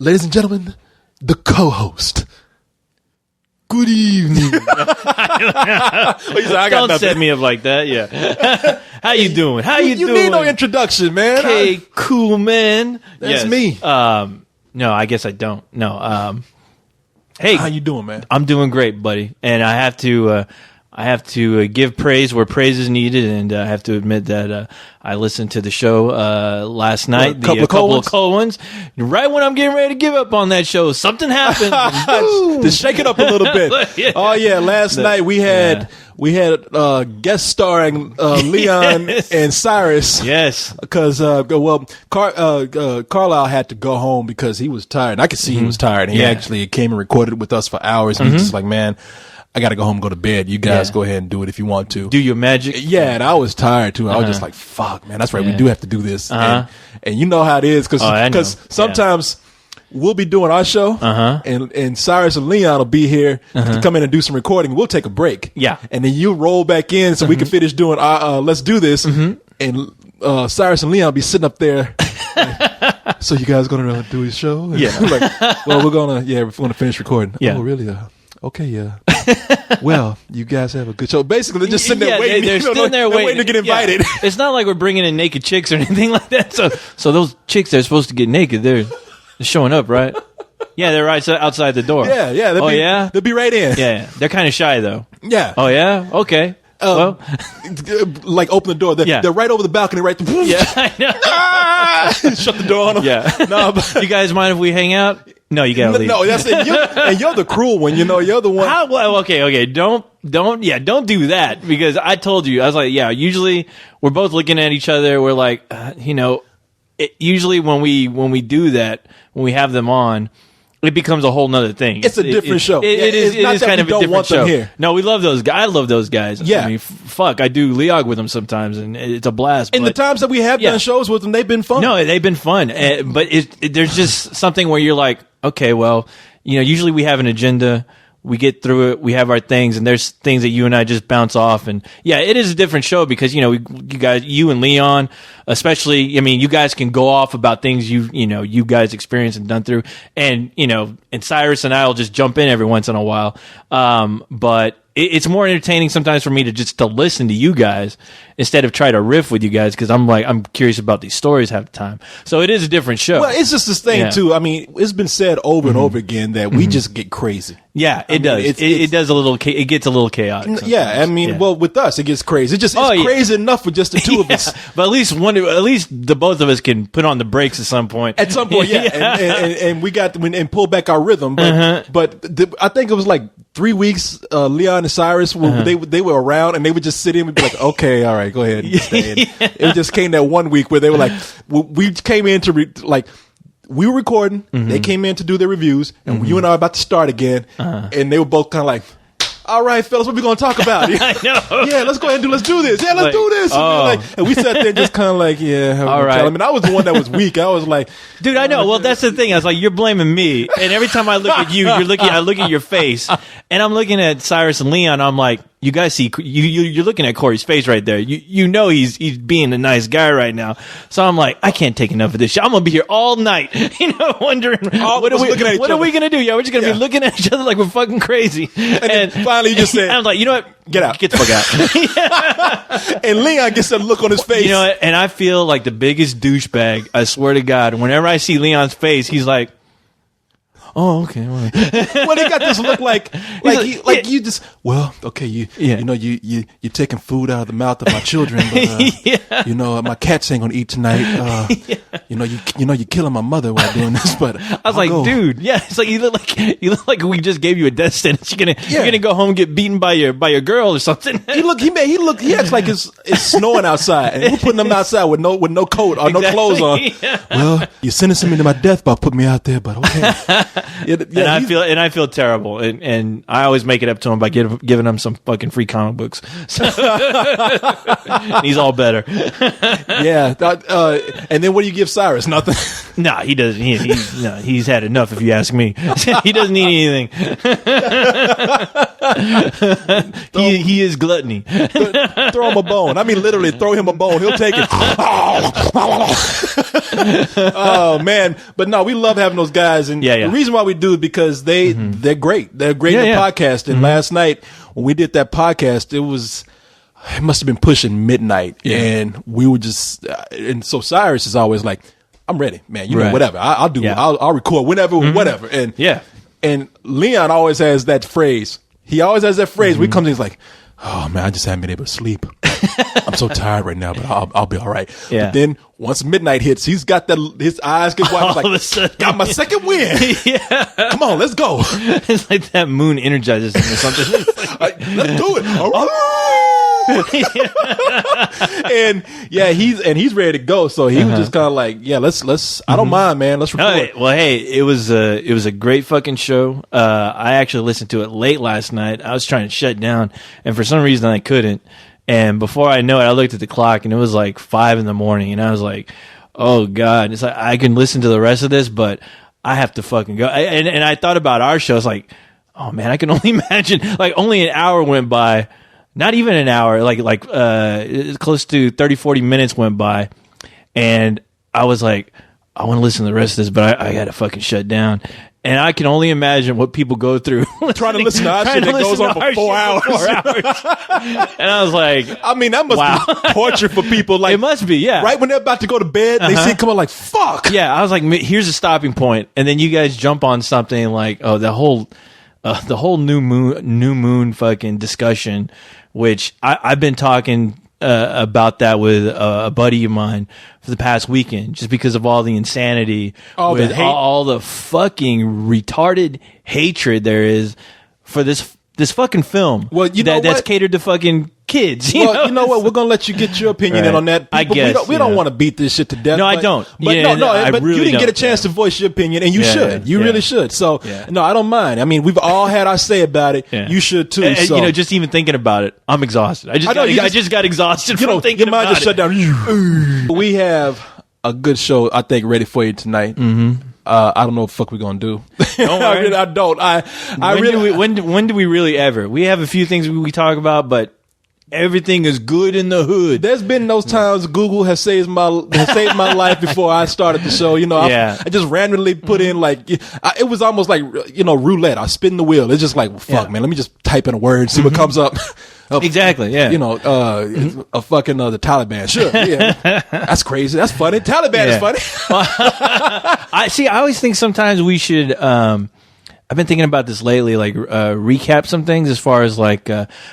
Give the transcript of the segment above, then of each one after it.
ladies and gentlemen, the co-host. Good evening. Don't set me up like that. Yeah. How you doing? How you doing? You need no introduction, man. Okay, cool, man. That's me. No, I guess I don't. No. Hey, how you doing, man? I'm doing great, buddy. And I have to give praise where praise is needed, and I have to admit that I listened to the show last night, a couple of cold ones. Right when I'm getting ready to give up on that show, something happened. To shake it up a little bit. Yeah. Oh yeah, last night we had guest starring Leon and Cyrus. Yes, because Carlisle had to go home because he was tired. I could see he was tired. He actually came and recorded with us for hours. And he's just like, man, I got to go home and go to bed. You guys go ahead and do it if you want to. Do your magic. Yeah, and I was tired too. I was just like, fuck, man, that's right. We do have to do this. And you know how it is because sometimes we'll be doing our show and Cyrus and Leon will be here to come in and do some recording. We'll take a break. Yeah. And then you roll back in so we can finish doing our Let's Do This. And Cyrus and Leon will be sitting up there. Like, so you guys going to do his show? And I'm like, well, we're going to finish recording. Yeah. Oh, really? Okay, yeah. Well, you guys have a good show. Basically, they're just sitting there waiting. They're sitting there waiting to get invited. Yeah. It's not like we're bringing in naked chicks or anything like that. So those chicks that are supposed to get naked, they're showing up, right? Yeah, they're right outside the door. Yeah. They'll be right in. Yeah, they're kind of shy though. Yeah. Oh yeah. Okay. Well, like open the door. They're right over the balcony, right? Yeah, I know. Shut the door on them. Yeah. No, but you guys mind if we hang out? No, you gotta leave. No, that's it. You're the cruel one. You're the one. Well, okay. Don't do that because I told you. I was like, usually we're both looking at each other. We're like, usually when we do that, when we have them on, it becomes a whole nother thing. It's a different show. It is kind of a different show. Here. No, we love those guys. I love those guys. Yeah. I mean, I do Leog with them sometimes, and it's a blast. And the times that we have done shows with them, they've been fun. No, they've been fun. But there's just something where you're like, okay, well, usually we have an agenda. We get through it. We have our things, and there's things that you and I just bounce off. And it is a different show because you and Leon, especially. I mean, you guys can go off about things you guys experienced and done through, and and Cyrus and I will just jump in every once in a while. But it's more entertaining sometimes for me to listen to you guys instead of try to riff with you guys because I'm curious about these stories half the time. So it is a different show. Well, it's just this thing too. I mean, it's been said over and over again that we just get crazy. Yeah, it does. It does a little. It gets a little chaotic. Yeah, I mean, well, with us, it gets crazy. It's crazy enough with just the two of us. But at least the both of us can put on the brakes at some point. At some point, and we got and pull back our rhythm. But I think it was like 3 weeks. Leon and Cyrus they were around and they would just sit in and be like, okay, all right, go ahead and stay in. It just came that 1 week where they were like, we came in to we were recording. They came in to do their reviews, and you and I were about to start again, and they were both kind of like, all right, fellas, what we going to talk about? I know. Yeah, let's go ahead and let's do this. Yeah, let's do this. And we sat there just kind of like, all right. I mean, I was the one that was weak. I was like, dude, I know. Well, that's the thing. I was like, you're blaming me. And every time I look at you, I look at your face, and I'm looking at Cyrus and Leon. I'm like, you guys see, you're looking at Corey's face right there. You know he's being a nice guy right now. So I'm like, I can't take enough of this shit. I'm gonna be here all night, wondering what are we gonna do? Yeah, we're just gonna be looking at each other like we're fucking crazy. And finally, you just said, I was like, you know what? Get out. Get the fuck out. And Leon gets that look on his face. You know what? And I feel like the biggest douchebag. I swear to God. Whenever I see Leon's face, he's like, oh, okay. Well, he got this look like you just, well, okay, you're taking food out of the mouth of my children, but my cats ain't gonna eat tonight. You're killing my mother while doing this. But I was like, dude, it's like you look like we just gave you a death sentence. You're gonna go home and get beaten by your girl or something. He acts like it's snowing outside, and we're putting him outside with no coat or no clothes on. Yeah. Well, you're sentencing me to my death by putting me out there, but okay. I feel terrible, and I always make it up to him by giving him some fucking free comic books. So he's all better. Yeah, and then what do you give Cyrus? Nothing. Nah, he doesn't. He's had enough. If you ask me, he doesn't need anything. He is gluttony. Throw him a bone. I mean, literally, throw him a bone. He'll take it. Oh man, but no, we love having those guys, and the reason why we do is because they're great. They're great in the podcast. And last night when we did that podcast, it must have been pushing midnight, and we were just and so Cyrus is always like, I'm ready, man. You know, whatever. I'll do. I'll record whenever, whatever. And and Leon always has that phrase. He always has that phrase. We come to, he's like, oh man, I just haven't been able to sleep. I'm so tired right now, but I'll be all right. Yeah. But then once midnight hits, he's got that. His eyes get wide. He's like, of a sudden, got my second win. Come on, let's go. It's like that moon energizes him or something. Let's do it. All right. and he's ready to go. So he was just kind of like, let's. I don't mind, man. Let's record. Well, hey, it was a great fucking show. I actually listened to it late last night. I was trying to shut down, and for some reason I couldn't. And before I know it, I looked at the clock, and it was like 5 a.m, and I was like, oh God. It's like, I can listen to the rest of this, but I have to fucking go. And I thought about our show. It's like, oh man, I can only imagine. Like, only an hour went by. Not even an hour, like close to 30, 40 minutes went by. And I was like, I want to listen to the rest of this, but I got to fucking shut down. And I can only imagine what people go through trying to listen to our shit that goes on for 4 hours. And I was like, I mean, that must be torture for people. Like, it must be, yeah. Right when they're about to go to bed, they see it come on like, fuck. Yeah, I was like, here's a stopping point. And then you guys jump on something like, the whole new moon fucking discussion, which I've been talking about that with a buddy of mine for the past weekend, just because of all the insanity, all the fucking retarded hatred there is for this fucking film. Well, that's catered to fucking kids. You know what? We're gonna let you get your opinion in on that. I guess we don't want to beat this shit to death. No, I don't. But but really you didn't get a chance to voice your opinion, and you should. You really should. So no, I don't mind. I mean, we've all had our say about it. You should too. And, so just even thinking about it, I'm exhausted. I just got exhausted from thinking about it. Your mind just shut down. We have a good show, I think, ready for you tonight. I don't know what the fuck we're gonna do. Don't worry. I don't. When do we really ever? We have a few things we talk about, but everything is good in the hood. There's been those times Google has saved my life before I started the show. I just randomly put in it was almost like roulette. I spin the wheel. It's just like, well, fuck, man. Let me just type in a word and see what comes up. Exactly. Yeah. A fucking the Taliban. Sure. Yeah. That's crazy. That's funny. Taliban is funny. I always think sometimes we should. I've been thinking about this lately, like recap some things as far as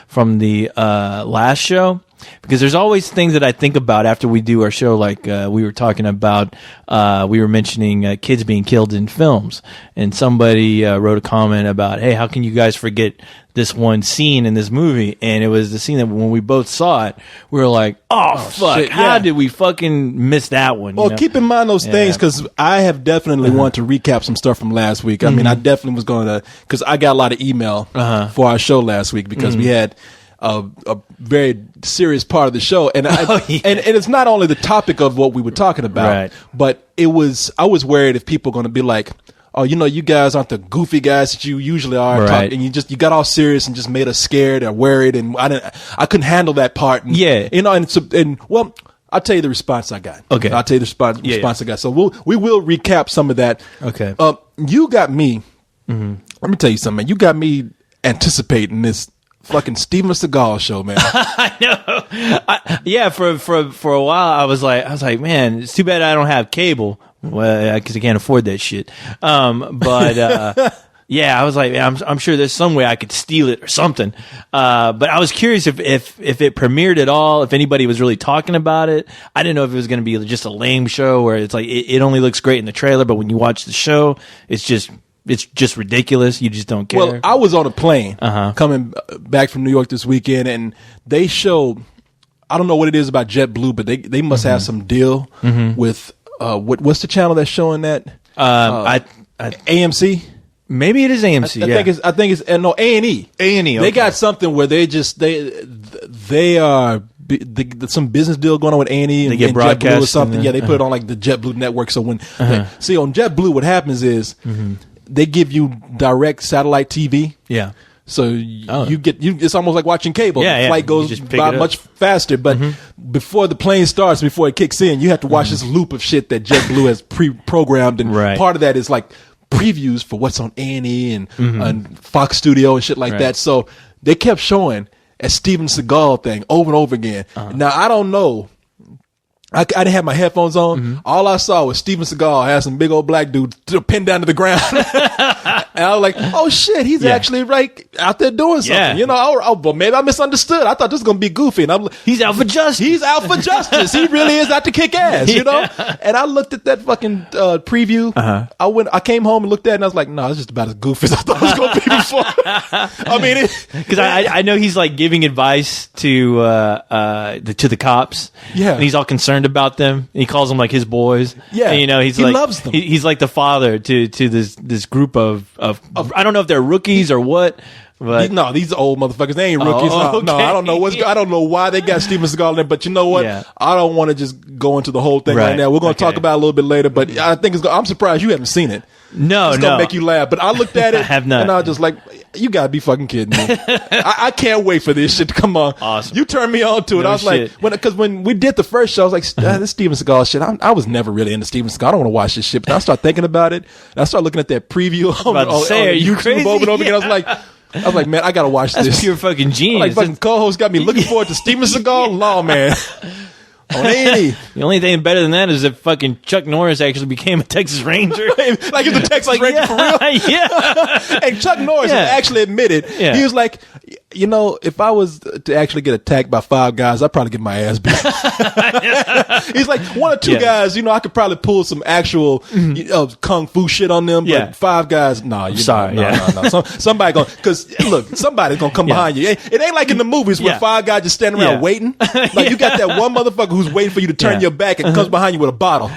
from the last show, because there's always things that I think about after we do our show. Like we were talking about, we were mentioning kids being killed in films, and somebody wrote a comment about, hey, how can you guys forget this one scene in this movie? And it was the scene that when we both saw it, we were like, oh fuck, shit, how did we fucking miss that one? Well, keep in mind those things, because I have definitely wanted to recap some stuff from last week. I mean, I definitely was going to, because I got a lot of email for our show last week, because we had a very serious part of the show, and and it's not only the topic of what we were talking about, but I was worried if people are going to be like, oh, you guys aren't the goofy guys that you usually are, and you got all serious and just made us scared or worried, and I couldn't handle that part. And, well, I'll tell you the response I got. Okay, I'll tell you the response I got. So we will recap some of that. Okay, you got me. Let me tell you something, man. You got me anticipating this fucking Steven Seagal show, man. I know. For a while I was like, man, it's too bad I don't have cable. Well, because I can't afford that shit. But I was like, I'm sure there's some way I could steal it or something. But I was curious if it premiered at all, if anybody was really talking about it. I didn't know if it was going to be just a lame show where it's like it only looks great in the trailer, but when you watch the show, it's just ridiculous. You just don't care. Well, I was on a plane coming back from New York this weekend, and they showed, I don't know what it is about JetBlue, but they must have some deal with what's the channel that's showing that? AMC. Maybe it is AMC. I think it's no A&E. A&E. Okay. They got something where they are some business deal going on with A&E and JetBlue or something. They put it on like the JetBlue network. So when see on JetBlue, what happens is they give you direct satellite TV. Yeah. So you get it's almost like watching cable. The flight goes by much faster, but before the plane starts, before it kicks in, you have to watch this loop of shit that JetBlue has pre-programmed, and part of that is like previews for what's on A&E and Fox Studio and shit like that. So they kept showing a Steven Seagal thing over and over again. Now I don't know. I didn't have my headphones on. All I saw was Steven Seagal had some big old black dude pinned down to the ground. And I was like, oh shit, he's actually right out there doing something. You know, but maybe I misunderstood. I thought this was going to be goofy. And he's out for justice. He's out for justice. He really is out to kick ass, you know? And I looked at that fucking preview. I came home and looked at it and I was like, no, it's just about as goofy as I thought it was going to be before. I mean, because I know he's like giving advice to the cops. Yeah. And he's all concerned about them. He calls them like his boys. Yeah. And, you know, he loves them. He's like the father to this group of I don't know if they're rookies or what. But no, these old motherfuckers, they ain't rookies. No, I don't know I don't know why they got Steven Seagal in there, but you know what? I don't want to just go into the whole thing right now. We're going to talk about it a little bit later, but I think I'm surprised you haven't seen it. No, it's going to make you laugh. But I looked at it I have not. And I was just like, you got to be fucking kidding me. I can't wait for this shit to come on. Awesome. You turned me on to it. I was like, because when we did the first show, I was like, this Steven Seagal shit, I was never really into Steven Seagal. I don't want to watch this shit. But I started thinking about it. And I started looking at that preview on YouTube crazy? over and over again. I was like, man, I gotta watch That's this. Pure fucking genius. Like fucking co-host got me looking forward to Steven Seagal Law Man on A&E. The only thing better than that is if fucking Chuck Norris actually became a Texas Ranger. Like he's a Texas Ranger for real. Yeah. And Chuck Norris has actually admitted he was like, you know, if I was to actually get attacked by 5 guys, I'd probably get my ass beat. He's like, 1 or 2 guys, you know, I could probably pull some actual kung fu shit on them, but 5 guys, no. Somebody gonna, because look, somebody's gonna come behind you. It ain't like in the movies where 5 guys just standing around waiting. Like you got that one motherfucker who's waiting for you to turn your back and comes behind you with a bottle.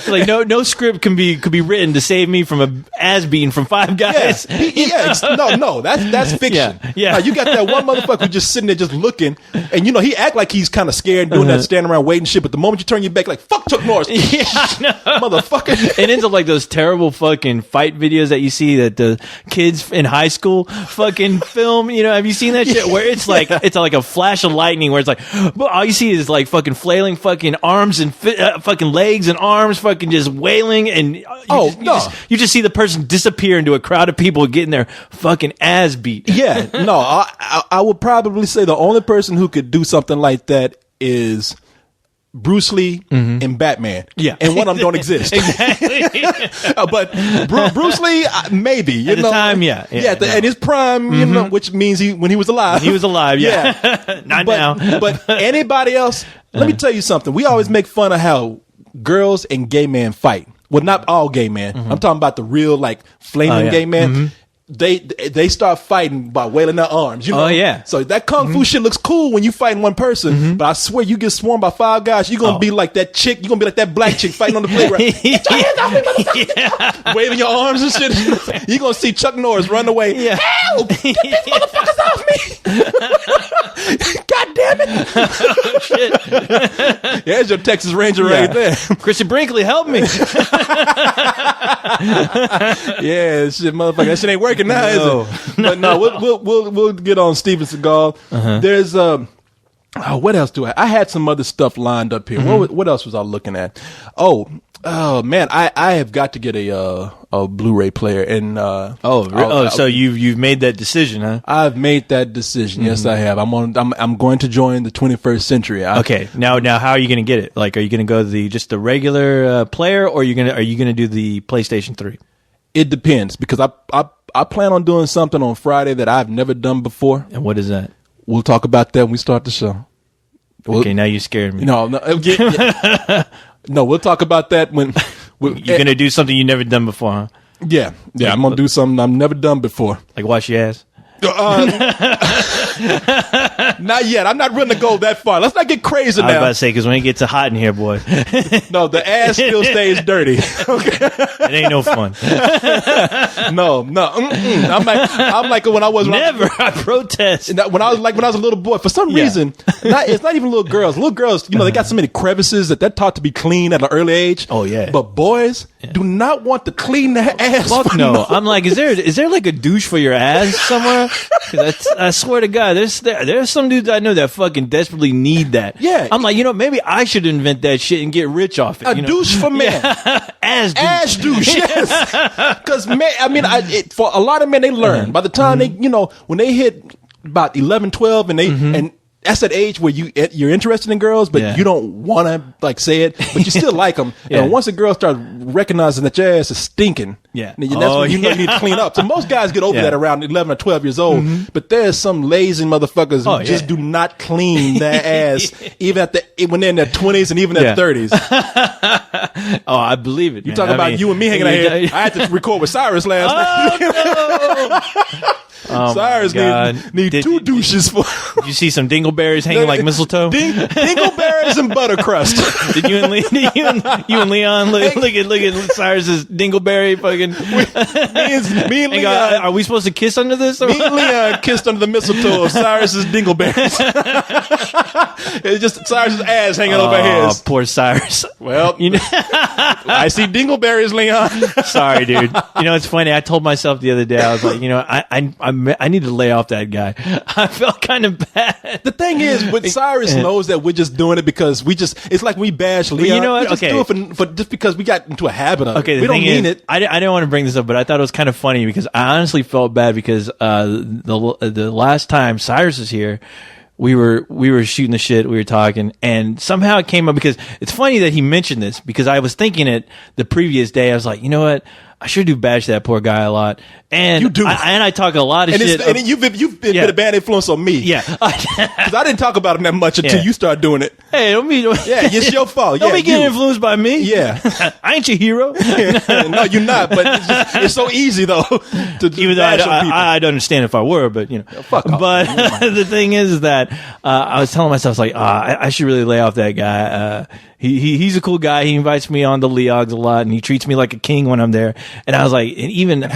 Like no script can be written to save me from a ass beating from 5 guys. No, that's fiction. Yeah. You got that one motherfucker who's just sitting there just looking, and you know he act like he's kind of scared and doing that standing around waiting shit, but the moment you turn your back, like fuck Chuck Norris, motherfucker. It ends up like those terrible fucking fight videos that you see that the kids in high school fucking film. You know, have you seen that shit where it's like a flash of lightning where it's like all you see is like fucking flailing fucking arms and fucking legs and arms fucking just wailing, and you just see the person disappear into a crowd of people getting their fucking ass beat. Yeah, no, I would probably say the only person who could do something like that is Bruce Lee and Batman. Yeah. And one of them don't exist. Exactly. But Bruce Lee, maybe. You know, the time, at his prime, you know, which means when he was alive. He was alive, yeah. Not now. But anybody else, let me tell you something. We always make fun of how girls and gay men fight. Well, not all gay men. I'm talking about the real, like, flaming gay men. They start fighting by wailing their arms. You know? Oh, yeah. So that kung fu shit looks cool when you fighting one person, but I swear you get swarmed by 5 guys, you're gonna be like that chick. You're gonna be like that black chick fighting on the playground. Get your hands off me, motherfucker! Waving your arms and shit. You're gonna see Chuck Norris run away. Yeah. Help! Get these motherfuckers off me! God damn it! Oh, shit. There's your Texas Ranger right there. Christian Brinkley, help me! Yeah, shit, motherfucker. That shit ain't working now, is it? But no, we'll get on Steven Seagal. There's what else do I had some other stuff lined up here. What else was I looking at? Oh man, I have got to get a Blu-ray player, and so you've made that decision, huh? I've made that decision. Yes, I have. I'm going to join the 21st century. Okay. Now how are you going to get it? Like, are you going to go to just the regular player, or are you going to do the PlayStation 3? It depends, because I plan on doing something on Friday that I've never done before. And what is that? We'll talk about that when we start the show. Okay, now you scared me. No, we'll talk about that when you're going to do something you've never done before, huh? Yeah, I'm going to do something I've never done before. Like wash your ass? Not yet. I'm not willing to go that far. Let's not get crazy now. I was about to say, because when it gets hot in here, boy. No, the ass still stays dirty. Okay. It ain't no fun. No. I'm like when I was I protest. When I was a little boy, for some reason, it's not even little girls. Little girls, they got so many crevices that they're taught to be clean at an early age. Oh yeah. But boys do not want to clean their ass. Fuck no. I'm like, is there like a douche for your ass somewhere? I swear to God, there's some dudes I know that fucking desperately need that. Yeah. I'm like, maybe I should invent that shit and get rich off it. A douche for men. Yeah. Ass douche. Yes. Because for a lot of men, they learn by the time they, when they hit about 11, 12 and and that's that age where you're interested in girls, but you don't want to say it, but you still like them. And once a girl starts recognizing that your ass is stinking, that's when you know you need to clean up. So most guys get over that around 11 or 12 years old, but there's some lazy motherfuckers who just do not clean their ass even when they're in their 20s and even their 30s. Oh, I believe it. You talk about you and me hanging out here. I had to record with Cyrus last night. No. Oh Cyrus need two douches for. Did you see some dingleberries hanging like mistletoe? Dingleberries and buttercrust. Did you and Leon look at Cyrus's dingleberry fucking? Me and Leon. Are we supposed to kiss under this? Me and Leon kissed under the mistletoe of Cyrus's dingleberries. It's just Cyrus's ass hanging over his. Oh, poor Cyrus. Well, I see dingleberries, Leon. Sorry, dude. It's funny. I told myself the other day, I was like, I need to lay off that guy. I felt kind of bad. The thing is, but Cyrus knows that we're just doing it because it's like we bash Leon. You know what? We just do it for just because we got into a habit of it. We don't mean it. I didn't want to bring this up, but I thought it was kind of funny because I honestly felt bad because the last time Cyrus was here, we were shooting the shit, we were talking, and somehow it came up because it's funny that he mentioned this because I was thinking it the previous day. I was like, you know what? I sure do bash that poor guy a lot. And you do. I talk a lot of shit. And you've been a bad influence on me. Yeah. Because I didn't talk about him that much until you started doing it. Hey, don't be. Yeah, it's your fault. Don't be getting influenced by me. Yeah. I ain't your hero. No, you're not. But it's so easy, though, to even though I'd understand if I were, but, Fuck off. But the thing is that I was telling myself, I should really lay off that guy. He's a cool guy. He invites me on the Leogs a lot, and he treats me like a king when I'm there. And I was like, and even at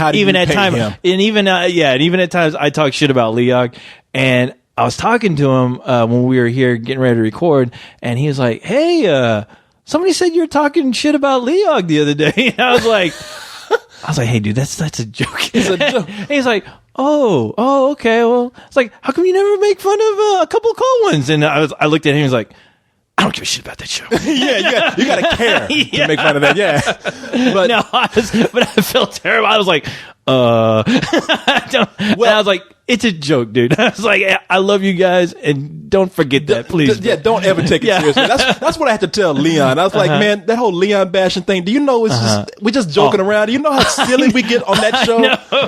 times, I talk shit about Leog. And I was talking to him when we were here getting ready to record, and he was like, "Hey, somebody said you were talking shit about Leog the other day." And I was like, "Hey, dude, that's a joke." It's a joke. And he's like, "Oh, okay. Well," it's like, "How come you never make fun of a couple cold ones?" And I looked at him. He was like, I don't give a shit about that show. Yeah, you gotta care to make fun of that. Yeah, but no, I felt terrible. I was like, I was like, it's a joke, dude. I was like, I love you guys, and don't forget that, please. Don't ever take it seriously. That's what I had to tell Leon. I was like, man, that whole Leon bashing thing. Do you know we're just joking around? Do you know how silly we get on that show?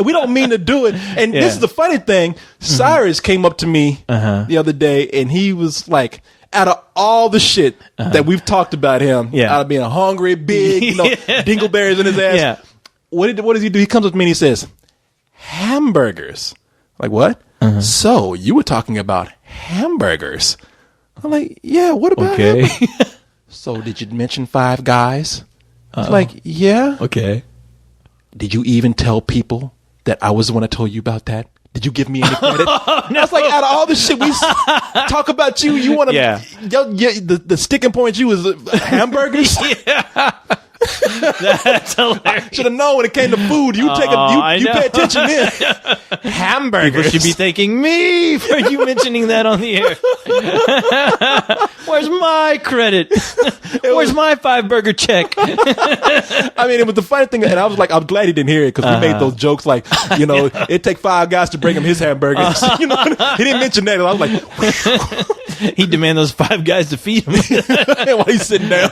We don't mean to do it. And this is the funny thing. Cyrus came up to me the other day, and he was like, out of all the shit that we've talked about him, out of being hungry, big, dingleberries in his ass, what does he do? He comes up to me and he says, hamburgers. Like, what? So you were talking about hamburgers. I'm like, yeah, what about him? So did you mention Five Guys? It's like, yeah. Okay. Did you even tell people that I was the one that told you about that? Did you give me any credit? No. I was like, out of all the shit we talk about you want to, the sticking point you is hamburgers? That's hilarious. Should have known when it came to food. You pay attention then. Hamburgers. People should be thanking me for you mentioning that on the air. Where's my credit? Where's my 5-burger check? I mean, it was the funny thing, and I was like, I'm glad he didn't hear it because we made those jokes like, it'd take 5 guys to bring him his hamburgers. He didn't mention that. And I was like, he'd demand those 5 guys to feed him while he's sitting down.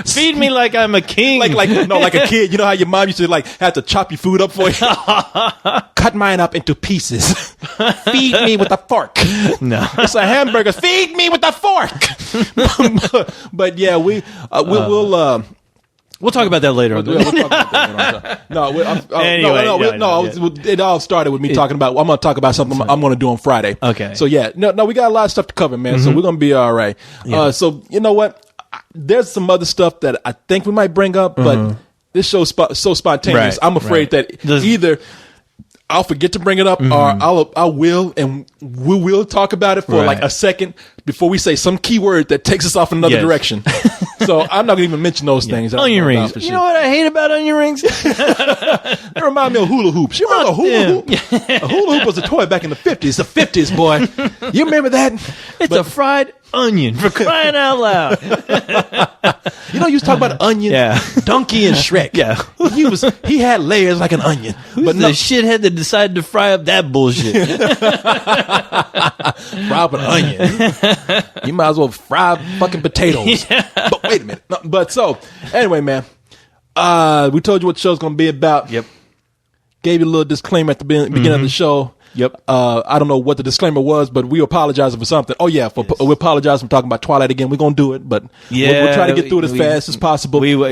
Feed me like I'm a king. Like a kid. You know how your mom used to have to chop your food up for you? Cut mine up into pieces. Feed me with a fork. No, it's a hamburger. Feed me with a fork. But yeah, we'll We'll talk about that later. We'll talk about that later. No. It all started with me talking about. I'm going to talk about something I'm going to do on Friday. Okay. So yeah, no, we got a lot of stuff to cover, man. So we're going to be all right. Yeah. So you know what? There's some other stuff that I think we might bring up, but this show's so spontaneous. I'm afraid that either I'll forget to bring it up, or I will, and we will talk about it for like a second before we say some keyword that takes us off in another direction. So I'm not going to even mention those things. Onion rings. You know what I hate about onion rings? They remind me of hula hoops. You remember a hula hoop? A hula hoop was a toy back in the 50s. The 50s, boy. You remember that? It's a fried onion, for crying out loud. You know, you was talking about onion, Donkey and Shrek. Yeah. He had layers like an onion. But the shithead that decided to fry up that bullshit? Fry up an onion. You might as well fry fucking potatoes. Yeah. But wait a minute. No, but so, anyway, man, we told you what the show's going to be about. Yep. Gave you a little disclaimer at the beginning of the show. Yep. I don't know what the disclaimer was, but we apologizing for something. Oh yeah, we apologize for talking about Twilight again. We're gonna do it, but we'll try to get through it as fast as possible. We hear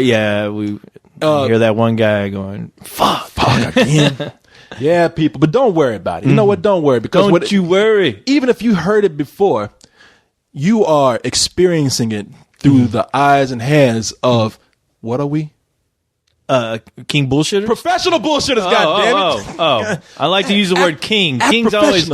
that one guy going, fuck again. Yeah, people, but don't worry about it. You know what? Don't worry, because don't you worry. Even if you heard it before, you are experiencing it through the eyes and hands of what are we? King bullshitters? Professional bullshitters, goddammit. I like to use the word king. King's is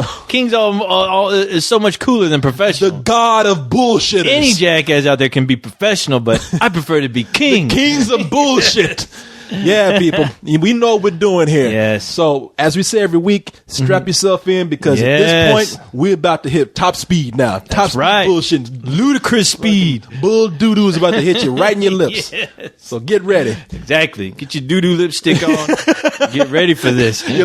so much cooler than professional. The god of bullshitters. Any jackass out there can be professional, but I prefer to be king. The kings of bullshit. Yeah, people. We know what we're doing here. Yes. So, as we say every week, strap yourself in because at this point, we're about to hit top speed now. Top speed bullshit. Ludicrous speed. Bull doo-doo is about to hit you right in your lips. Yes. So, get ready. Exactly. Get your doo-doo lipstick on. Get ready for this. What's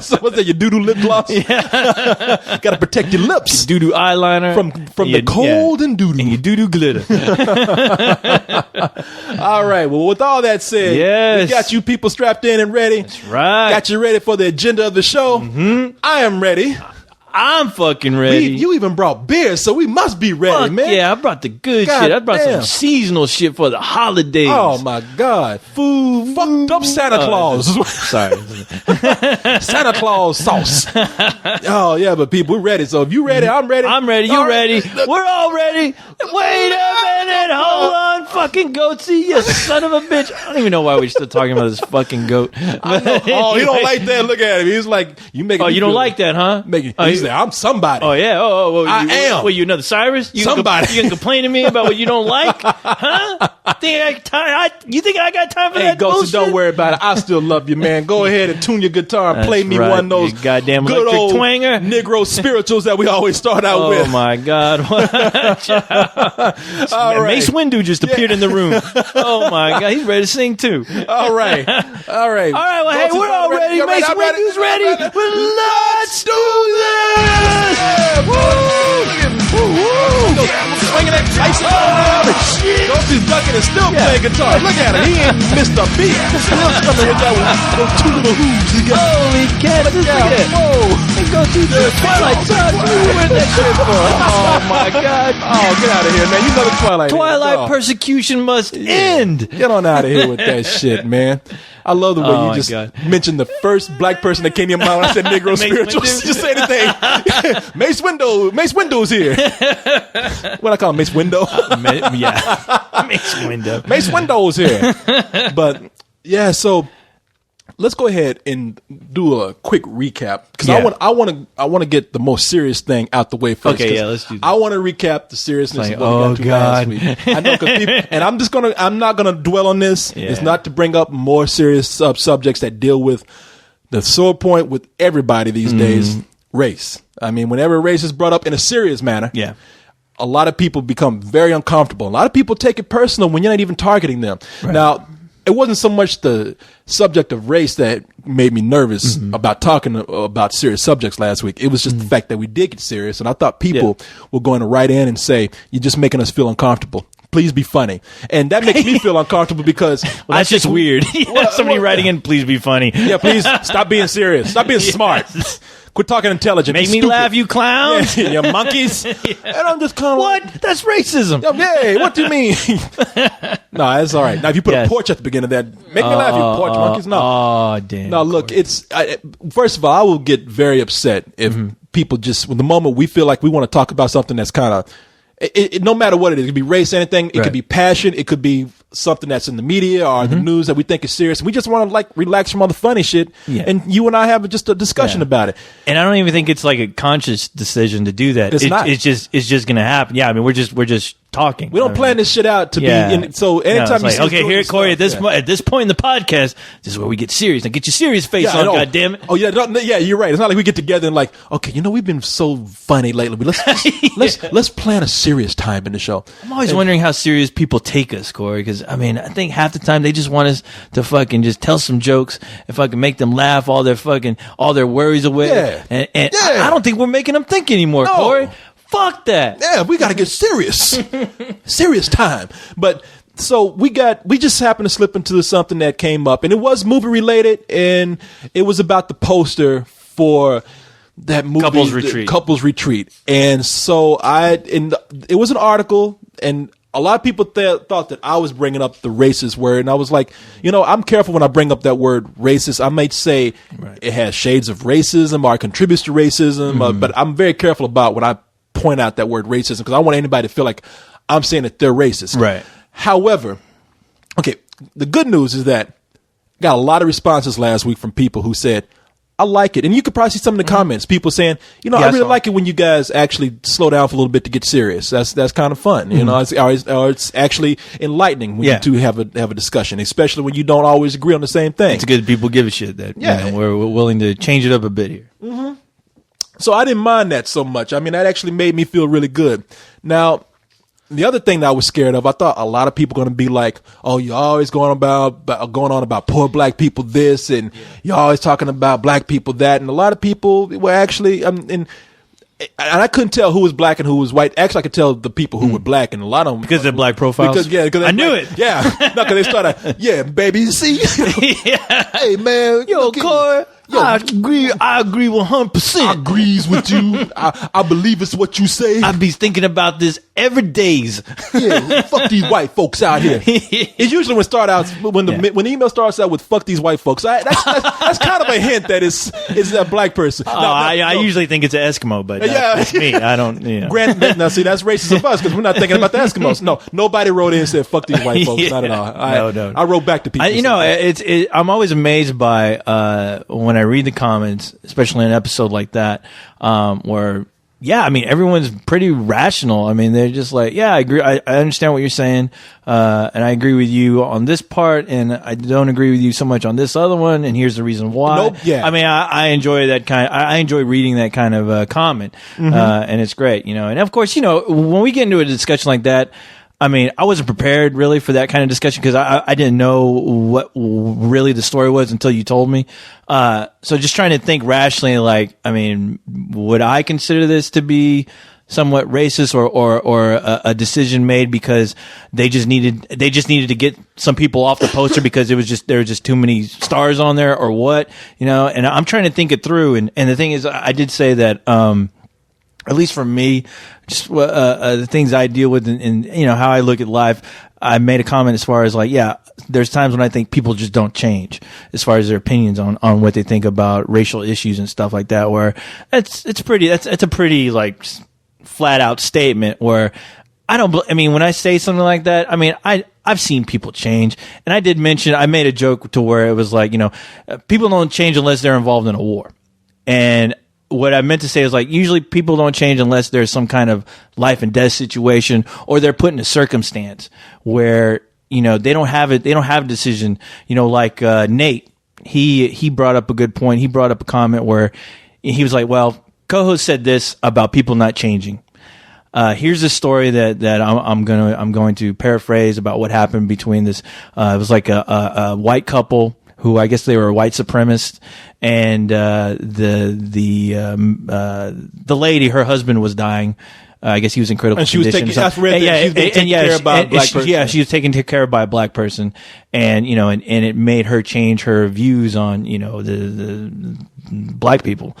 that? Your doo-doo lip gloss? Yeah. Got to protect your lips. Your doo-doo eyeliner. From the cold and doo-doo. And your doo-doo glitter. All right. Well, with all that said, we got you people strapped in and ready. That's right. Got you ready for the agenda of the show. I am ready. I'm fucking ready. You even brought beer, so we must be ready, man. Yeah, I brought the good shit. I brought some seasonal shit for the holidays. Oh, my God. Food. Fucked up Santa Claus. Sorry. Santa Claus sauce. Oh, yeah, but people, we're ready. So if you ready, I'm ready. I'm ready. You ready. We're all ready. Wait a minute. Hold on, fucking goatsy, you son of a bitch. I don't even know why we're still talking about this fucking goat. Oh, he don't like that. Look at him. He's like, you make. Oh, you don't like that, huh? He's like, I'm somebody. Oh yeah. I am. What, you another Cyrus? Somebody. You can complain to me about what you don't like, huh? You think I got time for that bullshit? Don't worry about it. I still love you, man. Go ahead and tune your guitar and play me one of those goddamn good electric old twanger Negro spirituals that we always start out with. Oh my God! All right. Mace Windu just appeared in the room. Oh my God, he's ready to sing too. All right. Well, hey, we're all ready. Mace Windu's ready. Let's do this. Swinging that Tyson shit. Ghostie's ducking and still playing guitar. Look at him. He ain't missed a beat. Still coming with those two little hooves. Holy cat. Look at that. Whoa. And go to the Twilight Zone. Where's that shit for? Oh my God. Oh, get out of here, man. You know the Twilight persecution must end. Get on out of here with that shit, man. I love the way you just mentioned the first black person that came to your mind when I said Negro spirituals. Just say anything. Mace Window's here. What I call him, Mace Window? Mace Window. Mace Window's here. But yeah, so let's go ahead and do a quick recap because I want to get the most serious thing out the way first. Okay, let's do that. I want to recap the seriousness of what we got to last week. I know because people, and I'm not gonna dwell on this. Yeah. It's not to bring up more serious subjects that deal with the sore point with everybody these days, race. I mean, whenever race is brought up in a serious manner, a lot of people become very uncomfortable. A lot of people take it personal when you're not even targeting them. Right. Now, it wasn't so much the subject of race that made me nervous about talking about serious subjects last week. It was just the fact that we did get serious, and I thought people were going to write in and say, you're just making us feel uncomfortable. please be funny. And that makes me feel uncomfortable because that's just weird. Somebody writing in, please be funny. Yeah, please stop being serious. Stop being smart. Quit talking intelligent. Make me laugh, you clowns. Yeah, you monkeys. And I'm just kind of what? That's racism. Hey, what do you mean? No, that's all right. Now, if you put a porch at the beginning of that, make me laugh, you porch monkeys. No. Oh, damn. No, look, first of all, I will get very upset if people just, the moment we feel like we want to talk about something that's kind of, no matter what it is, it could be race, anything, it could be passion, it could be something that's in the media or the news that we think is serious. We just want to like relax from all the funny shit, and you and I have just a discussion about it. And I don't even think it's like a conscious decision to do that. It's just going to happen. Yeah, I mean, we're just talking. We don't plan this shit out to be. So anytime you see okay, here, Corey, at this point in the podcast, this is where we get serious. Now get your serious face on, goddammit. Oh yeah, you're right. It's not like we get together and like, okay, we've been so funny lately, but let's plan a serious time in the show. I'm always wondering how serious people take us, Corey, because I mean, I think half the time they just want us to fucking just tell some jokes and fucking make them laugh all their worries away. Yeah. And I don't think we're making them think anymore, Corey. Fuck that. Yeah, we got to get serious. Serious time. But so we just happened to slip into something that came up, and it was movie related, and it was about the poster for that movie, Couples Retreat. And so it was an article, and a lot of people thought that I was bringing up the racist word, and I was like, I'm careful when I bring up that word racist. I might say it has shades of racism or it contributes to racism, but I'm very careful about when I point out that word racism because I don't want anybody to feel like I'm saying that they're racist. Right. However, okay, the good news is that I got a lot of responses last week from people who said, I like it. And you could probably see some in the comments. People saying, I really like it when you guys actually slow down for a little bit to get serious. That's kind of fun. It's actually enlightening when you two have a discussion, especially when you don't always agree on the same thing. It's good people give a shit that we're willing to change it up a bit here. Mm-hmm. So I didn't mind that so much. I mean, that actually made me feel really good. Now, the other thing that I was scared of, I thought a lot of people going to be like, "Oh, you're always going on about poor black people this, and you're always talking about black people that." And a lot of people were actually, and I couldn't tell who was black and who was white. Actually, I could tell the people who were black, and a lot of them because they're black profiles. Because I knew it. Yeah, no, because they started, baby, you see, hey man, yo, Corey. I agree 100%. I agrees with you. I believe it's what you say. I be thinking about this every days. Yeah, fuck these white folks out here. It's usually when the email starts out with "fuck these white folks." That's kind of a hint that it's a black person. I usually think it's an Eskimo, but it's me. I don't. Granted, now see, that's racist of us because we're not thinking about the Eskimos. No, nobody wrote in and said "fuck these white folks." Not at all. No. I wrote back to people. I'm always amazed by when I read the comments, especially in an episode like that, where I mean, everyone's pretty rational. I mean, they're just like, I agree. I understand what you're saying. And I agree with you on this part. And I don't agree with you so much on this other one. And here's the reason why. I mean, I enjoy that I enjoy reading that kind of comment. And it's great, And of course, when we get into a discussion like that, I mean, I wasn't prepared really for that kind of discussion because I didn't know what really the story was until you told me. So just trying to think rationally, like, I mean, would I consider this to be somewhat racist or a decision made because they just needed to get some people off the poster because there were just too many stars on there or what, And I'm trying to think it through. And the thing is, I did say that, at least for me, just the things I deal with and how I look at life, I made a comment as far as like, there's times when I think people just don't change as far as their opinions on what they think about racial issues and stuff like that, where it's a pretty like flat out statement where when I say something like that, I mean, I've seen people change. And I made a joke to where it was like, people don't change unless they're involved in a war. And what I meant to say is like usually people don't change unless there's some kind of life and death situation or they're put in a circumstance where they don't have it. They don't have a decision. Like Nate, he brought up a good point. He brought up a comment where he was like, "Well, co-host said this about people not changing. Here's a story that I'm going to paraphrase about what happened between this. It was like a white couple." Who I guess they were white supremacists, and the lady, her husband was dying, I guess he was in critical and she was condition. taking, she was taking care of by a black person. Yeah, she was taken care of by a black person, and and it made her change her views on the black people.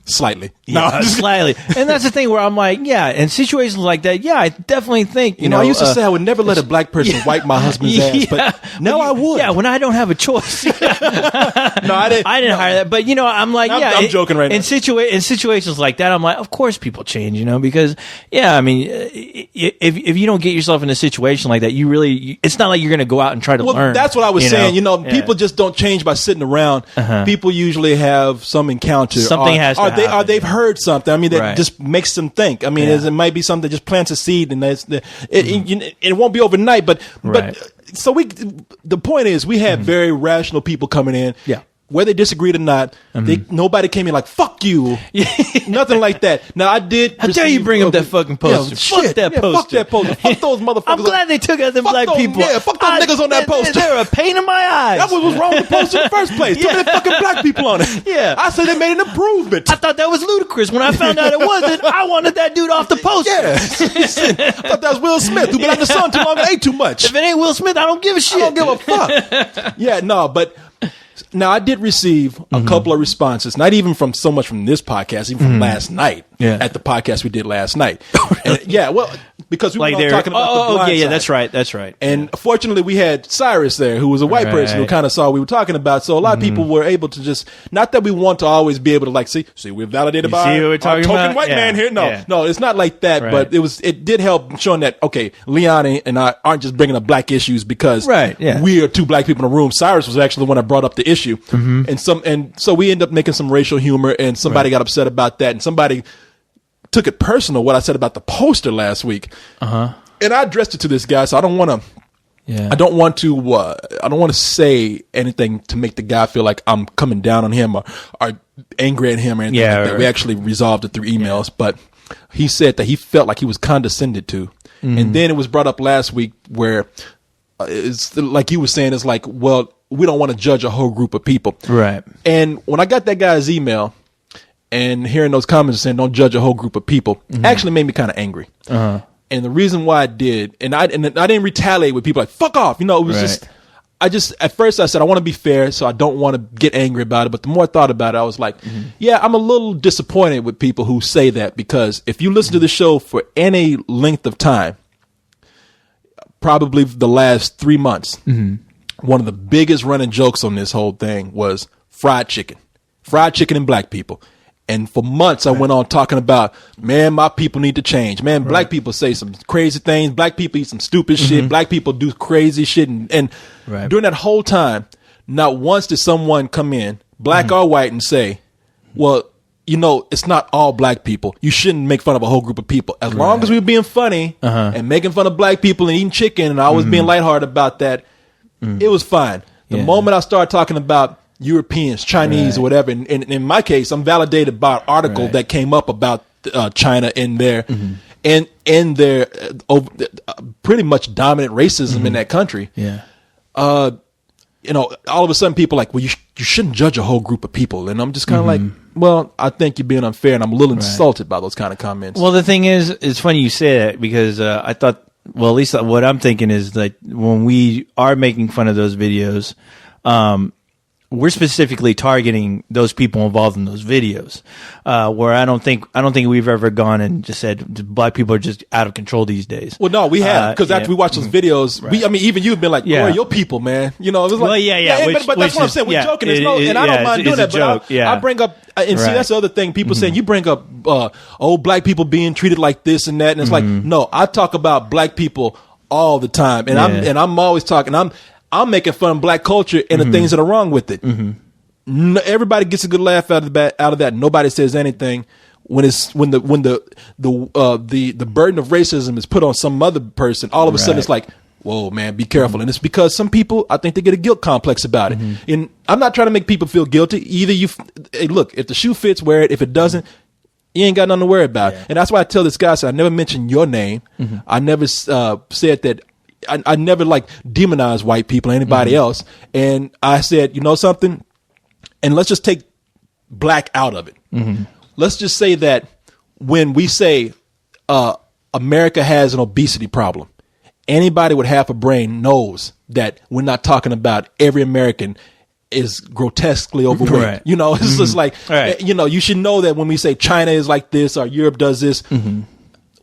Slightly. Yeah, slightly. And that's the thing where I'm like, yeah, in situations like that, yeah, I definitely think, I used to say I would never let a black person wipe my husband's ass, but now I would. Yeah, when I don't have a choice. No, I didn't hire that. But, I'm like, I'm joking right now. In situations like that, I'm like, of course people change, because, if you don't get yourself in a situation like that, it's not like you're going to go out and try to learn. That's what I was saying. People just don't change by sitting around. People usually have some encounter. Something has to happen. Or they've heard something. I mean, that just makes them think. I mean, it might be something that just plants a seed, and it won't be overnight. But so the point is, we had very rational people coming in. Yeah. Whether they disagreed or not, nobody came in like, fuck you. Nothing like that. Now, I did. How dare you bring up that fucking poster? Fuck that poster. Fuck that poster. Fuck those motherfuckers. I'm glad they took out them black people. Yeah, fuck those niggas on that poster. They're a pain in my eyes. That's what was wrong with the poster in the first place. Too many fucking black people on it. Yeah. I said they made an improvement. I thought that was ludicrous. When I found out it wasn't, I wanted that dude off the poster. Yeah. I thought that was Will Smith, who been on the sun too long and ate too much. If it ain't Will Smith, I don't give a shit. I don't give a fuck. Yeah, no, but... Now, I did receive a couple of responses, not even from so much from this podcast, even from last night at the podcast we did last night. And, because we were talking about the blind side. That's right. And fortunately, we had Cyrus there, who was a white person who kind of saw what we were talking about. So a lot of people were able to just, not that we want to always be able to see, we're validated by our token white man here. No, it's not like that, but it did help showing that, okay, Leon and I aren't just bringing up black issues because we are two black people in a room. Cyrus was actually the one that brought up the issue. And so we ended up making some racial humor, and somebody got upset about that, and somebody took it personal what I said about the poster last week. And I addressed it to this guy, so I don't want to say anything to make the guy feel like I'm coming down on him or angry at him or anything like that. We actually resolved it through emails, but he said that he felt like he was condescended to. And then it was brought up last week where it's like you were saying, it's like, well, we don't want to judge a whole group of people. Right. And when I got that guy's email and hearing those comments saying don't judge a whole group of people, actually made me kind of angry. And the reason why I did, and I didn't retaliate with people like, fuck off. It was at first I said, I want to be fair, so I don't want to get angry about it. But the more I thought about it, I was like, I'm a little disappointed with people who say that, because if you listen to the show for any length of time, probably the last 3 months, one of the biggest running jokes on this whole thing was fried chicken and black people. And for months I went on talking about, man, my people need to change. Man, black people say some crazy things. Black people eat some stupid shit. Black people do crazy shit. And during that whole time, not once did someone come in, black or white, and say, well, it's not all black people. You shouldn't make fun of a whole group of people. As long as we were being funny and making fun of black people and eating chicken, and I was being lighthearted about that, it was fine. The moment I started talking about Europeans, Chinese, or whatever, and in my case, I'm validated by an article that came up about China in there and their pretty much dominant racism in that country. All of a sudden people are like, well, you shouldn't judge a whole group of people. And I'm just kind of like, well, I think you're being unfair, and I'm a little insulted by those kind of comments. Well, the thing is, it's funny you say that, because I thought, well, at least what I'm thinking is that when we are making fun of those videos, we're specifically targeting those people involved in those videos, where I don't think we've ever gone and just said black people are just out of control these days. Well, no, we have, because after we watched those videos, even you've been like, "Oh, your people, man." It was like, but that's what I'm saying. We're joking, and I don't mind doing that. But I bring up, and see, that's the other thing. People saying you bring up old black people being treated like this and that, and it's like, no, I talk about black people all the time, and I'm always talking. I'm making fun of black culture and the things that are wrong with it. Everybody gets a good laugh out of that. Nobody says anything when the burden of racism is put on some other person. All of a sudden, it's like, whoa, man, be careful. And it's because some people, I think, they get a guilt complex about it. And I'm not trying to make people feel guilty. Either look, if the shoe fits, wear it. If it doesn't, you ain't got nothing to worry about. And that's why I tell this guy, I never mentioned your name. I never said that. I never demonize white people or anybody else. And I said, you know something? And let's just take black out of it. Let's just say that when we say America has an obesity problem. Anybody with half a brain knows that we're not talking about every American is grotesquely overweight. Right. You know, it's just like, you know, you should know that when we say China is like this or Europe does this,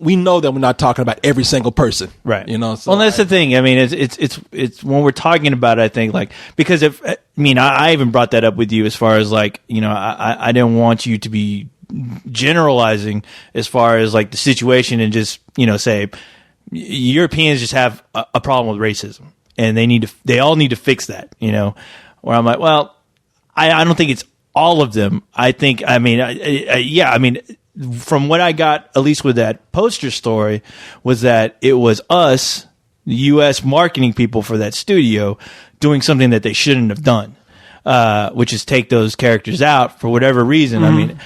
we know that we're not talking about every single person. Right. You know, so well, that's the thing. I mean, it's when we're talking about it, I think, like, because I even brought that up with you as far as like, you know, I didn't want you to be generalizing as far as like the situation and just, you know, say Europeans just have a problem with racism and they all need to fix that, you know, where I'm like, well, I don't think it's all of them. I think, I mean, from what I got, at least with that poster story, was that it was us, the U.S. marketing people for that studio, doing something that they shouldn't have done, which is take those characters out for whatever reason. I mean,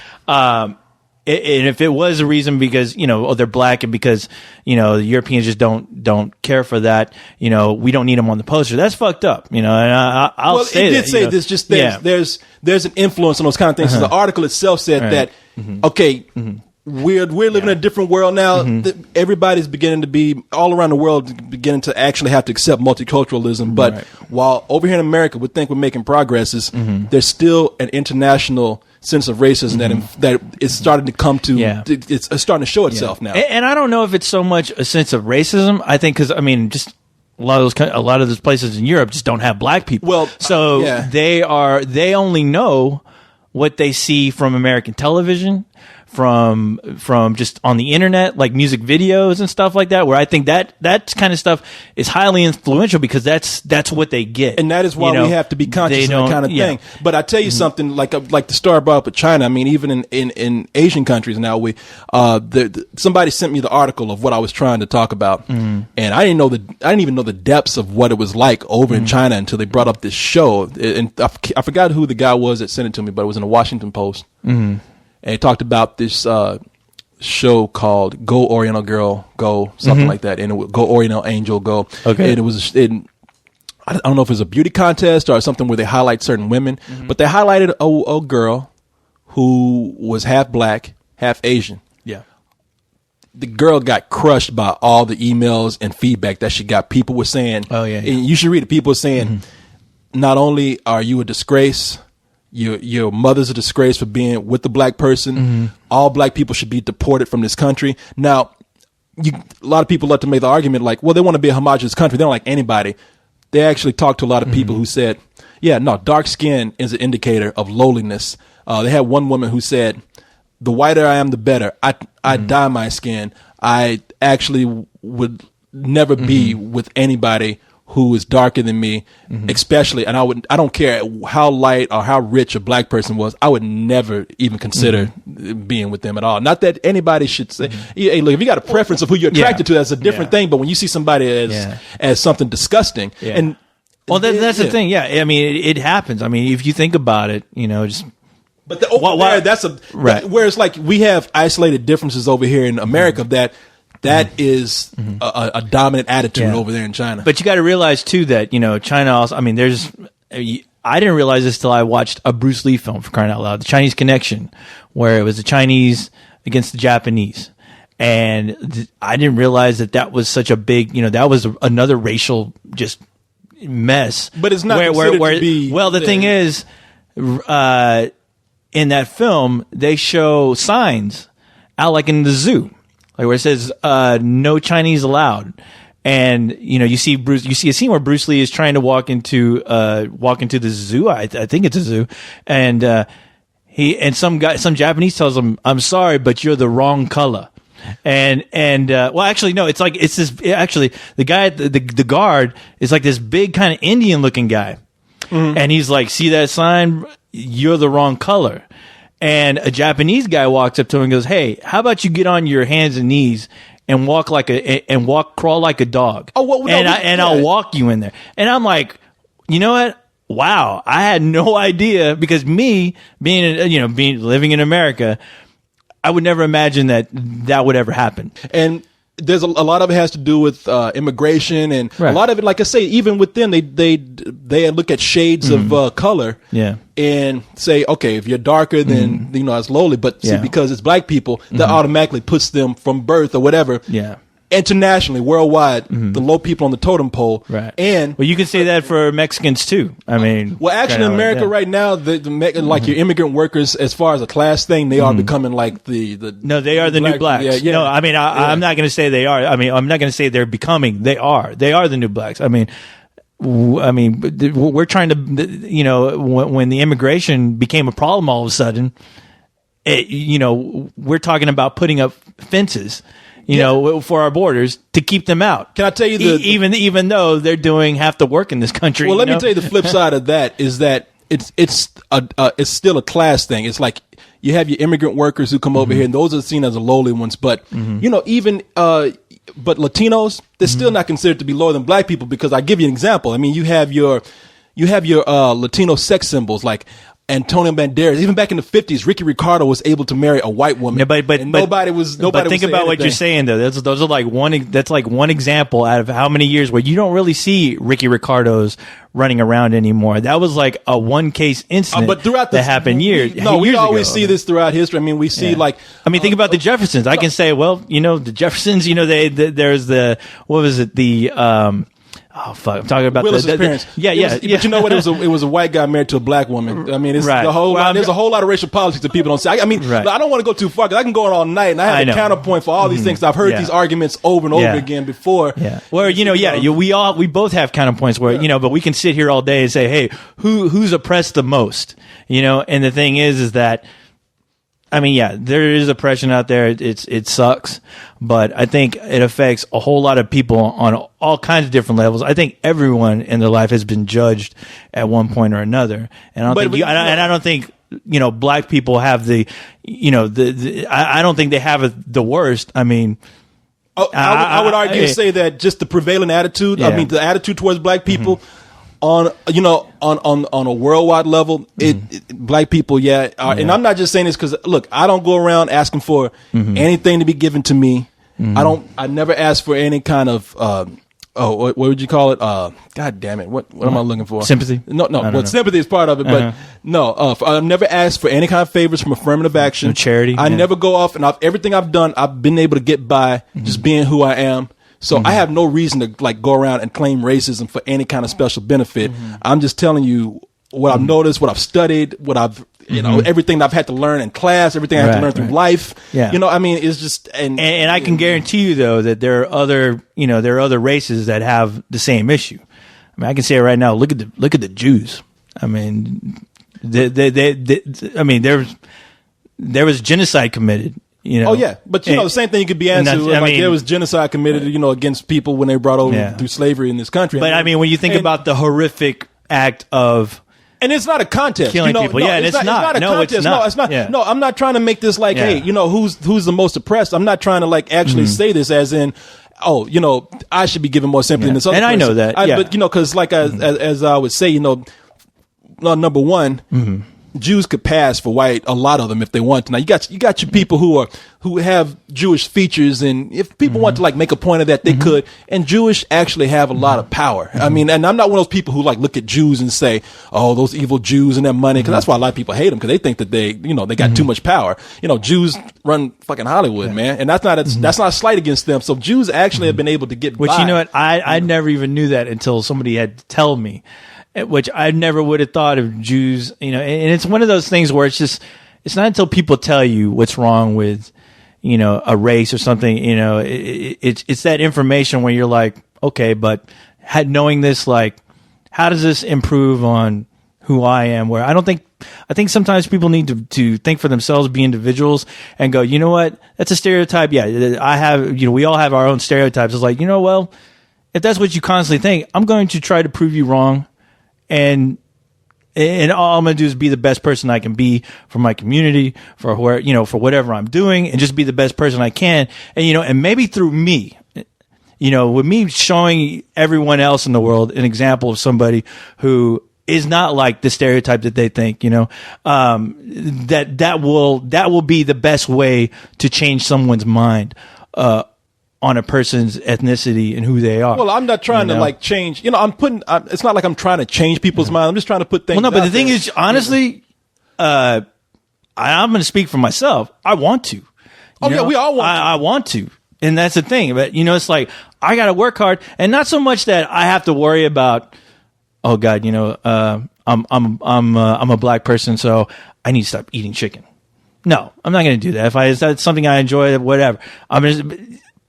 and if it was a reason because, you know, they're black and because, you know, the Europeans just don't care for that, you know, we don't need them on the poster. That's fucked up, you know, and I'll say that. Well, it did say this, just there's an influence on those kind of things. So the article itself said that, okay, we're living in a different world now. Everybody's beginning to be all around the world beginning to actually have to accept multiculturalism. But while over here in America we think we're making progresses, there's still an international sense of racism that is starting to come to. It's starting to show itself now. And I don't know if it's so much a sense of racism. I think because I mean just. A lot of those places in Europe just don't have black people. Well, so they only know what they see from American television, from just on the internet, like music videos and stuff like that, where I think that kind of stuff is highly influential because that's what they get. And that is why we have to be conscious of that kind of thing. But I tell you something, like the story brought up with China, I mean, even in Asian countries now, somebody sent me the article of what I was trying to talk about. And I didn't even know the depths of what it was like over in China until they brought up this show. And I forgot who the guy was that sent it to me, but it was in the Washington Post. And he talked about this show called Go Oriental Girl, Go, something like that. And it would Go Oriental Angel, Go. Okay. And it was, I don't know if it was a beauty contest or something where they highlight certain women, but they highlighted a girl who was half black, half Asian. Yeah. The girl got crushed by all the emails and feedback that she got. People were saying, and you should read it. People were saying, not only are you a disgrace, your mother's a disgrace for being with the black person. All black people should be deported from this country. Now, a lot of people love to make the argument like, well, they want to be a homogenous country. They don't like anybody. They actually talked to a lot of people who said, dark skin is an indicator of lowliness. They had one woman who said, the whiter I am, the better. I dye my skin. I actually would never be with anybody who is darker than me, especially, and I don't care how light or how rich a black person was, I would never even consider being with them at all. Not that anybody should say, hey, look, if you got a preference of who you're attracted to, that's a different thing, but when you see somebody as something disgusting, and well, that's the thing, I mean, it happens. I mean, if you think about it, you know, just... But whereas like we have isolated differences over here in America that is a dominant attitude over there in China. But you got to realize too that, you know, China also, I mean, I didn't realize this till I watched a Bruce Lee film, for crying out loud, The Chinese Connection, where it was the Chinese against the Japanese. And I didn't realize that was such a big, you know, that was another racial just mess. But it's not considered to be... Well, the thing is, in that film, they show signs out like in the zoo. Like where it says, no Chinese allowed. And, you know, you see a scene where Bruce Lee is trying to walk into the zoo. I think it's a zoo. And, some Japanese tells him, I'm sorry, but you're the wrong color. Well, actually, no, the guy, the guard is like this big kind of Indian looking guy. And he's like, see that sign? You're the wrong color. And a Japanese guy walks up to him and goes, hey, how about you get on your hands and knees and crawl like a dog? Oh, I'll walk you in there. And I'm like, you know what? Wow. I had no idea, because me living in America, I would never imagine that would ever happen. And there's a lot of it has to do with immigration, and a lot of it, like I say, even with them, they look at shades of color, and say, okay, if you're darker, then it's lowly. But see, because it's black people, that automatically puts them from birth or whatever. Yeah. Internationally, worldwide, the low people on the totem pole. Right. And you can say that for Mexicans too. I mean, actually, in America right now, like your immigrant workers, as far as a class thing, they are becoming like the. No, they are the new blacks. No, I mean, I'm not going to say they are. I mean, I'm not going to say they're becoming. They are. They are the new blacks. I mean, we're trying to, when the immigration became a problem all of a sudden, we're talking about putting up fences. For our borders to keep them out. Can I tell you even though they're doing half the work in this country? Well, let me tell you the flip side of that is that it's still a class thing. It's like you have your immigrant workers who come over here, and those are seen as the lowly ones. But but Latinos, they're still not considered to be lower than black people, because I give you an example. I mean, you have your Latino sex symbols like Antonio Banderas. Even back in the 50s, Ricky Ricardo was able to marry a white woman. Yeah, but nobody was. But think about what you're saying, though. Those are like that's like one example out of how many years where you don't really see Ricky Ricardos running around anymore. That was like a one case incident, but throughout that happened years. We always see this throughout history. I mean, we see think about the Jeffersons. I can say, the Jeffersons. There's the what was it the. Oh fuck! I'm talking about Willis's parents. But you know what? It was a white guy married to a black woman. I mean, it's the whole. There's a whole lot of racial politics that people don't say. I mean, I don't want to go too far because I can go on all night, and I have a counterpoint for all these things. I've heard these arguments over and over again before. Yeah. Well, we both have counterpoints where but we can sit here all day and say, hey, who's oppressed the most? And the thing is that. I mean, there is oppression out there. It sucks, but I think it affects a whole lot of people on all kinds of different levels. I think everyone in their life has been judged at one point or another, and I don't think black people have the I don't think they have the worst. I mean. I would argue to say that just the prevailing attitude. I mean, the attitude towards black people. On a worldwide level, black people, and I'm not just saying this because look, I don't go around asking for anything to be given to me. I never ask for any kind of what would you call it? God damn it, what am I looking for? Sympathy? No. Sympathy is part of it, but I've never asked for any kind of favors from affirmative action, no charity. I never go off, and everything I've done, I've been able to get by just being who I am. So I have no reason to go around and claim racism for any kind of special benefit. I'm just telling you what I've noticed, what I've studied, what I've everything that I've had to learn in class, everything I had to learn through life. Yeah. I mean, it's just and I can guarantee you though that there are other races that have the same issue. I mean, I can say it right now. Look at the Jews. I mean, there was genocide committed. But the same thing could be answered. There was genocide committed, against people when they were brought over through slavery in this country. But I mean, when you think about the horrific act of, and it's not a contest, killing people. It's not a contest. No, it's not. Yeah. No, I'm not trying to make this like, hey, who's the most oppressed. I'm not trying to actually say this as in, I should be given more sympathy than this other person. I know that. But because as I would say, number one. Jews could pass for white, a lot of them if they want to. Now you got your people who have Jewish features, and if people want to make a point of that, they could. And Jewish actually have a lot of power. I mean, and I'm not one of those people who look at Jews and say, "Oh, those evil Jews and their money," because that's why a lot of people hate them, because they think that they got too much power. Jews run fucking Hollywood, man, and that's not a slight against them. So Jews actually have been able to get by. Which what I never even knew that until somebody had to tell me. Which I never would have thought of Jews, and it's one of those things where it's not until people tell you what's wrong with, a race or something, it's that information where you're like, okay, but knowing this, how does this improve on who I am? Where I think sometimes people need to think for themselves, be individuals, and go, you know what, that's a stereotype. Yeah, I have, we all have our own stereotypes. It's like, well, if that's what you constantly think, I'm going to try to prove you wrong. And all I'm going to do is be the best person I can be for my community, for for whatever I'm doing, and just be the best person I can. And, and maybe through me, with me showing everyone else in the world an example of somebody who is not like the stereotype that they think, that will be the best way to change someone's mind, on a person's ethnicity and who they are. Well, I'm not trying to like change. It's not like I'm trying to change people's minds. I'm just trying to put things. Well, no, but the thing there. is, honestly, I'm going to speak for myself. I want to. We all want. I want to, and that's the thing. But it's like I got to work hard, and not so much that I have to worry about. Oh God, I'm a black person, so I need to stop eating chicken. No, I'm not going to do that. If that's something I enjoy, whatever.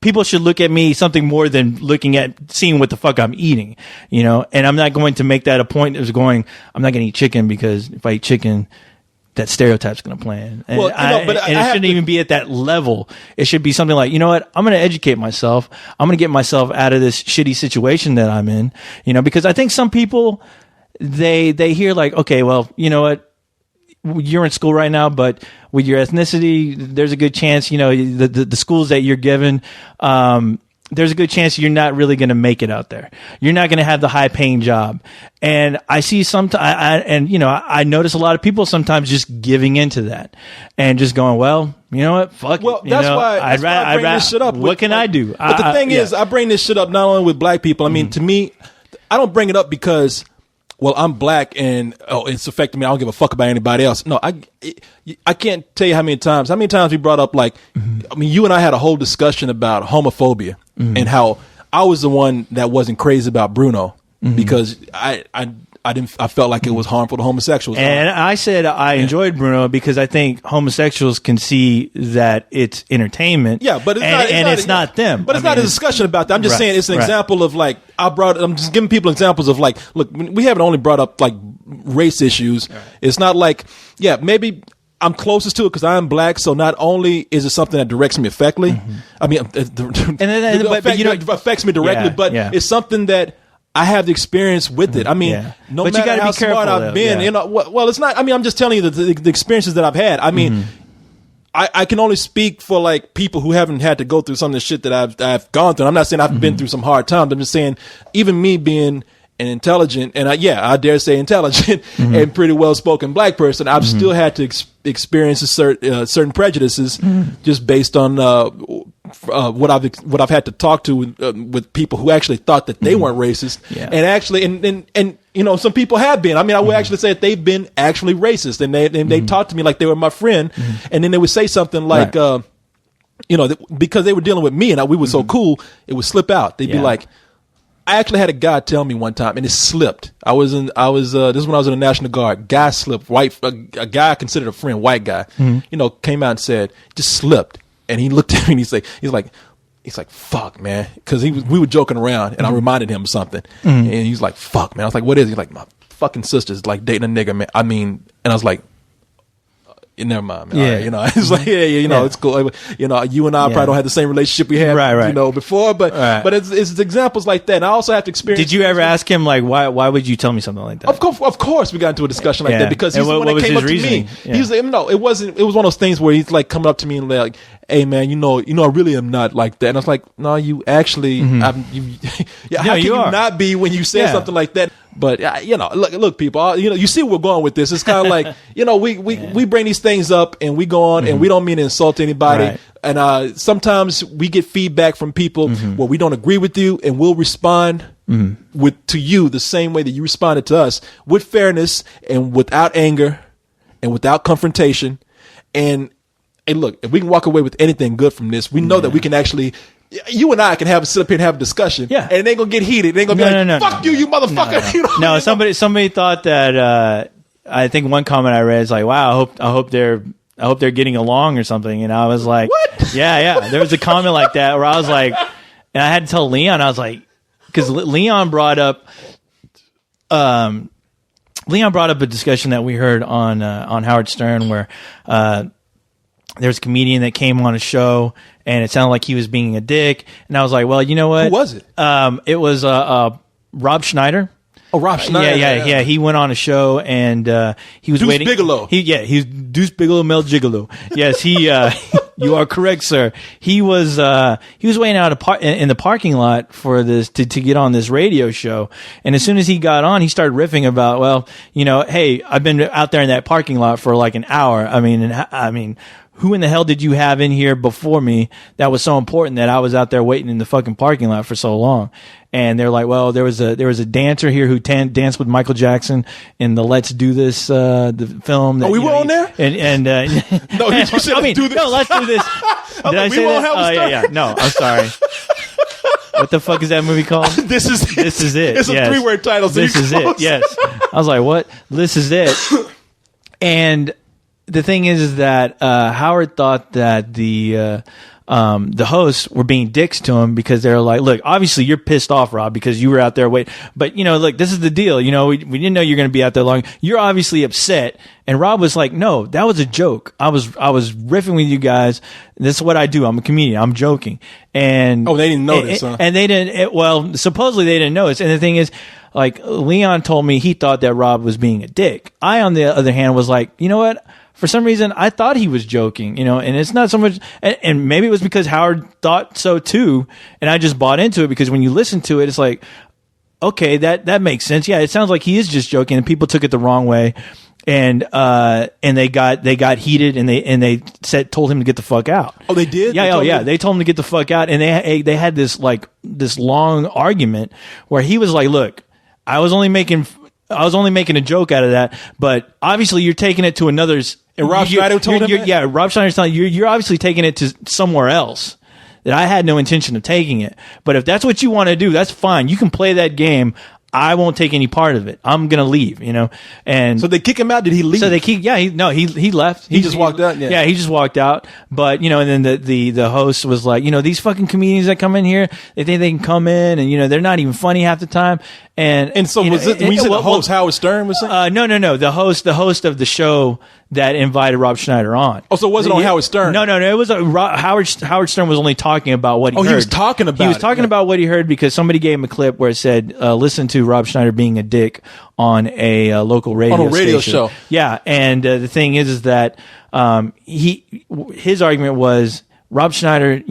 People should look at me something more than looking at seeing what the fuck I'm eating, and I'm not going to make that a point of going, I'm not going to eat chicken because if I eat chicken, that stereotype's going to play in. And, it shouldn't even be at that level. It should be something like, you know what? I'm going to educate myself. I'm going to get myself out of this shitty situation that I'm in, because I think some people, they hear like, okay, well, you know what? You're in school right now, but with your ethnicity, there's a good chance, the schools that you're given, there's a good chance you're not really going to make it out there. You're not going to have the high paying job. And I see I notice a lot of people sometimes just giving into that and just going, well, you know what? Fuck it. Well, that's why I bring this shit up. What can I do? But the thing is, I bring this shit up not only with black people. I mean, to me, I don't bring it up because, well, I'm black and it's affecting me. I don't give a fuck about anybody else. No, I can't tell you how many times we brought up like, I mean, you and I had a whole discussion about homophobia and how I was the one that wasn't crazy about Bruno because I felt like it was harmful to homosexuals. And I said I enjoyed Bruno because I think homosexuals can see that it's entertainment. Yeah, but it's not them. But it's not a discussion about that. I'm just saying it's an example of like I'm just giving people examples of like, look, we haven't only brought up like race issues. Right. It's not like, maybe I'm closest to it because I'm black. So not only is it something that directs me effectively, I mean, it affects me directly, but it's something that I have the experience with it. I mean, no matter how smart I've been, well, it's not. I mean, I'm just telling you the experiences that I've had. I mean, I can only speak for like people who haven't had to go through some of the shit that I've gone through. I'm not saying I've been through some hard times. I'm just saying even me being an intelligent and I dare say intelligent and pretty well spoken black person, I've still had to experience certain prejudices just based on what I've had to talk to with people who actually thought that they weren't racist and actually and some people have been. I mean, I would actually say that they've been actually racist and they talked to me like they were my friend and then they would say something like because they were dealing with me and we were so cool, it would slip out. They'd be like, I actually had a guy tell me one time, and it slipped. This is when I was in the National Guard. Guy slipped. A guy I considered a friend, white guy, came out and said, just slipped. And he looked at me and he's like, fuck, man. Cause we were joking around and I reminded him of something. And he's like, fuck, man. I was like, what is it? He's like, my fucking sister's like dating a nigga, man. I mean, and I was like, never mind, man. Yeah. All right, it's like, it's cool. You and I probably don't have the same relationship we had, before, but it's examples like that. And I also have to experience. Did you ever ask him like, why would you tell me something like that? Of course we got into a discussion like that because he's the one that came up to me. Yeah. He's like, no, it was one of those things where he's like coming up to me and like, hey man, I really am not like that. And I was like, no, you actually, how can you not be when you say something like that? But look, people. You see where we're going with this. It's kind of like we bring these things up and we go on and we don't mean to insult anybody. Right. And sometimes we get feedback from people where we don't agree with you, and we'll respond to you the same way that you responded to us, with fairness and without anger and without confrontation. And look, if we can walk away with anything good from this, we know that we can actually. You and I can sit up here and have a discussion, and it ain't gonna get heated. It ain't gonna be fuck you motherfucker. No, somebody thought that. I think one comment I read is like, "Wow, I hope they're getting along or something." And I was like, "What?" Yeah. There was a comment like that where I was like, and I had to tell Leon, I was like, because Leon brought up a discussion that we heard on Howard Stern where there's a comedian that came on a show and it sounded like he was being a dick. And I was like, well, you know what? Who was it? It was Rob Schneider. Oh, Rob Schneider. Yeah. He went on a show and he was Deuce waiting. Bigelow. He's Deuce Bigelow, Mel Gigolo. Yes, You are correct, sir. He was waiting out in the parking lot for this to get on this radio show. And as soon as he got on, he started riffing about, well, hey, I've been out there in that parking lot for like an hour. I mean, who in the hell did you have in here before me that was so important that I was out there waiting in the fucking parking lot for so long? And they're like, well, there was a dancer here who danced with Michael Jackson in the Let's Do This the film. That, we were on there? And no, you said do this. No, Let's Do This. Did I say that? Oh, yeah. No, I'm sorry. What the fuck is that movie called? This is it. This is it. It's a 3-word title. So this is it. Yes. I was like, what? This is it. And the thing is that Howard thought that the hosts were being dicks to him because they're like, look, obviously you're pissed off, Rob, because you were out there waiting. But, look, this is the deal. We didn't know you're going to be out there long. You're obviously upset. And Rob was like, no, that was a joke. I was riffing with you guys. This is what I do. I'm a comedian. I'm joking. And they didn't notice, huh? And they didn't. Supposedly they didn't notice. And the thing is, like, Leon told me he thought that Rob was being a dick. I, on the other hand, was like, you know what? For some reason, I thought he was joking, and it's not so much, and maybe it was because Howard thought so too, and I just bought into it because when you listen to it, it's like, okay, that makes sense. Yeah, it sounds like he is just joking, and people took it the wrong way, and they got heated, and they told him to get the fuck out. Oh, they did? Yeah, they told him to get the fuck out, and they had this long argument where he was like, look, I was only making a joke out of that, but obviously you're taking it to another's. And Rob Schneider told him that? Yeah, Rob Schneider's telling you're obviously taking it to somewhere else that I had no intention of taking it. But if that's what you want to do, that's fine. You can play that game. I won't take any part of it. I'm gonna leave, And so they kick him out. Did he leave? So he left. He just walked out. Yeah, he just walked out. But and then the host was like, these fucking comedians that come in here, they think they can come in, and they're not even funny half the time. And so was it? When you said the host, Howard Stern was saying? No. The host of the show that invited Rob Schneider on. Oh, so it wasn't on Howard Stern? No. It was Howard Stern was only talking about what he heard. He was talking about. He was talking about what he heard because somebody gave him a clip where it said, "Listen to Rob Schneider being a dick on a local radio show." Yeah, and the thing is that his argument was, Rob Schneider,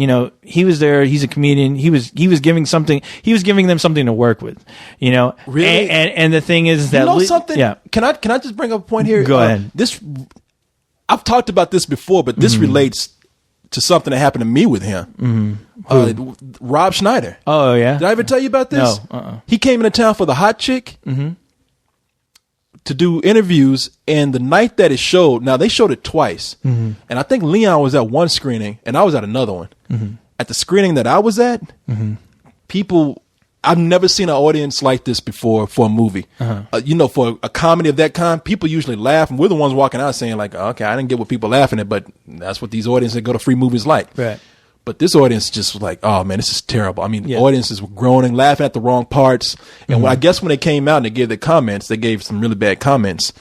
he was there. He's a comedian. He was giving them something to work with, Really? And the thing is that something. Yeah. Can I just bring up a point here? Go ahead. I've talked about this before, but this relates to something that happened to me with him. Rob Schneider. Oh yeah. Did I ever tell you about this? No. He came into town for the Hot Chick. To do interviews, and the night that it showed, now they showed it twice, and I think Leon was at one screening and I was at another one. At the screening that I was at, people, I've never seen an audience like this before for a movie. For a comedy of that kind, people usually laugh, and we're the ones walking out saying like, okay, I didn't get what people laughing at, but that's what these audiences that go to free movies like. Right. But this audience just was like, oh man, this is terrible. I mean, the audiences were groaning, laughing at the wrong parts. And I guess when they came out and they gave their comments, they gave some really bad comments.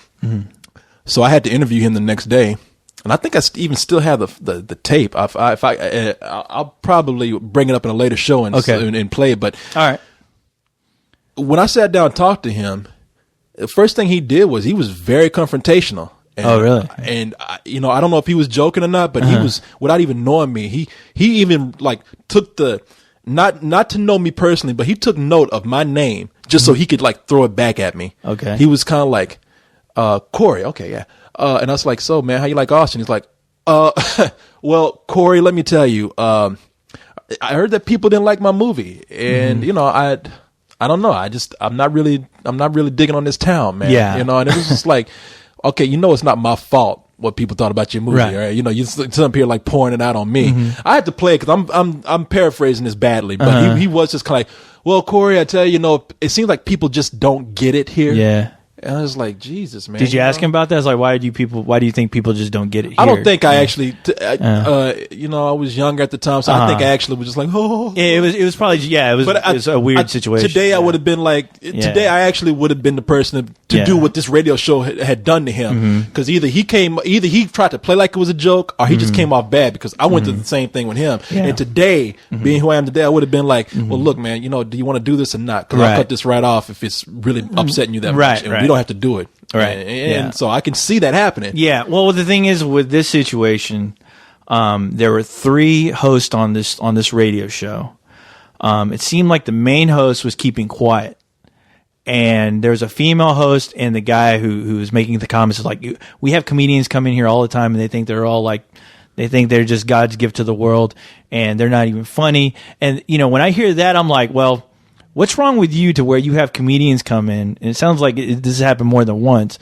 So I had to interview him the next day. And I think I even still have the tape. I'll probably bring it up in a later show and play it. But all right. When I sat down and talked to him, the first thing he did was he was very confrontational. And, oh, really? And I don't know if he was joking or not, but he was, without even knowing me, he even took not to know me personally, but he took note of my name just so he could throw it back at me. Okay. He was kind of like, Corey. Okay. Yeah. And I was like, so man, how you like Austin? He's like, well, Corey, let me tell you, I heard that people didn't like my movie, and I don't know. I'm not really digging on this town, man. Yeah. And it was just like, okay, it's not my fault what people thought about your movie, right? You some here pouring it out on me. I had to play it because I'm paraphrasing this badly, but he was just kind of like, well, Corey, I tell you, it seems like people just don't get it here. Yeah. And I was like, Jesus, man. Did you ask him about that? It's like, why do you think people just don't get it here? I don't think I actually, I was younger at the time, so I think I actually was just like, oh. Yeah, it was probably, it was a weird situation. Today I would have been like, today I actually would have been the person to do what this radio show had done to him. Because either he tried to play like it was a joke, or he just came off bad, because I went through the same thing with him. Yeah. And today, being who I am today, I would have been like, well, look, man, do you want to do this or not? Because I'll cut this right off if it's really upsetting you that much. And we don't have to do it. Right. And so I can see that happening. Yeah. Well, the thing is with this situation, there were 3 hosts on this radio show. It seemed like the main host was keeping quiet. And there was a female host, and the guy who was making the comments was like, we have comedians come in here all the time, and they think they're all like, they think they're just God's gift to the world, and they're not even funny. And, when I hear that, I'm like, well, what's wrong with you to where you have comedians come in, and it sounds like this has happened more than once,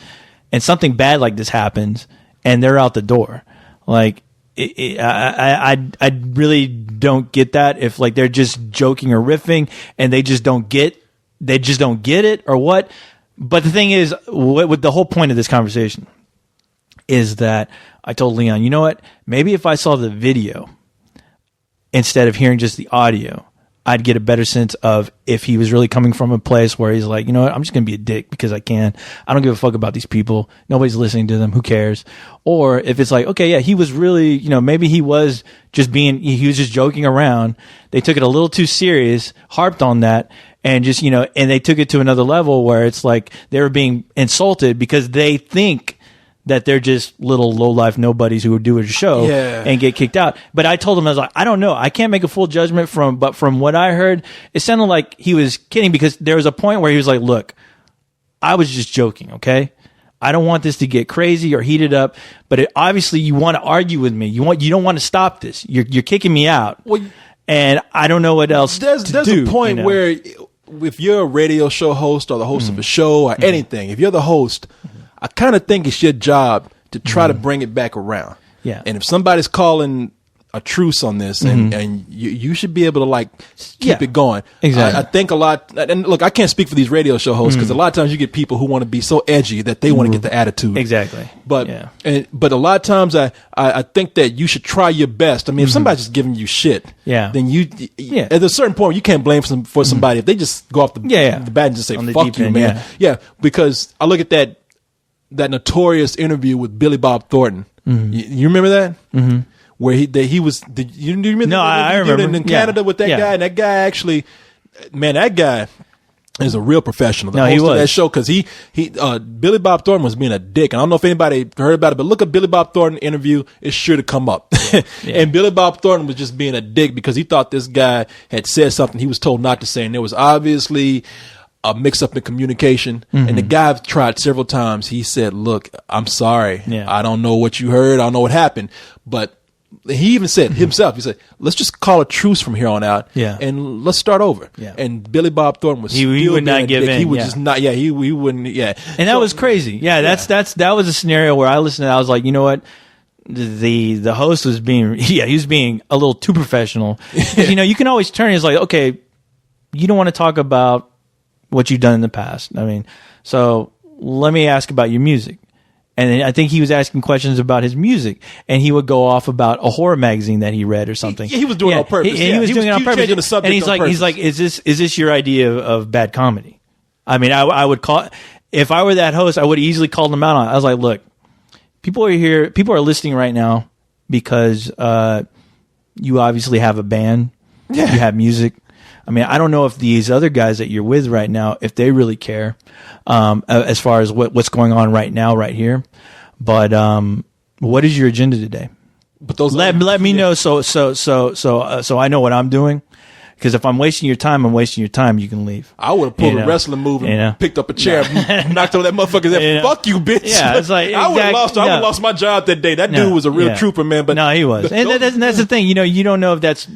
and something bad like this happens, and they're out the door. Like, I really don't get that if like they're just joking or riffing, and they just don't get it or what. But the thing is, what the whole point of this conversation is that I told Leon, you know what? Maybe if I saw the video instead of hearing just the audio, I'd get a better sense of if he was really coming from a place where he's like, you know what? I'm just going to be a dick because I can. I don't give a fuck about these people. Nobody's listening to them. Who cares? Or if it's like, okay, yeah, he was really, maybe he was just he was just joking around. They took it a little too serious, harped on that. And just, and they took it to another level where it's like they were being insulted because they think that they're just little low-life nobodies who would do a show and get kicked out. But I told him, I was like, I don't know. I can't make a full judgment but from what I heard, it sounded like he was kidding because there was a point where he was like, look, I was just joking, okay? I don't want this to get crazy or heated up, but obviously you want to argue with me. You don't want to stop this. You're kicking me out. Well, and I don't know what else to do. There's a point where if you're a radio show host or the host of a show or anything, if you're the host, I kind of think it's your job to try to bring it back around. Yeah. And if somebody's calling a truce on this, and you should be able to like keep it going. Exactly. I think a lot, and look, I can't speak for these radio show hosts because a lot of times you get people who want to be so edgy that they want to get the attitude. Exactly. But but a lot of times I think that you should try your best. I mean, if somebody's just giving you shit, then at a certain point you can't blame for somebody if they just go off the bat and just say fuck you, man. Yeah, because I look at that notorious interview with Billy Bob Thornton. You remember that? Mm-hmm. Where he was, you remember? No, I remember. In Canada with that guy, and that guy actually, man, that guy is a real professional. The host of that show, because Billy Bob Thornton was being a dick. And I don't know if anybody heard about it, but look at Billy Bob Thornton interview. It's sure to come up. And Billy Bob Thornton was just being a dick because he thought this guy had said something he was told not to say, and there was obviously a mix-up in communication. And the guy tried several times. He said, look, I'm sorry. I don't know what you heard. I don't know what happened. But he even said himself, he said, let's just call a truce from here on out and let's start over. And Billy Bob Thornton was he would not give in. He would just not, he wouldn't, And that was crazy. That was a scenario where I listened and I was like, you know what? The host was being, he was being a little too professional. Because, you can always turn, it's like, okay, you don't want to talk about what you've done in the past. I mean, so let me ask about your music. And I think he was asking questions about his music, and he would go off about a horror magazine that he read or something. He was doing it on purpose. He was doing it on purpose. The subject and he's like, is this your idea of bad comedy? I mean, I would call, if I were that host, I would easily call them out on it. I was like, look, people are here, people are listening right now because you obviously have a band, you have music. I mean, I don't know if these other guys that you're with right now, if they really care as far as what's going on right now, right here. But what is your agenda today? But those let me know so I know what I'm doing. Because if I'm wasting your time, I'm wasting your time. You can leave. I would have pulled a wrestling move and picked up a chair, knocked over that motherfucker, and said, "Fuck you, bitch!" Yeah, it's like I would have lost my job that day. That dude was a real trooper, man. But no, he was, and that's the thing. You don't know if that's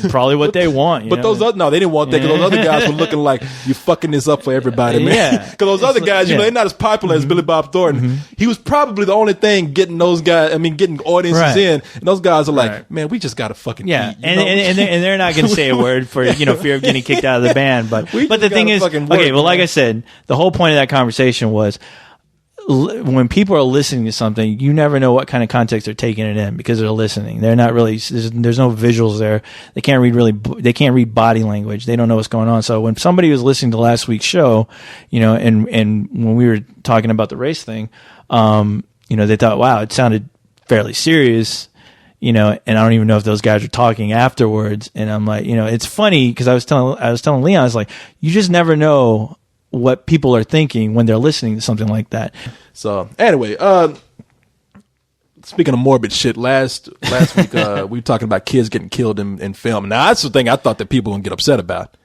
probably what they want. But those other they didn't want that because those other guys were looking like you fucking this up for everybody, man. Yeah, because those other guys, they're not as popular as Billy Bob Thornton. He was probably the only thing getting those guys. I mean, getting audiences in, and those guys are like, man, we just got to fucking eat, and they're not going to say a word for fear of getting kicked out of the band, but the thing is, okay, well, like I said, the whole point of that conversation was when people are listening to something, you never know what kind of context they're taking it in because they're listening. They're not really, there's no visuals there. They can't read body language. They don't know what's going on. So when somebody was listening to last week's show, and when we were talking about the race thing, they thought, wow, it sounded fairly serious. And I don't even know if those guys are talking afterwards. And I'm like, it's funny because I was telling Leon, I was like, you just never know what people are thinking when they're listening to something like that. So anyway, speaking of morbid shit, last week we were talking about kids getting killed in film. Now that's the thing I thought that people would get upset about.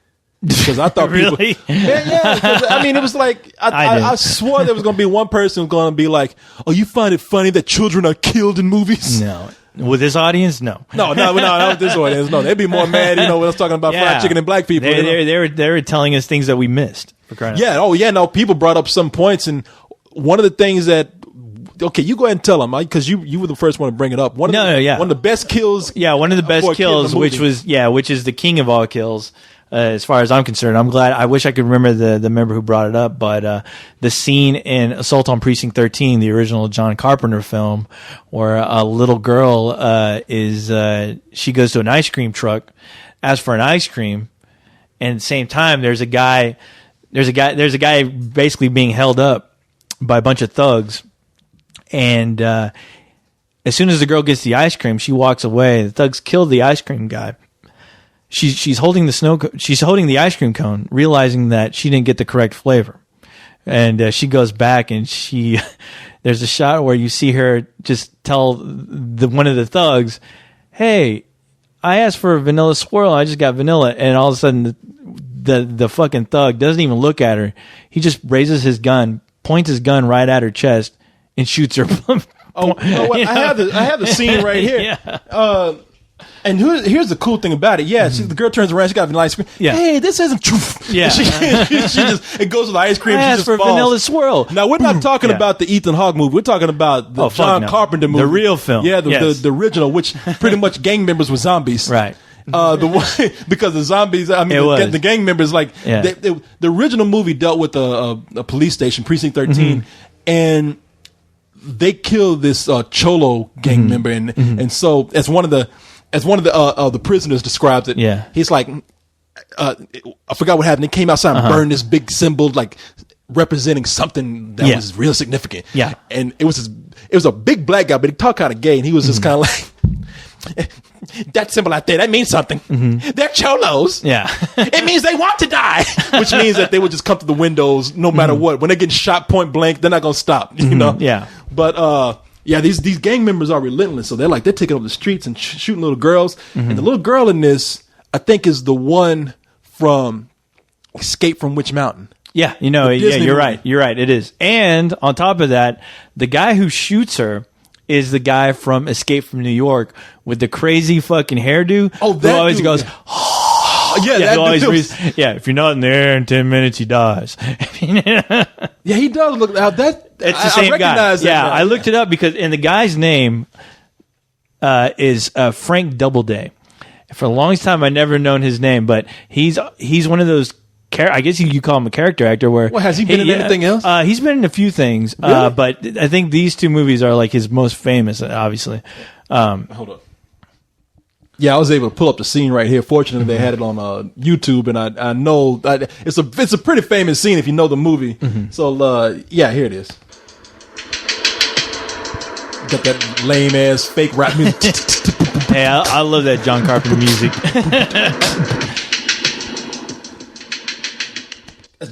Because I thought really? people, yeah. I mean, it was like I swore there was going to be one person who was going to be like, "Oh, you find it funny that children are killed in movies?" No, with this audience, no, not with this audience. No, they'd be more mad. When I was talking about fried chicken and black people. They were telling us things that we missed. For crying out loud. No, people brought up some points, and one of the things that. Okay, you go ahead and tell them, because you were the first one to bring it up. One of the best kills. Yeah, one of the best kills, which is the king of all kills. As far as I'm concerned, I'm glad. I wish I could remember the member who brought it up, but the scene in Assault on Precinct 13, the original John Carpenter film, where a little girl she goes to an ice cream truck, asks for an ice cream, and at the same time there's a guy basically being held up by a bunch of thugs, and as soon as the girl gets the ice cream, she walks away. The thugs kill the ice cream guy. She's holding the ice cream cone, realizing that she didn't get the correct flavor, and she goes back and there's a shot where you see her just tell one of the thugs, "Hey, I asked for a vanilla swirl, I just got vanilla," and all of a sudden the fucking thug doesn't even look at her. He just raises his gun, points his gun right at her chest, and shoots her. Oh, you know what? I have the scene right here. Yeah. And here's the cool thing about it. Yeah, the girl turns around. She got vanilla ice cream. Yeah. Hey, this isn't truth. Yeah. She just it goes with the ice cream. I She asked just for falls. vanilla swirl. Now we're not talking about the Ethan Hawke movie. We're talking about the John Carpenter movie, the real film. Yeah, the original, which pretty much gang members were zombies. Right. The one because the zombies. I mean, the gang members the original movie dealt with a police station, Precinct 13, and they killed this Cholo gang member, and so as one of the prisoners describes it, he's like, I forgot what happened. He came outside and burned this big symbol, like representing something that was real significant. Yeah, and it was a big black guy, but he talked kind of gay, and he was just kind of like, that symbol out there, that means something. They're cholos. Yeah. It means they want to die, which means that they would just come to the windows no matter what. When they get shot point blank, they're not going to stop, you know? Yeah. But, these gang members are relentless. So they're taking over the streets and shooting little girls. And the little girl in this, I think, is the one from Escape from Witch Mountain. Yeah, you're right. You're right. It is. And on top of that, the guy who shoots her is the guy from Escape from New York with the crazy fucking hairdo. Oh, that who always dude, goes, if you're not in there in 10 minutes, he dies. Yeah, he does look out. It's the same guy. Yeah, I looked it up because, the guy's name is Frank Doubleday. For the longest time, I never known his name, but he's one of those. I guess you call him a character actor. Has he been in anything else? He's been in a few things, really? But I think these two movies are like his most famous. Obviously, hold on. Yeah, I was able to pull up the scene right here. Fortunately, they had it on YouTube, and I know that it's a pretty famous scene if you know the movie. So here it is. Got that lame ass fake rap music. Hey, I love that John Carpenter music.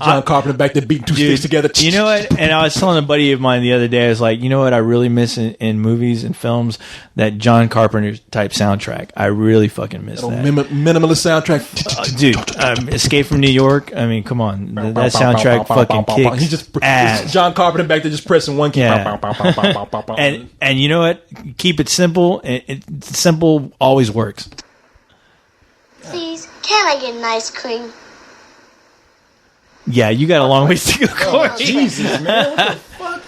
John Carpenter back there beating two sticks together. You know what? And I was telling a buddy of mine the other day, I was like, you know what I really miss in movies and films? That John Carpenter type soundtrack. I really fucking miss that. Minimalist soundtrack. Dude, Escape from New York. I mean, come on. That soundtrack fucking kicks He just ass. John Carpenter back there just pressing one key. Yeah. And you know what? Keep it simple. Simple always works. Please, can I get an ice cream? Yeah, you got a long ways to go, Corey. Oh, Jesus, man. What the fuck?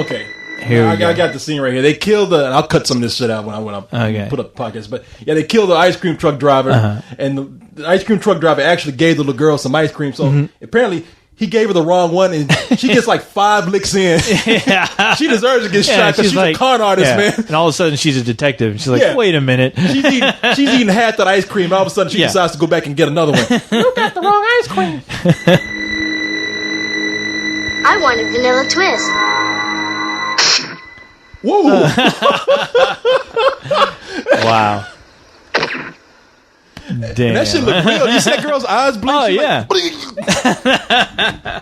Okay. I got the scene right here. They killed and I'll cut some of this shit out when I put up the podcast. But yeah, they killed the ice cream truck driver, and the ice cream truck driver actually gave the little girl some ice cream. So apparently he gave her the wrong one, and she gets like 5 licks in. She deserves to get shot because she's like, a con artist, man. And all of a sudden, she's a detective. She's like, wait a minute. She's eating half that ice cream, and all of a sudden, she decides to go back and get another one. You got the wrong ice cream. I wanted vanilla twist. Whoa. Wow. Damn. That shit look real. You see that girl's eyes blink? Oh, yeah.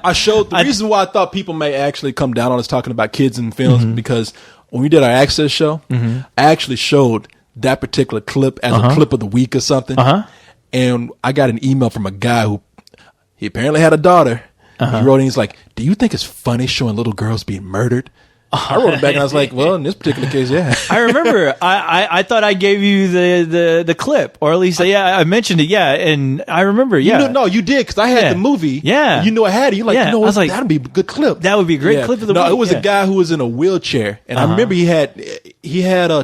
I showed the reason why I thought people may actually come down on us talking about kids in films because when we did our Access show, I actually showed that particular clip as a clip of the week or something. And I got an email from a guy who he apparently had a daughter. He wrote in, he's like, do you think it's funny showing little girls being murdered? I wrote it back and I was like, well, in this particular case, yeah. I remember I thought I gave you the clip, or at least I mentioned it, and I remember, No, you did, because I had the movie. Yeah. You knew I had it. You're like, you know what, that'd be a good clip. That would be a great clip of the week. No, it was a guy who was in a wheelchair, and I remember he had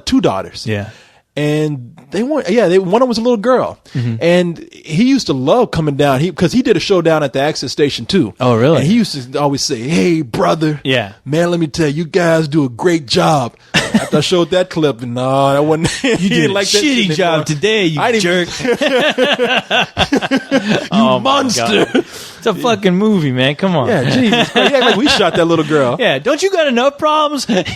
2 daughters. Yeah. And they weren't, one of them was a little girl. And he used to love coming down, because he did a show down at the Access Station too. Oh, really? And he used to always say, hey, brother. Yeah. Man, let me tell you, you guys do a great job. After I showed that clip, and no, that wasn't, you did a shitty job today, you jerk. You monster. It's a fucking movie, man. Come on. Yeah, Jesus Christ. Yeah, like we shot that little girl. Yeah, don't you got enough problems? You're in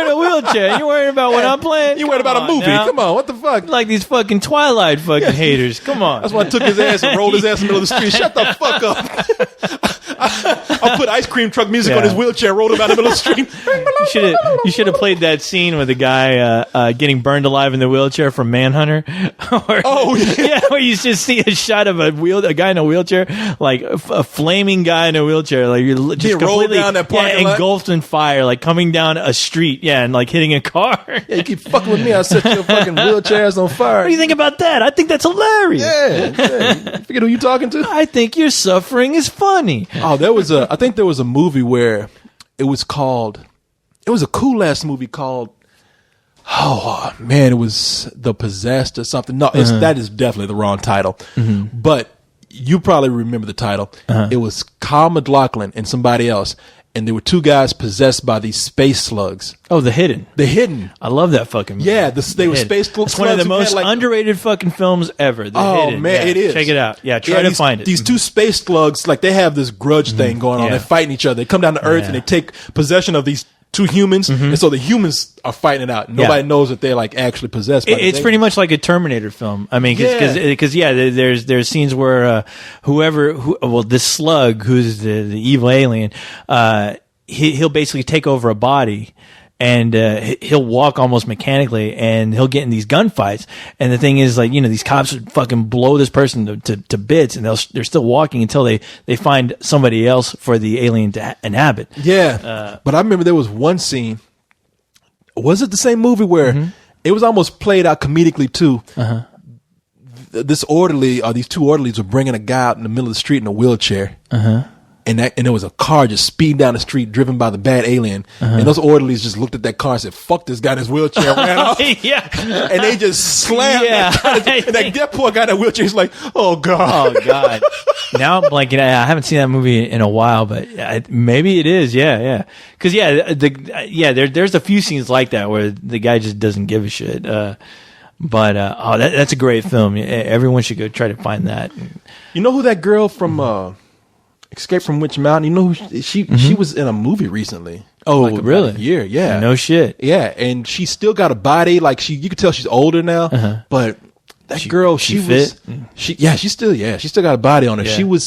a wheelchair. You worried about what I'm playing? You worried about a movie. Now. Come on, what the fuck? Like these fucking Twilight fucking haters. Come on. That's why I took his ass and rolled his ass in the middle of the street. Shut the fuck up. I'll put ice cream truck music on his wheelchair, rolled him out in the middle of the street. You should have played that scene with the guy getting burned alive in the wheelchair from Manhunter. Where you just see a shot of a guy in a wheelchair, like a flaming guy in a wheelchair, like you're just completely down that parking lot. Engulfed in fire, like coming down a street, and like hitting a car. You keep fucking with me, I'll set your fucking wheelchairs on fire. What do you think about that? I think that's hilarious. Yeah. Forget who you talking to? I think your suffering is funny. I think there was a movie where it was a cool ass movie called, it was The Possessed or something. No, that is definitely the wrong title. But you probably remember the title. It was Kyle MacLachlan and somebody else. And there were 2 guys possessed by these space slugs. Oh, The Hidden. The Hidden. I love that fucking movie. Yeah, they were space slugs. It's one of the most underrated fucking films ever. The Hidden. Man, it is. Check it out. Yeah, try to find it. These 2 space slugs, like they have this grudge thing going on. They're fighting each other. They come down to Earth and they take possession of these 2 humans, and so the humans are fighting it out. Nobody knows that they're like actually possessed. It's pretty much like a Terminator film. I mean, because there's scenes where this slug, who's the evil alien, he'll basically take over a body. And he'll walk almost mechanically, and he'll get in these gunfights. And the thing is, like, these cops would fucking blow this person to bits, and they're still walking until they find somebody else for the alien to inhabit. Yeah, but I remember there was one scene. Was it the same movie where it was almost played out comedically too? This orderly, or these 2 orderlies, were bringing a guy out in the middle of the street in a wheelchair. And there was a car just speeding down the street, driven by the bad alien. And those orderlies just looked at that car and said, "Fuck this guy in his wheelchair," ran off. And they just slammed that guy. And that poor guy in that wheelchair is like, "Oh God, oh God." Now I'm blanking. I haven't seen that movie in a while, but maybe it is. Yeah. Because there's a few scenes like that where the guy just doesn't give a shit. That's a great film. Everyone should go try to find that. You know who that girl from Escape from Witch Mountain? You know who she was in a movie recently. Oh, like really? A year, yeah. No shit. Yeah, and she still got a body. Like you could tell she's older now. But that girl, she fit. She still got a body on her. Yeah.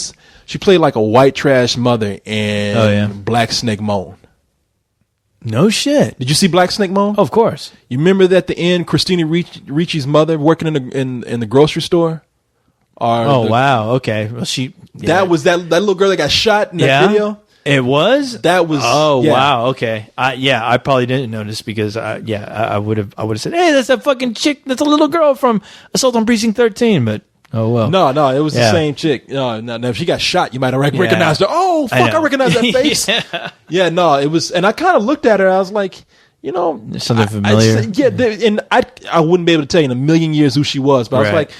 She played like a white trash mother in Black Snake Moan. No shit. Did you see Black Snake Moan? Of course. You remember that at the end, Christina Ricci's mother working in the grocery store? Wow. Okay. Well, that was that little girl that got shot in that video. It was. That was. Oh wow. Okay. I probably didn't notice because I would have said, hey, that's that fucking chick. That's a little girl from Assault on Precinct 13. But oh well. No, it was the same chick. No, if she got shot, you might have recognized her. Oh fuck, I recognize that face. It was, and I kind of looked at her. I was like, there's something familiar. And I wouldn't be able to tell you in a million years who she was, but I was like,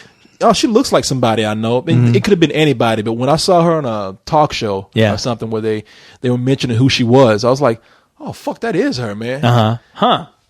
oh, she looks like somebody I know. And it could have been anybody, but when I saw her on a talk show or something where they were mentioning who she was, I was like, oh fuck, that is her, man.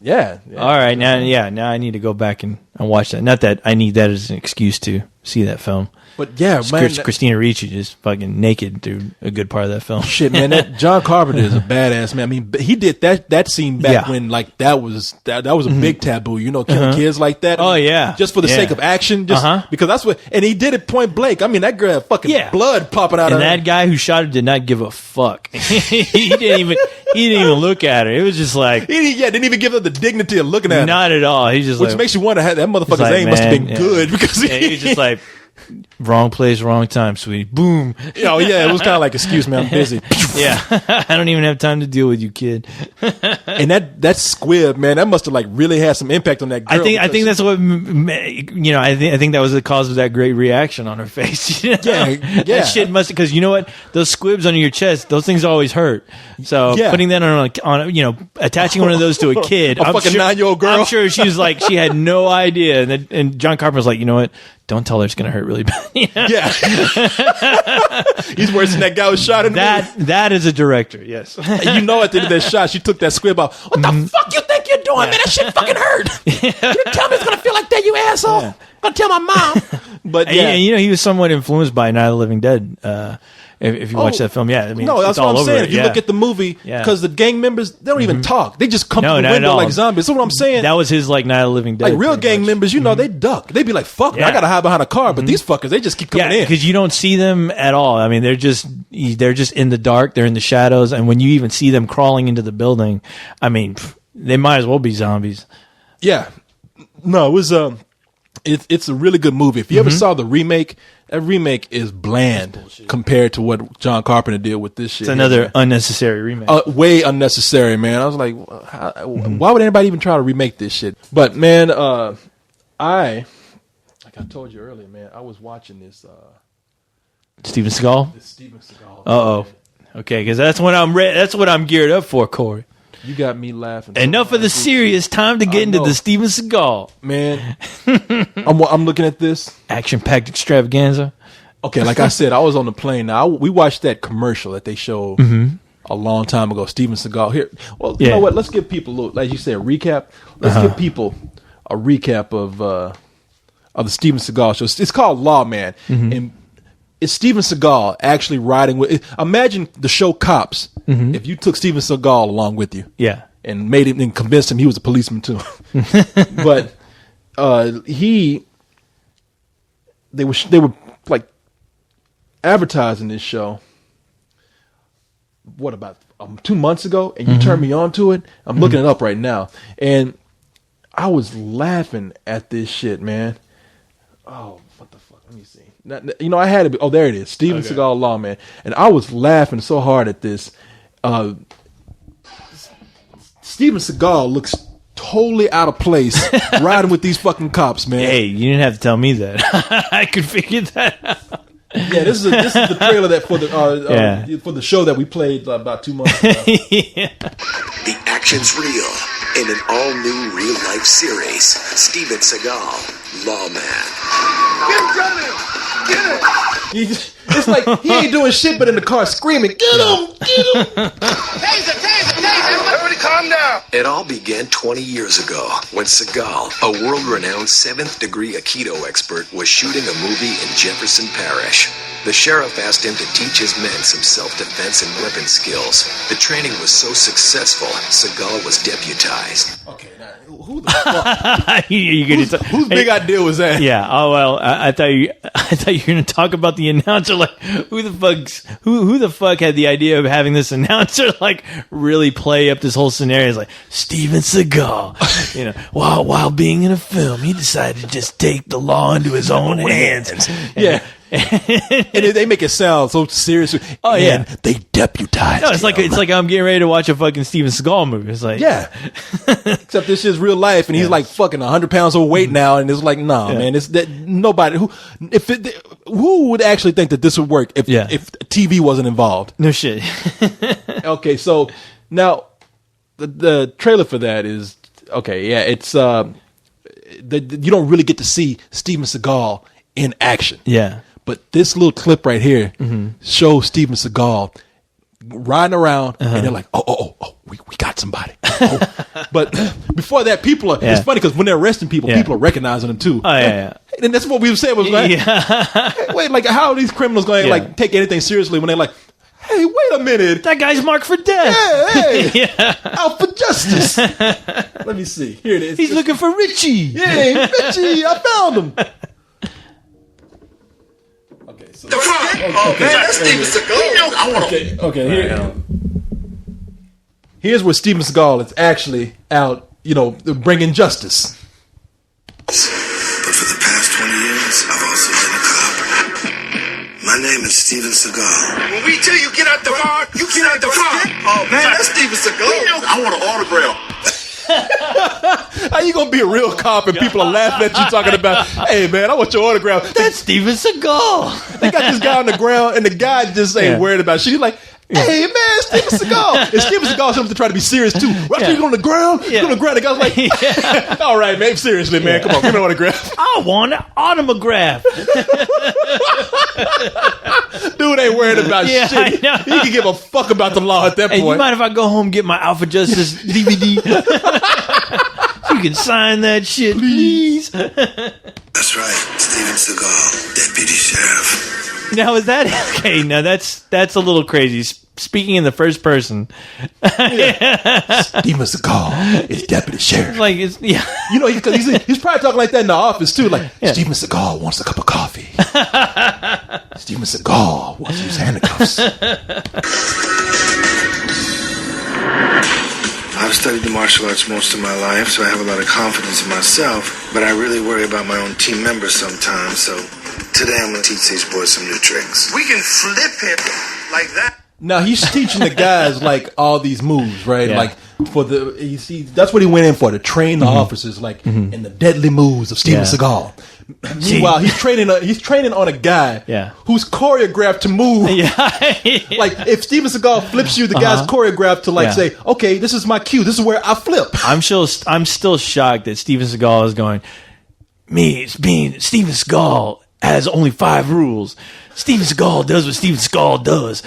Yeah. All right, now I need to go back and watch that. Not that I need that as an excuse to see that film. But yeah, man, Christina Ricci just fucking naked through a good part of that film. Shit, man, that John Carpenter is a badass, man. I mean, he did that scene back when like that was a big taboo, killing kids like that. Oh yeah, just for the sake of action, just because that's what. And he did it point blank. I mean, that girl had fucking blood popping out. And of that guy who shot her did not give a fuck. he didn't even look at her. It was just like didn't even give her the dignity of looking at her. Not at all. He's just which makes you wonder how that motherfucker's aim must have been good because he was just like. Wrong place, wrong time, sweetie. Boom. Oh yeah, it was kind of like, excuse me, I'm busy. Yeah, I don't even have time to deal with you, kid. And that squib, man, that must have like really had some impact on that girl. I think that's what I think that was the cause of that great reaction on her face. Yeah. That shit must, because you know what, those squibs under your chest, those things always hurt. So putting that on attaching one of those to a kid, a fucking 9-year-old girl. I'm sure she was like, she had no idea, and John Carpenter's like, you know what? Don't tell her it's going to hurt really bad. Yeah. He's worse than that guy who shot in the movie. That is a director, yes. At the end of that shot, she took that squib out. What the fuck you think you're doing, man? That shit fucking hurt. You didn't tell me it's going to feel like that, you asshole. I'm going to tell my mom. But he was somewhat influenced by Night of the Living Dead. If you watch that film, I mean, no, that's what I'm saying. If you look at the movie, because the gang members, they don't even talk. They just come through the window like zombies. That's what I'm saying. That was his like Night of the Living Dead. Like real gang members, they duck. They'd be like, "Fuck, I gotta hide behind a car." But these fuckers, they just keep coming in because you don't see them at all. I mean, they're just in the dark. They're in the shadows, and when you even see them crawling into the building, I mean, they might as well be zombies. Yeah, no, it was it's a really good movie. If you ever saw the remake, that remake is bland compared to what John Carpenter did with this shit. It's another unnecessary remake. Way unnecessary, man. I was like, why would anybody even try to remake this shit? But man, like I told you earlier, man, I was watching this. Steven Seagal. This Steven Seagal. Oh, okay, because that's what I'm geared up for, Corey. You got me laughing. Enough of the serious. Time to get into the Steven Seagal. Man, I'm looking at this. Action-packed extravaganza. Okay, like I said, I was on the plane. Now, we watched that commercial that they showed a long time ago, Steven Seagal. Here, well, you know what? Let's give people a little, like you said, a recap. Let's give people a recap of the Steven Seagal show. It's called Lawman. And it's Steven Seagal actually riding with. Imagine the show Cops if you took Steven Seagal along with you, and made him and convinced him he was a policeman too. But they were like advertising this show. What about 2 months ago? And you turned me on to it. I'm looking it up right now, and I was laughing at this shit, man. Oh, what the fuck? Let me see. Now, I had to be. Oh, there it is. Steven Seagal Lawman. And I was laughing so hard at this. Steven Seagal looks totally out of place riding with these fucking cops, man. Hey, you didn't have to tell me that. I could figure that out. Yeah, this is the trailer that for the show that we played about 2 months ago. The action's real in an all-new real-life series. Steven Seagal, Lawman. Get in front of him! Get it! It's like he ain't doing shit but in the car screaming, "Get him! Get him!" Taser! Everybody calm down! It all began 20 years ago when Seagal, a world-renowned 7th-degree Aikido expert, was shooting a movie in Jefferson Parish. The sheriff asked him to teach his men some self-defense and weapon skills. The training was so successful, Seagal was deputized. Okay, now, who the fuck? Whose big idea was that? Yeah. Oh well, I thought you were going to talk about the announcer. Like, who the fuck had the idea of having this announcer like really play up this whole scenario? It's like Steven Seagal, while being in a film, he decided to just take the law into his own hands. Yeah. And they make it sound so serious. Oh yeah, they deputized. No, it's like I'm getting ready to watch a fucking Steven Seagal movie. It's like except this shit's real life, and he's like fucking 100 pounds overweight now, and it's like man, it's that nobody who would actually think that this would work if TV wasn't involved. No shit. Okay, so now the trailer for that is it's you don't really get to see Steven Seagal in action. Yeah. But this little clip right here shows Steven Seagal riding around, and they're like, oh, we got somebody. But before that, people are, it's funny because when they're arresting people, people are recognizing them too. Oh, yeah. And that's what we were saying was like, hey, wait, like how are these criminals going to like take anything seriously when they're like, hey, wait a minute. That guy's marked for death. Hey, out for justice. Let me see. Here it is. He's looking for Richie. Yeah, Richie, I found him. Okay, so. Oh, man, that's Steven Seagal. Okay, here. Here's where Steven Seagal is actually out, bringing justice. But for the past 20 years, I've also been a cop. My name is Steven Seagal. When we tell you get out the car, you get out the car. Oh, man, that's Steven Seagal. I want an autograph. How you gonna be a real cop and people are laughing at you talking about, hey man, I want your autograph. That's Steven Seagal. They got this guy on the ground and the guy just ain't worried about shit. He's like, hey man, Steven Seagal. And Steven Seagal something to try to be serious too. Right after you go on the ground, you go on the ground, the guy's like, all right, man, seriously, man, come on, give me an autograph. I want an autograph. Dude ain't worried about shit. He can give a fuck about the law at that point. You mind if I go home and get my Alpha Justice DVD? You can sign that shit, please. That's right, Steven Seagal, deputy sheriff. Now is that okay? Now that's a little crazy. Speaking in the first person. Steven Seagal is deputy sheriff. Like he's probably talking like that in the office too. Like Steven Seagal wants a cup of coffee. Steven Seagal wants to use handcuffs. I've studied the martial arts most of my life, so I have a lot of confidence in myself, but I really worry about my own team members sometimes, so today I'm going to teach these boys some new tricks. We can flip him like that. Now he's teaching the guys like all these moves, right? Yeah. Like that's what he went in for, to train the officers like in the deadly moves of Steven Seagal. Meanwhile, he's training on a guy who's choreographed to move. Like if Steven Seagal flips you, the guy's choreographed to like say, okay, this is my cue. This is where I flip. I'm still shocked that Steven Seagal is going, Steven Seagal has only 5 rules. Steven Seagal does what Steven Seagal does.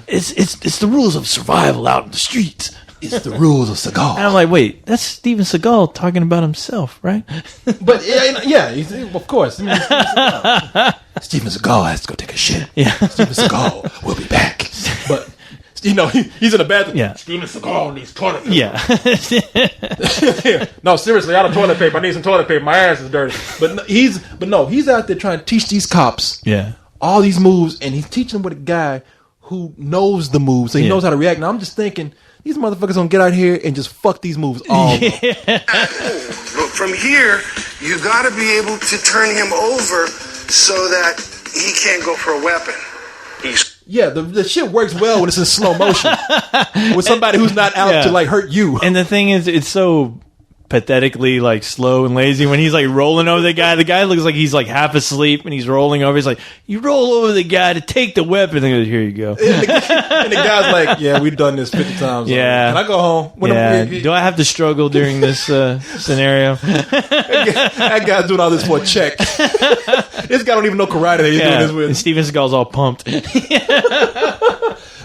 It's the rules of survival out in the streets. It's the rules of Seagal. And I'm like, wait, that's Steven Seagal talking about himself, right? But of course. I mean, Steven Seagal has to go take a shit. Yeah. Steven Seagal will be back. But he's in the bathroom. Yeah. Steven Seagal needs toilet paper. Yeah. No, seriously, out of toilet paper. I need some toilet paper. My ass is dirty. But he's out there trying to teach these cops all these moves, and he's teaching them with a guy who knows the moves, so he knows how to react. Now I'm just thinking, these motherfuckers gonna get out here and just fuck these moves all over. But from here, you got to be able to turn him over so that he can't go for a weapon. The shit works well when it's in slow motion with somebody who's not out to like hurt you. And the thing is, it's so pathetically like slow and lazy when he's like rolling over the guy. The guy looks like he's like half asleep and he's rolling over. He's like, you roll over the guy to take the weapon. And he goes, here you go. And the guy's like, yeah, we've done this 50 times. Yeah. Can I go home? Do I have to struggle during this scenario? That guy's doing all this for a check. This guy don't even know karate that he's doing this with. And Steven Seagal's all pumped.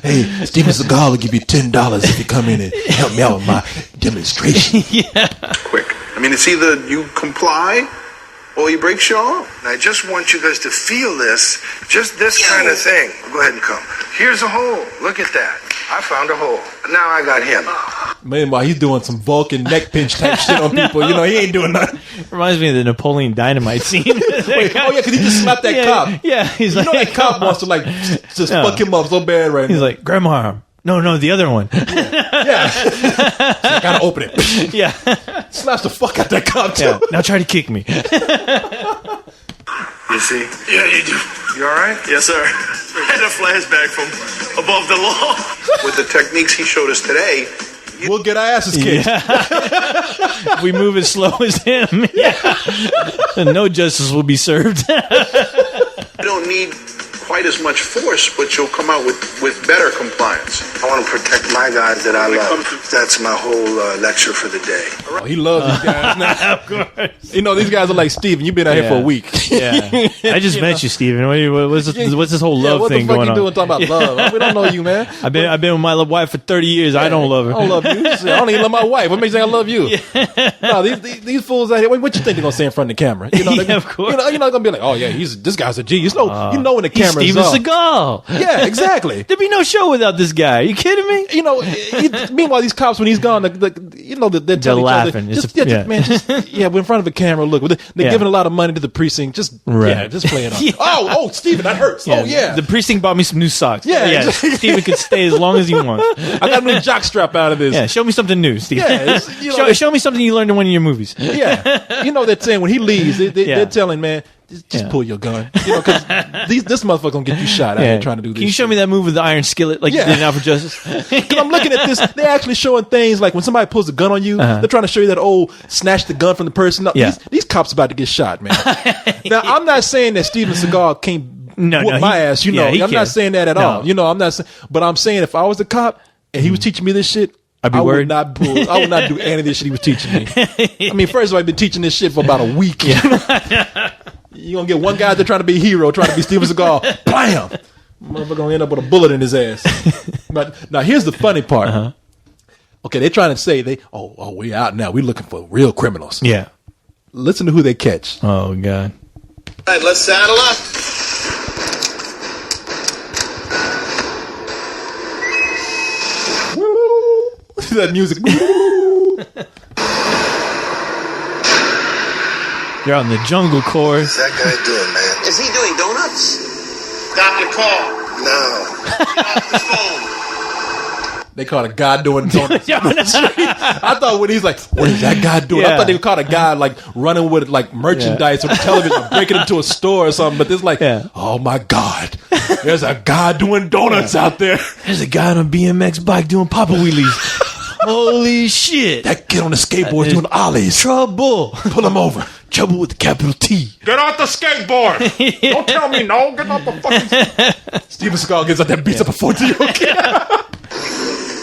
Hey, Steven Seagal will give you $10 if you come in and help me out with my demonstration. Quick. I mean, it's either you comply or he breaks your arm. And I just want you guys to feel this, just this kind of thing. Go ahead and come. Here's a hole. Look at that. I found a hole. Now I got him. Meanwhile, he's doing some Vulcan neck pinch type shit on people. He ain't doing nothing. Reminds me of the Napoleon Dynamite scene. Because he just slapped that cop. Yeah, he's like, that cop wants to like just fuck him up so bad right now. He's like, grab my arm. No, the other one. Yeah. So I gotta open it. Yeah. Slaps the fuck out that cop too. Yeah. Now try to kick me. You see? Yeah, you do. You all right? Yes, sir. I had a flashback from above the law. With the techniques he showed us today, we'll get our asses kicked. If we move as slow as him, then no justice will be served. you don't need quite as much force, but you'll come out with better compliance. I want to protect my guys that I love. That's my whole lecture for the day. Oh, he loves these guys now. Of course. You know, these guys are like, Steven, you've been out here for a week. Yeah. I just met you, Steven. What's this whole love thing going on? What the fuck you doing talking about love? We don't know you, man. I've been with my wife for 30 years. I don't love her. I don't love you. I don't even love my wife. What makes you think I love you? No, these fools out here, what you think they're going to say in front of the camera? You know, of course. You're not going to be like, oh, yeah, this guy's a G. You know when the camera's Steven off. Seagal. Yeah, exactly. There'd be no show without this guy. Are you kidding me? You know, meanwhile, these cops, when he's gone, they're telling laughing. Each other, we're in front of a camera. Look, they're giving a lot of money to the precinct. Just play it on. Oh, Steven, that hurts. Yeah. Oh, yeah. The precinct bought me some new socks. Yeah. Steven could stay as long as he wants. I got a new jock strap out of this. Yeah, show me something new, Steven. Yeah, show me something you learned in one of your movies. Yeah. You know, they're saying when he leaves, they're telling, man, just pull your gun. You know, because this motherfucker gonna get you shot out here trying to do this. Can you show me that move with the iron skillet like you did in Out for Justice? Because I'm looking at this, they're actually showing things like when somebody pulls a gun on you, they're trying to show you that, snatch the gun from the person. No, these cops about to get shot, man. Now, I'm not saying that Steven Seagal can't whoop my ass, you know. I'm not saying that at all. You know, I'm not saying, but I'm saying if I was a cop and he was teaching me this shit, I'd be worried. I would not do any of this shit he was teaching me. I mean, first of all, I've been teaching this shit for about a week. You're going to get one guy there trying to be a hero, trying to be Steven Seagal. Blam! Motherfucker going to end up with a bullet in his ass. But now, here's the funny part. Okay, they're trying to say, we out now. We're looking for real criminals. Yeah. Listen to who they catch. Oh, God. All right, let's saddle up. That music. You're out in the jungle, Corey. What's that guy doing, man? Is he doing donuts? Stop the call. No. Off the phone. They caught a guy doing donuts on the street. I thought when he's like, what is that guy doing? I thought they caught a guy like running with like merchandise or television, breaking into a store or something. But this like, oh my God, there's a guy doing donuts out there. There's a guy on a BMX bike doing papa wheelies. Holy shit. That kid on the skateboard doing ollies. Trouble. Pull him over. Trouble with the capital T. Get off the skateboard. Don't tell me no. Get off the fucking Steven Seagal gets out there, beats up a 14-year-old kid.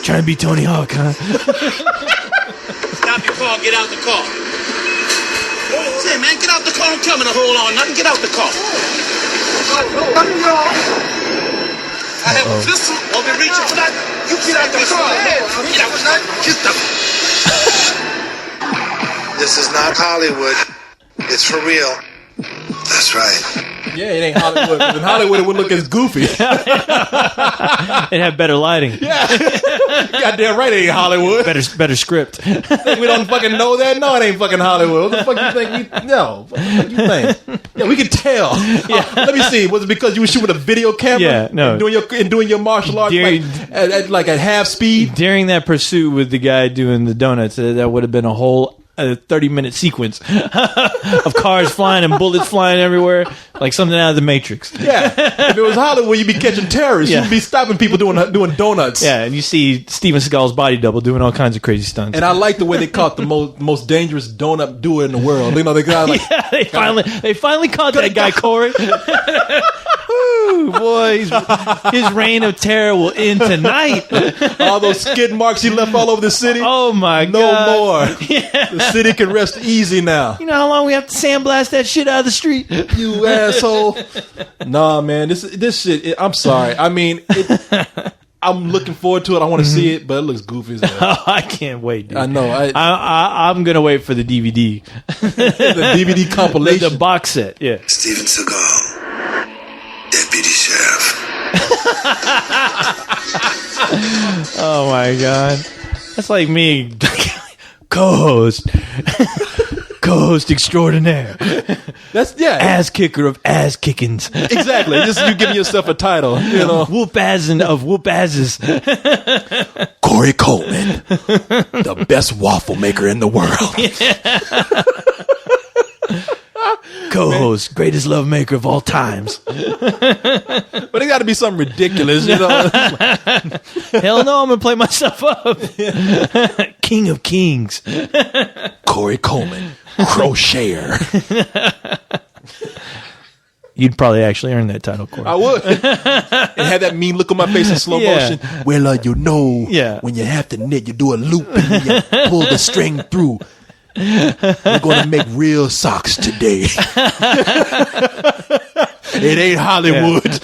Trying to be Tony Hawk, huh? Stop your car. Get out the car. Oh, say, man, get out the car. Don't tell me to hold on. Nothing. Get out the car. I have a pistol. I'll be reaching for that. You get out the car. Get out. Get the. This is not Hollywood. It's for real. That's right. Yeah, it ain't Hollywood. In Hollywood, it would look as goofy. It had better lighting. Yeah. Goddamn right it ain't Hollywood. Better script. Think we don't fucking know that? No, it ain't fucking Hollywood. What the fuck you think? No. What the fuck you think? Yeah, we can tell. Let me see. Was it because you were shooting with a video camera? Yeah, no. And doing your martial arts at half speed? During that pursuit with the guy doing the donuts, that would have been a whole 30-minute sequence of cars flying and bullets flying everywhere, like something out of the Matrix. Yeah, if it was Hollywood, you'd be catching terrorists. You'd be stopping people doing donuts. Yeah, and you see Steven Seagal's body double doing all kinds of crazy stunts. And I like the way they caught the most dangerous donut doer in the world. You know, the guy like they finally caught that guy, Corey. Ooh, boy, his reign of terror will end tonight. All those skid marks he left all over the city. Oh my God! No more. Yeah. The city can rest easy now. You know how long we have to sandblast that shit out of the street? You asshole. Nah, man, this shit. I'm sorry. I mean, I'm looking forward to it. I want to see it, but it looks goofy as hell. I can't wait, dude. I know. I'm gonna wait for the DVD. The DVD compilation, the box set. Yeah. Steven Seagal, Deputy Sheriff. Oh my God, that's like me. Co-host extraordinaire. That's ass kicker of ass kickings. Exactly. Just you giving yourself a title, you know. Whoop-assing of whoop-asses. Corey Coleman, the best waffle maker in the world. Co-host, greatest love maker of all times. But it got to be something ridiculous, you know. Hell no, I'm gonna play myself up. King of Kings, Corey Coleman, crocheter. you'd probably actually earn that title, Corey. I would. And have that mean look on my face in slow motion. Well, when you have to knit, you do a loop and you pull the string through. We're going to make real socks today. It ain't Hollywood.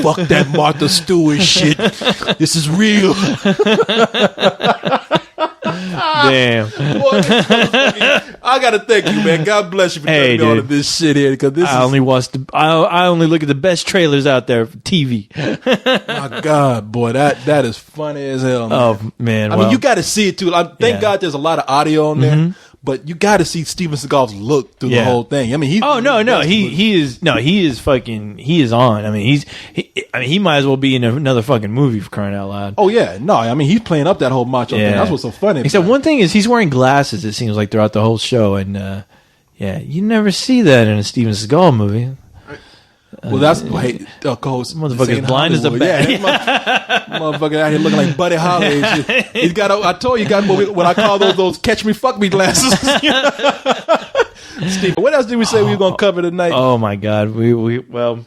Fuck that Martha Stewart shit. This is real. Damn. Boy, I gotta thank you, man. God bless you for turning me on to this shit here. Because I only look at the best trailers out there for TV. My God, boy, that is funny as hell, man. Oh man, I mean, you got to see it too. Thank God there's a lot of audio on there. But you got to see Steven Seagal's look through the whole thing. I mean, he is on. I mean, he might as well be in another fucking movie, for crying out loud. Oh yeah, no, I mean, he's playing up that whole macho thing. That's what's so funny. Except one thing is he's wearing glasses. It seems like throughout the whole show, and you never see that in a Steven Seagal movie. Well, that's co-host motherfucker's blind as a bat. Yeah, motherfucker out here looking like Buddy Holly. He's got. I told you, what I call those catch me, fuck me glasses. Steve, what else did we say we were going to cover tonight? Oh my God, well,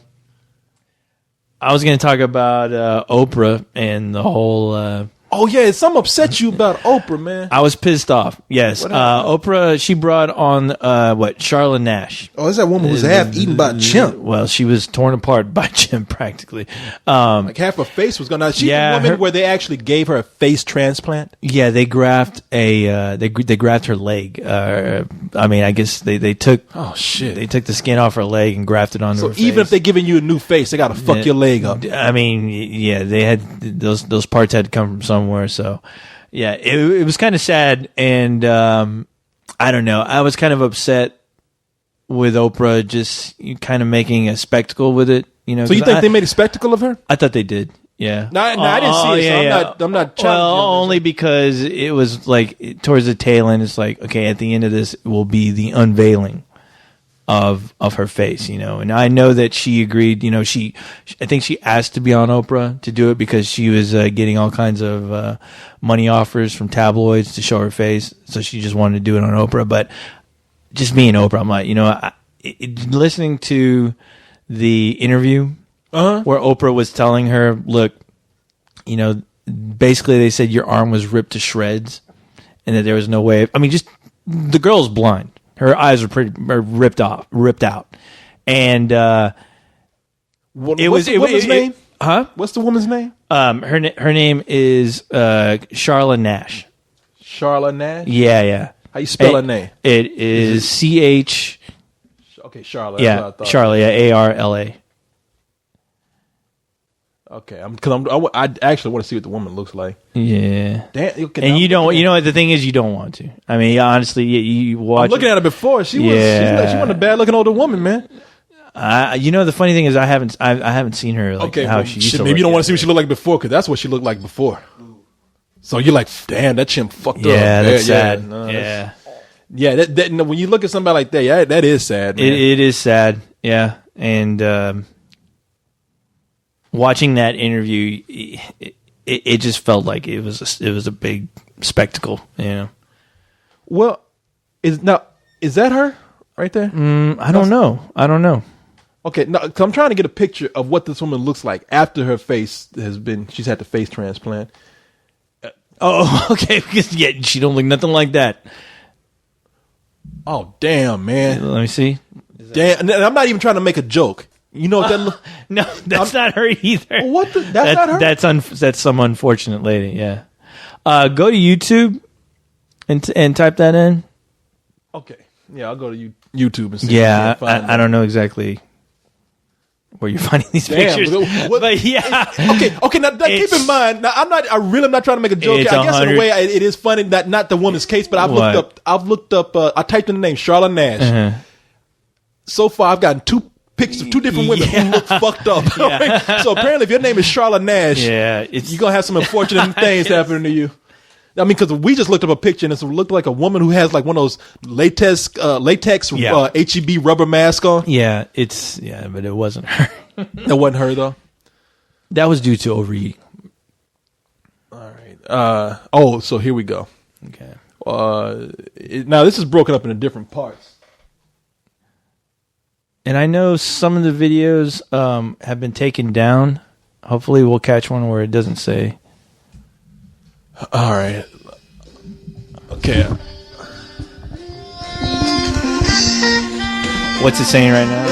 I was going to talk about Oprah and the whole. Oh yeah, something upset you about Oprah, man. I was pissed off. Yes, Oprah. She brought on Charlotte Nash. Oh, is that woman who's half eaten by a chimp? Well, she was torn apart by a chimp practically. Like half her face was gone. She's the woman where they actually gave her a face transplant. Yeah, they graft they graft her leg. I mean, I guess they took. Oh shit! They took the skin off her leg and grafted onto her face. So even if they're giving you a new face, they got to fuck your leg up. I mean, yeah, they had those parts had to come from somewhere. So, yeah, it was kind of sad, and I don't know. I was kind of upset with Oprah just kind of making a spectacle with it. So you think they made a spectacle of her? I thought they did. Yeah. No, I didn't see it. So I'm not trying. Well, only because it was like towards the tail end. It's like, okay, at the end of this will be the unveiling of her face, and I know that she agreed. I think she asked to be on Oprah to do it because she was getting all kinds of money offers from tabloids to show her face, so she just wanted to do it on Oprah. But just me and Oprah, I'm like, listening to the interview where Oprah was telling her, look, basically they said your arm was ripped to shreds, and that there was no way. I mean, just the girl's blind. Her eyes are ripped out, and what's the woman's name? Huh? What's the woman's name? Her name is Charlotte Nash. Charlotte Nash. Yeah. How you spell her name? It is CH. Okay, Charlotte. Yeah, Charlotte. Yeah, ARLA. Okay, I actually want to see what the woman looks like. Yeah, damn, and you don't. You know what the thing is? You don't want to. I mean, honestly, you watch. I'm looking at her before. She wasn't a bad looking older woman, man. The funny thing is, I haven't seen her how she used to. Maybe you don't want to see what she looked like before, because that's what she looked like before. So you're like, damn, that chimp fucked up. Yeah, that's sad. Yeah. That when you look at somebody like that, that is sad. Man. It is sad. Yeah, and. Watching that interview, it just felt like it was a big spectacle, Well, is that her right there? I don't know. Okay, now I'm trying to get a picture of what this woman looks like after her face she's had the face transplant. Oh, okay. Because she don't look nothing like that. Oh, damn, man. Let me see. Damn, and I'm not even trying to make a joke. You know what that No, that's not her either. What? That's not her? That's some unfortunate lady, yeah. Go to YouTube and type that in. Okay. Yeah, I'll go to YouTube and see. Yeah, I don't know exactly where you're finding these pictures. But yeah. Okay, now keep in mind, now I really am not trying to make a joke. I guess in a way it is funny that not the woman's case, but I've looked up I typed in the name Charlotte Nash. Uh-huh. So far I've gotten two pictures of two different women who look fucked up. Yeah. So apparently, if your name is Charlotte Nash, you're gonna have some unfortunate things happening to you. I mean, because we just looked up a picture and it looked like a woman who has like one of those latex HEB rubber mask on. Yeah, but it wasn't her. That wasn't her though. That was due to overeating. All right. So here we go. Okay. Now this is broken up into different parts. And I know some of the videos have been taken down. Hopefully we'll catch one where it doesn't say. All right. Okay. What's it saying right now?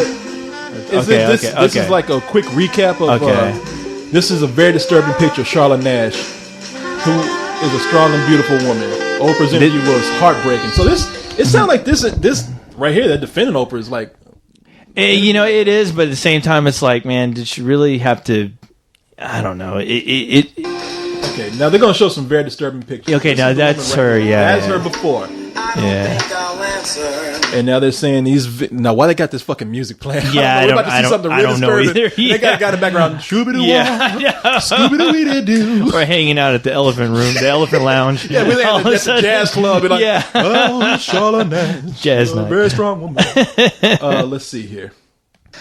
This is like a quick recap of... this is a very disturbing picture of Charlotte Nash, who is a strong and beautiful woman. Oprah's interview was heartbreaking. So it sounds like this right here, that defending Oprah is like... it is, but at the same time, it's like, man, did she really have to... I don't know. Okay, now they're going to show some very disturbing pictures. Okay, now that's her, That's her before. Yeah. And now they're saying now why they got this fucking music playing? Yeah, I don't know either. Yeah. They got in the background, Shooby-doo, yeah, Scooby-Doo. We're hanging out at the Elephant Room, the Elephant Lounge. Yeah, we're at the jazz club. And like, oh, Charlotte Nash, jazz night. Very strong woman. Let's see here.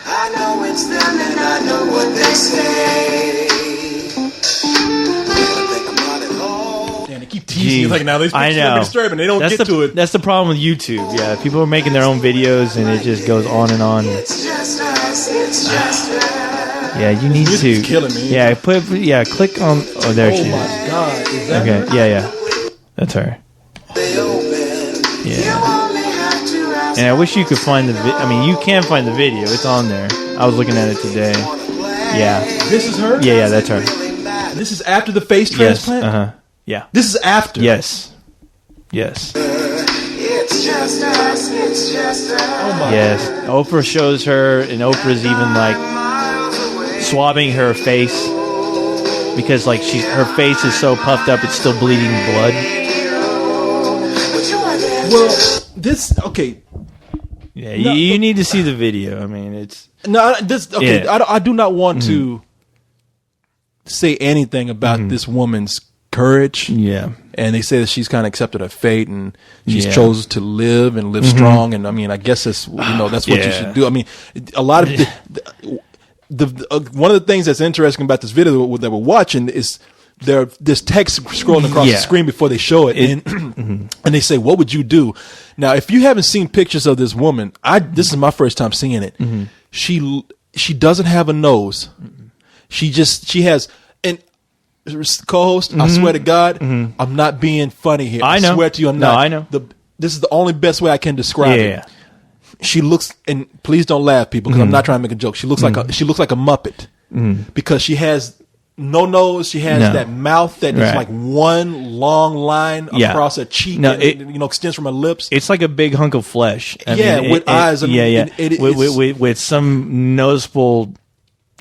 I know it's them and I know what they say. They keep teasing like now these pictures are disturbing. They don't get to it. That's the problem with YouTube. Yeah, people are making their own videos and it just goes on and on. It's just us. It's just us. Yeah, you need to. It's killing me. Yeah, click on. Oh, there she is. Oh my God! Is that okay? her? Yeah, that's her. Yeah. And I wish you could find the. You can find the video. It's on there. I was looking at it today. Yeah. This is her. Yeah, that's her. This is after the face transplant. Yes. Yeah. This is after. Yes. It's just us. It's just us. Oh my. Yes. Oprah shows her, and Oprah's even like swabbing her face because like her face is so puffed up, it's still bleeding blood. Well, this okay. Yeah, you need to see the video. It's okay. Yeah. I do not want to say anything about this woman's courage. Yeah. And they say that she's kind of accepted her fate and she's chosen to live and live strong. And I guess that's that's what you should do. A lot of one of the things that's interesting about this video that we're watching is there's text scrolling across the screen before they show it, and they say, "What would you do?" Now, if you haven't seen pictures of this woman, this is my first time seeing it. She doesn't have a nose. She has and co-host. I swear to God, I'm not being funny here. I swear to you, I'm not. No, I know. This is the only best way I can describe it. She looks, and please don't laugh, people, because I'm not trying to make a joke. She looks like a Muppet because she has no nose. She has that mouth that is like one long line across her cheek. No, and extends from her lips. It's like a big hunk of flesh. With eyes. With some noticeable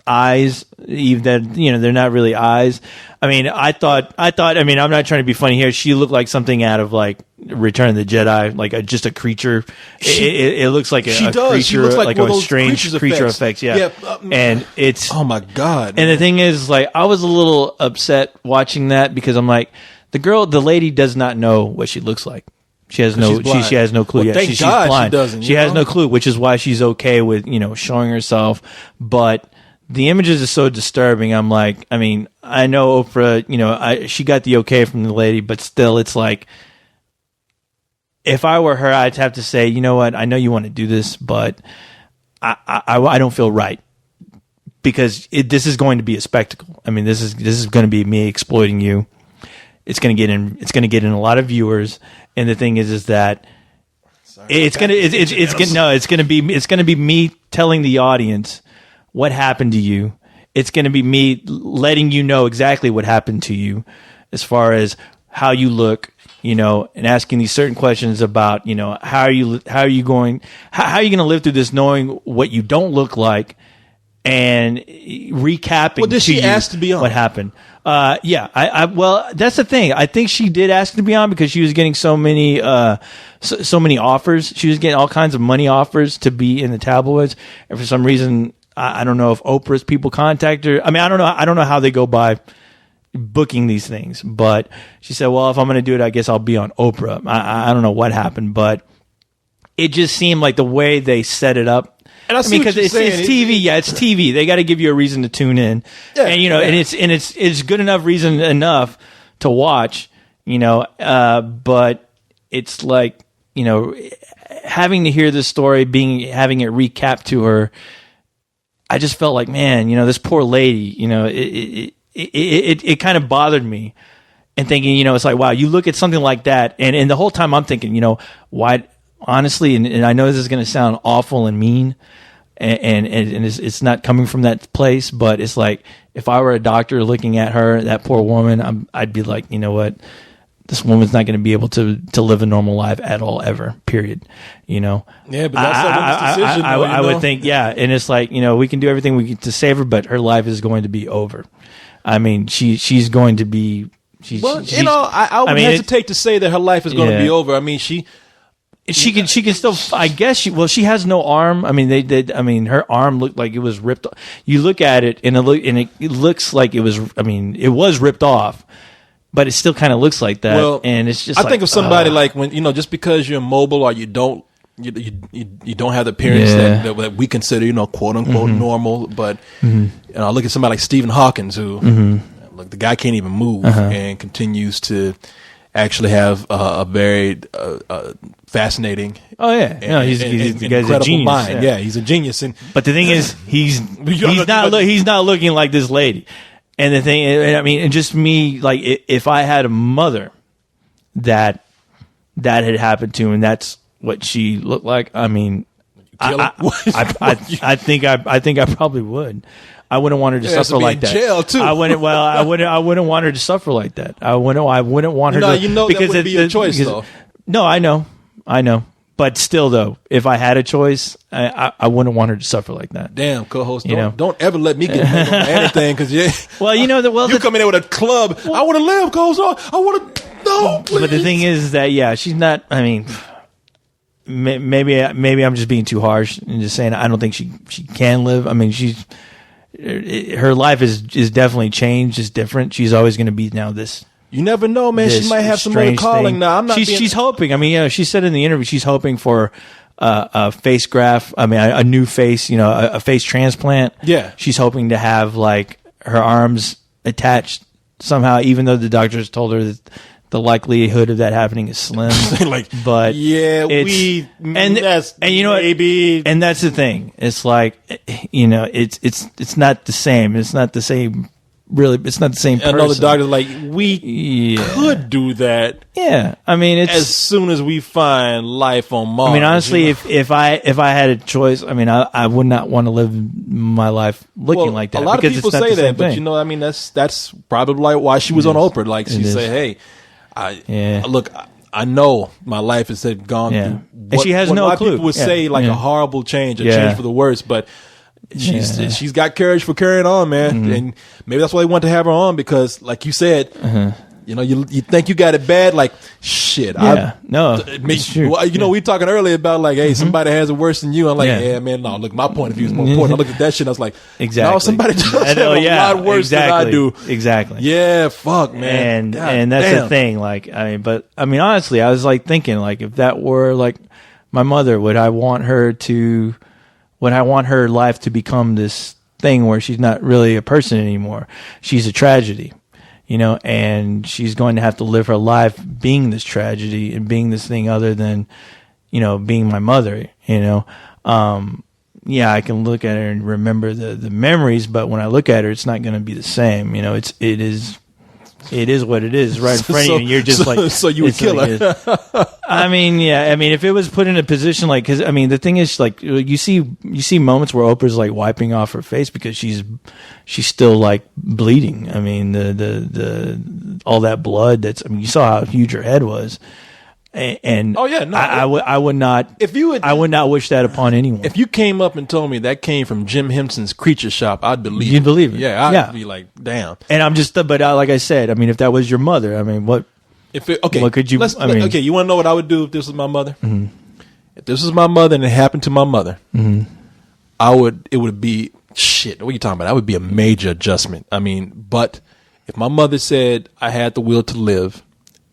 eyes, even that they're not really eyes. I thought. I'm not trying to be funny here. She looked like something out of like Return of the Jedi, like just a creature. It looks like a creature. She looks like a strange creature effects. Yeah. And it's oh my God. And the thing is, like, I was a little upset watching that because I'm like, the lady does not know what she looks like. She has no. She has no clue. Well, thank she's God blind. she doesn't. She has no clue, which is why she's okay with showing herself, but. The images are so disturbing. I'm like, I know Oprah, she got the okay from the lady, but still, it's like, if I were her, I'd have to say, you know what? I know you want to do this, but I don't feel right because this is going to be a spectacle. This is going to be me exploiting you. It's going to get in a lot of viewers, and the thing is that it's going to be me telling the audience what happened to you. It's going to be me letting you know exactly what happened to you as far as how you look, and asking these certain questions about, how are you going to live through this knowing what you don't look like and recapping. Well, did she ask to be on? What happened? Well, that's the thing. I think she did ask to be on because she was getting so many offers. She was getting all kinds of money offers to be in the tabloids. And for some reason, I don't know if Oprah's people contact her. I don't know how they go by booking these things, but she said, well, if I'm going to do it, I guess I'll be on Oprah. I don't know what happened, but it just seemed like the way they set it up. And because it's TV. Yeah, it's TV. They got to give you a reason to tune in. Yeah, and it's good enough reason enough to watch, but it's like, having to hear this story, having it recapped to her, I just felt like, man, this poor lady, it kind of bothered me, and thinking, it's like, wow, you look at something like that, and the whole time I'm thinking, why, honestly, and I know this is going to sound awful and mean, and it's not coming from that place, but it's like, if I were a doctor looking at her, that poor woman, I'd be like, you know what? This woman's not going to be able to live a normal life at all, ever, period. Yeah, but that's someone's decision. I would think, yeah. And it's like, we can do everything we can to save her, but her life is going to be over. I mean, she's going to be, I would hesitate to say that her life is going to be over. I mean, she can still, I guess she has no arm. I mean, her arm looked like it was ripped off. You look at it and it looks like it was, it was ripped off. But it still kind of looks like that, and it's just. I think of somebody like when just because you're immobile or you don't have the appearance that we consider quote unquote normal. But I look at somebody like Stephen Hawking, who look, the guy can't even move and continues to actually have a very fascinating. Oh yeah, he's incredible a genius. Mind. Yeah, he's a genius. But the thing is, he's not looking like this lady. And the thing, and just me, like, if I had a mother that had happened to, and that's what she looked like, I mean, I think I probably would. I wouldn't want her to suffer like that. Jail too. I wouldn't want her to suffer like that. I wouldn't want her to. Because that would be your choice, though. No, I know. But still, though, if I had a choice, I wouldn't want her to suffer like that. Damn, co-host, don't ever let me get anything, because you come in there with a club. I want to live, co-host. I want to. No, please. But the thing is that she's not. I mean, maybe I'm just being too harsh and just saying I don't think she can live. I mean, her life is definitely changed. It's different. She's always going to be now this. You never know, man. She might have some other calling thing. now. I'm not. She's hoping. I mean, she said in the interview she's hoping for a face graft. I mean, a new face. A face transplant. Yeah. She's hoping to have like her arms attached somehow, even though the doctors told her that the likelihood of that happening is slim. But that's maybe, and that's the thing. It's like it's not the same. It's not the same. Really, it's not the same person. I know the doctor's like, we could do that. Yeah, I mean, it's as soon as we find life on Mars. I mean, honestly, if I had a choice, I mean, I would not want to live my life looking like that. A lot of people say that, but I mean, that's probably why she was on Oprah. Like she say, hey, look. I know my life has gone through. And she has no clue. People would say like a horrible change, a change for the worse, but. She's got courage for carrying on, man, and maybe that's why they want to have her on, because, like you said, you think you got it bad, like shit. It's true. We talking earlier about like, hey, somebody has it worse than you. I'm like, yeah, man, no. Look, my point of view is more important. I looked at that shit. I was like, exactly. No, somebody does have a lot worse than I do. Exactly. Yeah, fuck, man. And that's the thing. Like, honestly, I was like thinking, like, if that were like my mother, would I want her life to become this thing where she's not really a person anymore? She's a tragedy, and she's going to have to live her life being this tragedy and being this thing other than, being my mother, I can look at her and remember the memories, but when I look at her, it's not going to be the same. It is what it is, right in front of you, and you're just like... So you would kill her. I mean, if it was put in a position like... Because, the thing is, like, you see moments where Oprah's, like, wiping off her face because she's still, like, bleeding. I mean, the all that blood that's... you saw how huge her head was. And I would not. I would not wish that upon anyone. If you came up and told me that came from Jim Henson's Creature Shop, I'd believe. You'd believe it. Yeah, I'd be like, damn. And I'm just, but like I said, if that was your mother, what? What could you? Okay, you want to know what I would do if this was my mother? Mm-hmm. If this was my mother and it happened to my mother, it would be shit. What are you talking about? That would be a major adjustment. But if my mother said I had the will to live,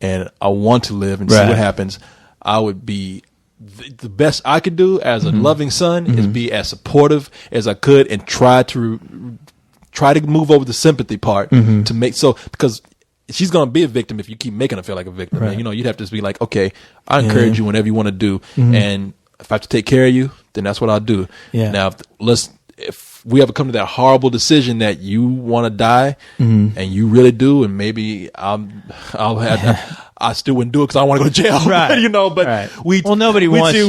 and I want to live and see what happens, I would be the best I could do as a loving son is be as supportive as I could and try to move over the sympathy part to make because she's going to be a victim if you keep making her feel like a victim. Right. And, you'd have to be like, okay, I encourage you whenever you want to do. And if I have to take care of you, then that's what I'll do. Yeah. Now, if we ever come to that horrible decision that you want to die, and you really do, and maybe I still wouldn't do it because I don't want to go to jail, right? But nobody wants to.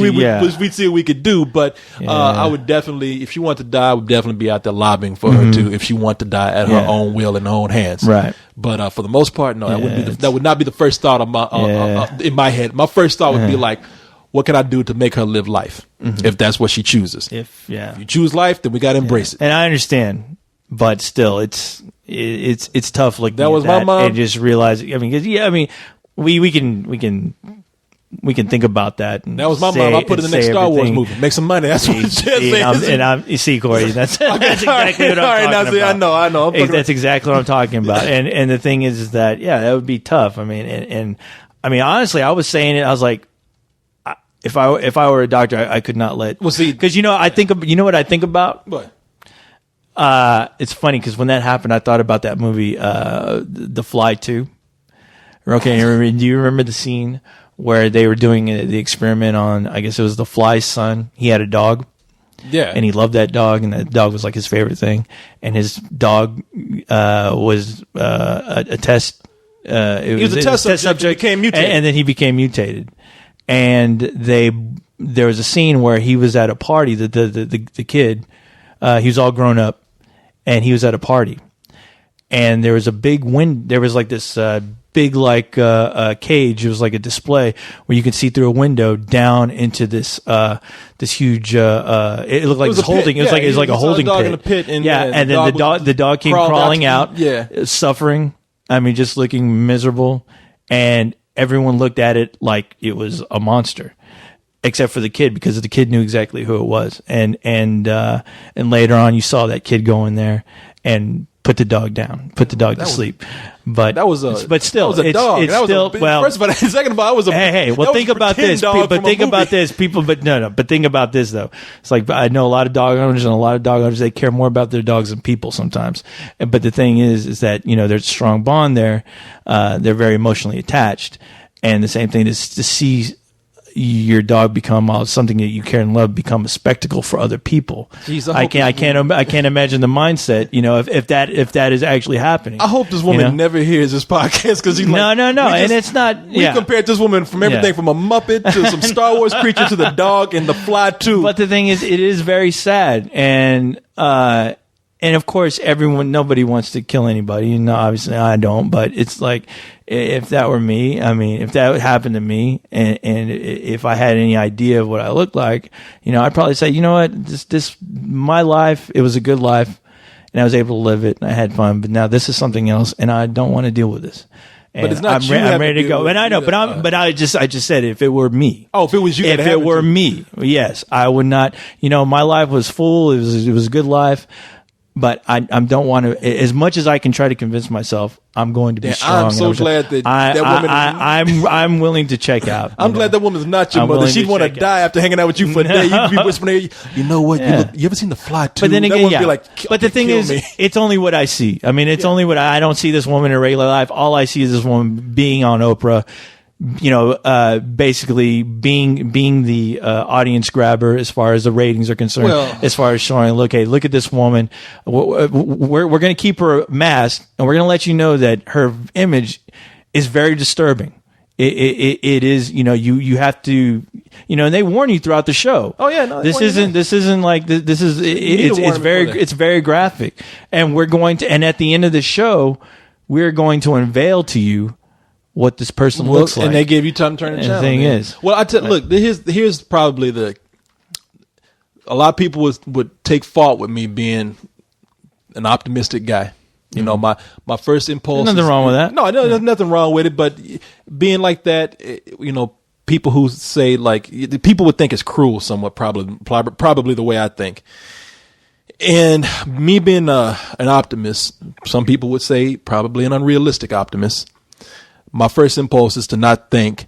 We'd see what we could do, but I would definitely, if she wanted to die, I would definitely be out there lobbying for her to, if she wanted to die at her own will and her own hands, right? But for the most part, no, that would not be the first thought of my in my head. My first thought would be like, what can I do to make her live life if that's what she chooses? If you choose life, then we got to embrace it. And I understand, but still, it's tough looking. That was at my that mom. and just realizing. I mean, we can think about that. And that was my mom. I put it in the next Star Wars movie. Make some money. That's what it says. You see, Corey, that's exactly what I'm talking about. I know. That's exactly what I'm talking about. And the thing is that that would be tough. I mean, and I mean, honestly, I was saying it. I was like, if I were a doctor, I could not let. Well, see, because you know what I think about. What? It's funny because when that happened, I thought about that movie, The Fly 2. Okay, do you remember the scene where they were doing the experiment on? I guess it was the fly's son. He had a dog. Yeah, and he loved that dog, and that dog was like his favorite thing. And his dog was a test. He was a test subject. Became mutated, and then he became mutated. And there was a scene where he was at a party. The kid, he was all grown up, and he was at a party, and there was a big There was like this big cage. It was like a display where you could see through a window down into this huge. It looked like it was holding. Pit. It was like a holding pit. In a pit and then the dog came crawling out. Suffering. I mean, just looking miserable, and everyone looked at it like it was a monster, except for the kid, because the kid knew exactly who it was. And later on, you saw that kid go in there and put the dog down, put the dog to sleep. But that was a dog. It's still first of all, second of all, it was a hey. Well, think about this. But think about this, people. But no. But think about this though. It's like I know a lot of dog owners, and a lot of dog owners, they care more about their dogs than people sometimes. But the thing is that there's a strong bond there. They're very emotionally attached, and the same thing is to see your dog become something that you care and love, become a spectacle for other people. Jeez, I can't imagine the mindset. If that is actually happening. I hope this woman never hears this podcast, because no, and it's not. We compared this woman from everything from a Muppet to some Star Wars creature to the dog and the Fly 2. But the thing is, it is very sad, and of course, nobody wants to kill anybody. Obviously, I don't. But it's like, if that were me, I mean, if that would happen to me, and if I had any idea of what I looked like, I'd probably say, you know what, this my life, it was a good life, and I was able to live it, and I had fun. But now this is something else, and I don't want to deal with this. And but it's not. I'm ready to go, and I know. But I just said, if it were me. Oh, if it was you. If it were me, yes, I would not. My life was full. It was a good life. But I don't want to. As much as I can try to convince myself, I'm going to be strong. I'm so glad that woman. I'm willing to check out. I'm glad that woman's not your mother. She'd want to die after hanging out with you for a day. You'd be whispering, you know what? Yeah. You ever seen The Fly 2? But then again, be like, but the thing is, it's only what I see. I mean, it's only what I don't see this woman in regular life. All I see is this woman being on Oprah. Basically being the audience grabber as far as the ratings are concerned. As far as showing, look at this woman. We're going to keep her masked, and we're going to let you know that her image is very disturbing. It is. You have to. And they warn you throughout the show. Oh yeah, no. This isn't like this is. It's very graphic, and we're going to. And at the end of the show, we're going to unveil to you what this person looks like. And they gave you time to turn the channel. The thing is. Well, look, here's probably a lot of people would take fault with me being an optimistic guy. My first impulse. There's nothing wrong with that. No, there's nothing wrong with it, but being like that, people who say, like, people would think it's cruel somewhat, probably the way I think. And me being an optimist, some people would say probably an unrealistic optimist. My first impulse is to not think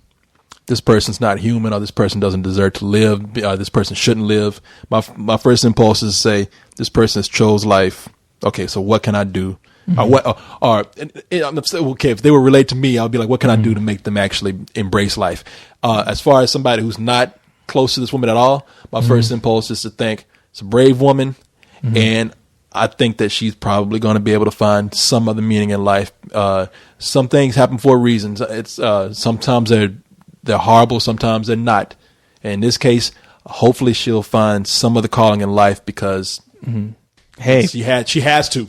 this person's not human, or this person doesn't deserve to live, this person shouldn't live. My first impulse is to say this person has chose life. Okay, so what can I do? Mm-hmm. Okay, if they were related to me, I'll be like, what can I do to make them actually embrace life? As far as somebody who's not close to this woman at all, my first impulse is to think it's a brave woman, and I think that she's probably going to be able to find some other meaning in life. Some things happen for reasons. It's sometimes they're horrible, sometimes they're not. In this case, hopefully she'll find some other calling in life because hey, she has to.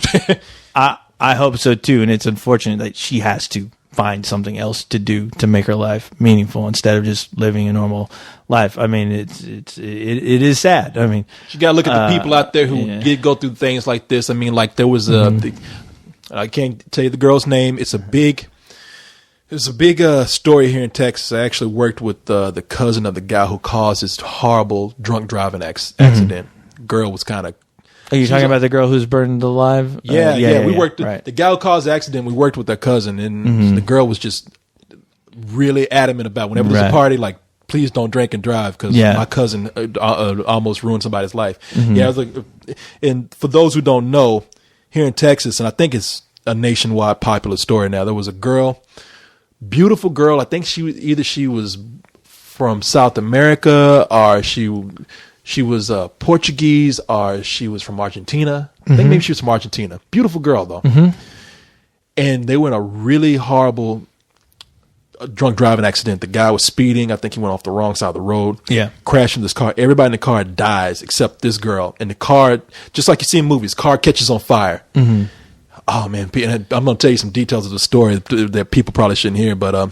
I hope so too, and it's unfortunate that she has to find something else to do to make her life meaningful instead of just living a normal life. I mean, it is sad. I mean, you got to look at the people out there who did go through things like this. I mean, like there was I can't tell you the girl's name. It's a big story here in Texas. I actually worked with the cousin of the guy who caused this horrible drunk driving accident. Girl was kind of. Are you talking about the girl who's burned alive? Yeah. We worked. The guy who caused the accident. We worked with their cousin, and the girl was just really adamant about whenever there's a party, like, please don't drink and drive because my cousin almost ruined somebody's life. I was like, and for those who don't know, here in Texas, and I think it's a nationwide popular story now. There was a girl, beautiful girl. I think she was from South America or she was Portuguese or she was from Argentina. I think maybe she was from Argentina. Beautiful girl, though. And they were in a really horrible drunk driving accident. The guy was speeding. I think he went off the wrong side of the road. Yeah. Crashed in this car. Everybody in the car dies except this girl. And the car, just like you see in movies, car catches on fire. Oh, man. And I'm going to tell you some details of the story that people probably shouldn't hear. But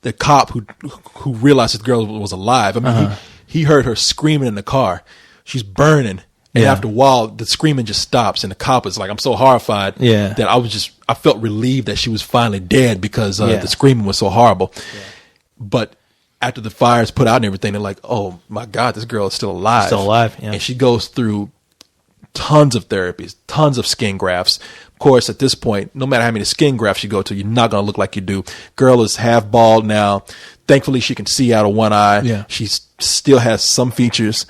the cop who realized this girl was alive, I mean, he heard her screaming in the car. She's burning. And after a while, the screaming just stops. And the cop is like, I'm so horrified that I felt relieved that she was finally dead because the screaming was so horrible. But after the fire's put out and everything, they're like, oh, my God, this girl is still alive. And she goes through tons of therapies, tons of skin grafts. Of course, at this point, no matter how many skin grafts you go to, you're not going to look like you do. Girl is half bald now. Thankfully, she can see out of one eye. She still has some features.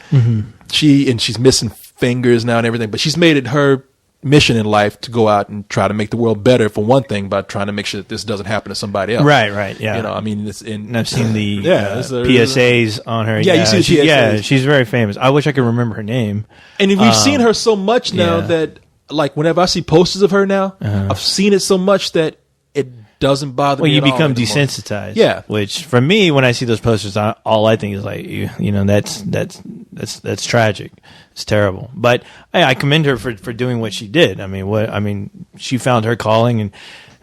She's missing fingers now and everything, but she's made it her mission in life to go out and try to make the world better, for one thing, by trying to make sure that this doesn't happen to somebody else. Right, yeah. You know, I mean, and I've seen the PSAs on her. Yeah, you see the PSAs. Yeah, she's very famous. I wish I could remember her name. And we've seen her so much now that, like, whenever I see posters of her now, I've seen it so much that it doesn't bother me. Well, you become desensitized. Yeah. Which, for me, when I see those posters, all I think is like, you know, that's tragic. It's terrible. But I commend her for doing what she did. I mean, she found her calling, and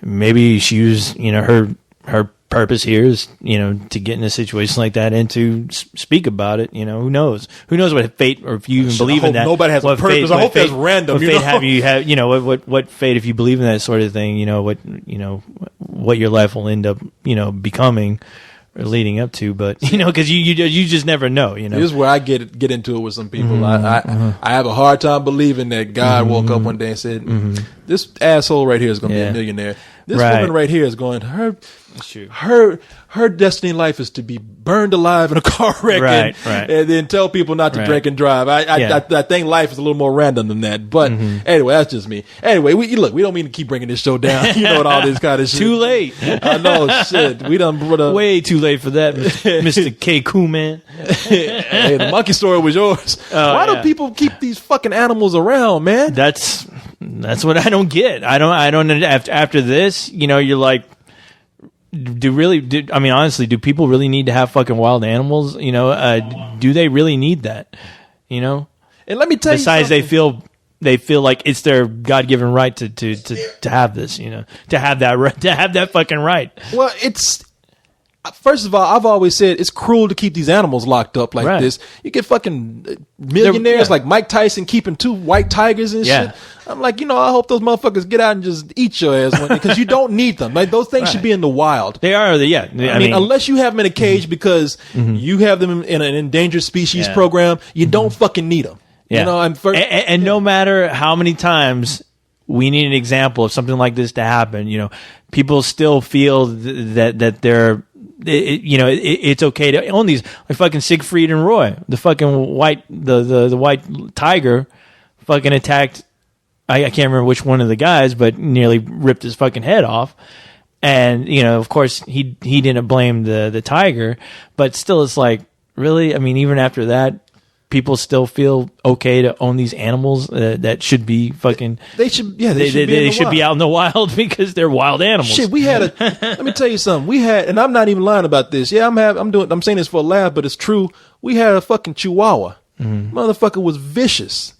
maybe she used, you know, her purpose here is, you know, to get in a situation like that and to speak about it. You know, who knows what fate, or if you even believe in that. Nobody has a purpose. I hope that's random. What fate you know, what fate, if you believe in that sort of thing, you know, what your life will end up, you know, becoming or leading up to. But, you know, because you just never know, you know. This is where I get into it with some people. I have a hard time believing that God woke up one day and said, this asshole right here is going to be a millionaire. This woman right here is going, her destiny in life is to be burned alive in a car wreck and then tell people not to drink and drive. I think life is a little more random than that. But anyway, that's just me. Anyway, we don't mean to keep bringing this show down. You know, and all this kind of shit. Too late. I know, shit. We done way too late for that, Mr. K. Cool Man. Hey, the monkey story was yours. Why do people keep these fucking animals around, man? That's what I don't get. I don't. After this, you know, you're like, honestly, do people really need to have fucking wild animals? You know, do they really need that? You know, and let me tell you, besides, they feel like it's their God-given right to have this. You know, to have that fucking right. Well, it's. First of all, I've always said it's cruel to keep these animals locked up like this. You get fucking millionaires like Mike Tyson keeping 2 white tigers and shit. I'm like, you know, I hope those motherfuckers get out and just eat your ass one day, because you don't need them. Like, those things should be in the wild. They are, I mean, unless you have them in a cage because you have them in an endangered species program, you don't fucking need them. Yeah. You know, and no matter how many times we need an example of something like this to happen, you know, people still feel that they're. It's okay to own these, like fucking Siegfried and Roy, the fucking white tiger, fucking attacked. I can't remember which one of the guys, but nearly ripped his fucking head off. And, you know, of course, he didn't blame the tiger, but still, it's like, really? I mean, even after that, people still feel okay to own these animals that should be fucking. They should be out in the wild because they're wild animals. Shit, we had let me tell you something. We had, and I'm not even lying about this. Yeah, I'm saying this for a laugh, but it's true. We had a fucking Chihuahua. Motherfucker was vicious.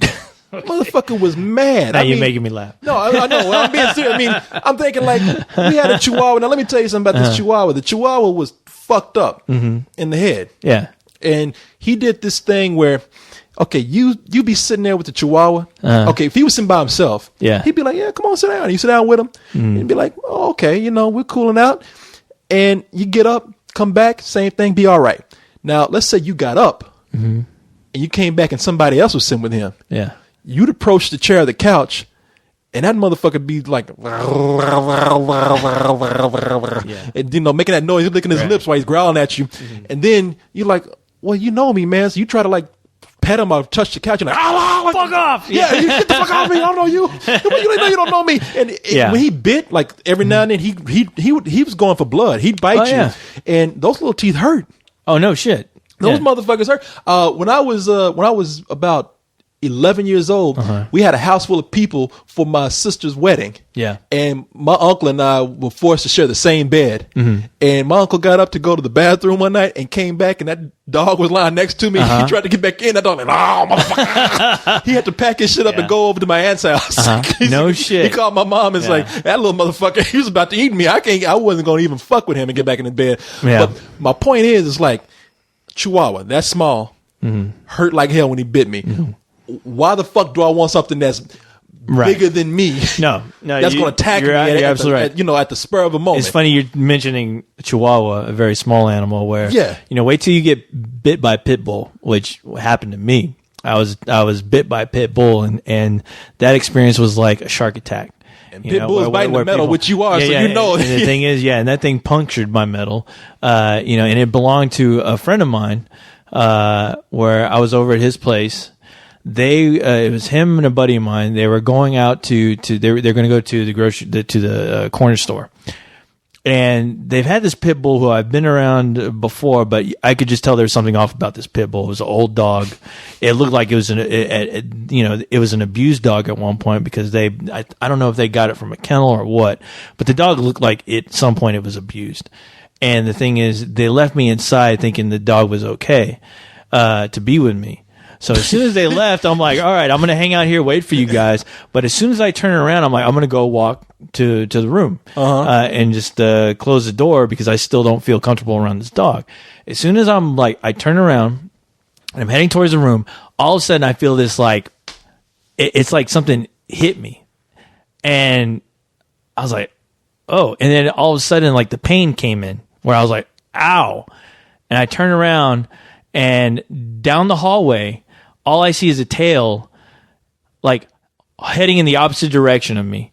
Motherfucker was mad. Now you're making me laugh. No, I know. I'm being serious. I mean, I'm thinking like we had a Chihuahua. Now let me tell you something about this Chihuahua. The Chihuahua was fucked up in the head. Yeah. And he did this thing where, okay, you be sitting there with the Chihuahua. Okay, if he was sitting by himself, he'd be like, yeah, come on, sit down. And you sit down with him. And he'd be like, oh, okay, we're cooling out. And you get up, come back, same thing, be all right. Now, let's say you got up and you came back and somebody else was sitting with him. Yeah. You'd approach the chair or the couch, and that motherfucker be like, and, making that noise, licking his lips while he's growling at you. And then you're like, well, you know me, man. So you try to like pet him or touch the couch and like, fuck off. Yeah, you get the fuck off me. I don't know you. You don't know me. And when he bit, like every now and then he was going for blood. He'd bite you. And those little teeth hurt. Oh, no shit. Those motherfuckers hurt. When I was about 11 years old, we had a house full of people for my sister's wedding. Yeah. And my uncle and I were forced to share the same bed. And my uncle got up to go to the bathroom one night and came back, and that dog was lying next to me. He tried to get back in. That dog like, oh, motherfucker. He had to pack his shit up and go over to my aunt's house. No shit. He called my mom and was like, that little motherfucker, he was about to eat me. I wasn't going to even fuck with him and get back in the bed. Yeah. But my point is, it's like, Chihuahua, that small, hurt like hell when he bit me. Why the fuck do I want something that's bigger than me? No, that's going to attack me at the spur of a moment. It's funny you're mentioning Chihuahua, a very small animal. Where wait till you get bit by a pit bull, which happened to me. I was bit by a pit bull, and that experience was like a shark attack. And pit bulls biting the metal, which you are, so you know. And the thing is, and that thing punctured my metal. And it belonged to a friend of mine, where I was over at his place. It was him and a buddy of mine. They were going out they're going to go to the corner store, and they've had this pit bull who I've been around before, but I could just tell there was something off about this pit bull. It was an old dog. It looked like it was it was an abused dog at one point because I don't know if they got it from a kennel or what, but the dog looked like at some point it was abused. And the thing is, they left me inside thinking the dog was okay to be with me. So as soon as they left, I'm like, all right, I'm going to hang out here, wait for you guys. But as soon as I turn around, I'm like, I'm going to go walk to the room and just close the door because I still don't feel comfortable around this dog. As soon as I turn around and I'm heading towards the room, all of a sudden I feel this like, it's like something hit me. And I was like, oh. And then all of a sudden, like the pain came in where I was like, ow. And I turn around and down the hallway, all I see is a tail, like heading in the opposite direction of me,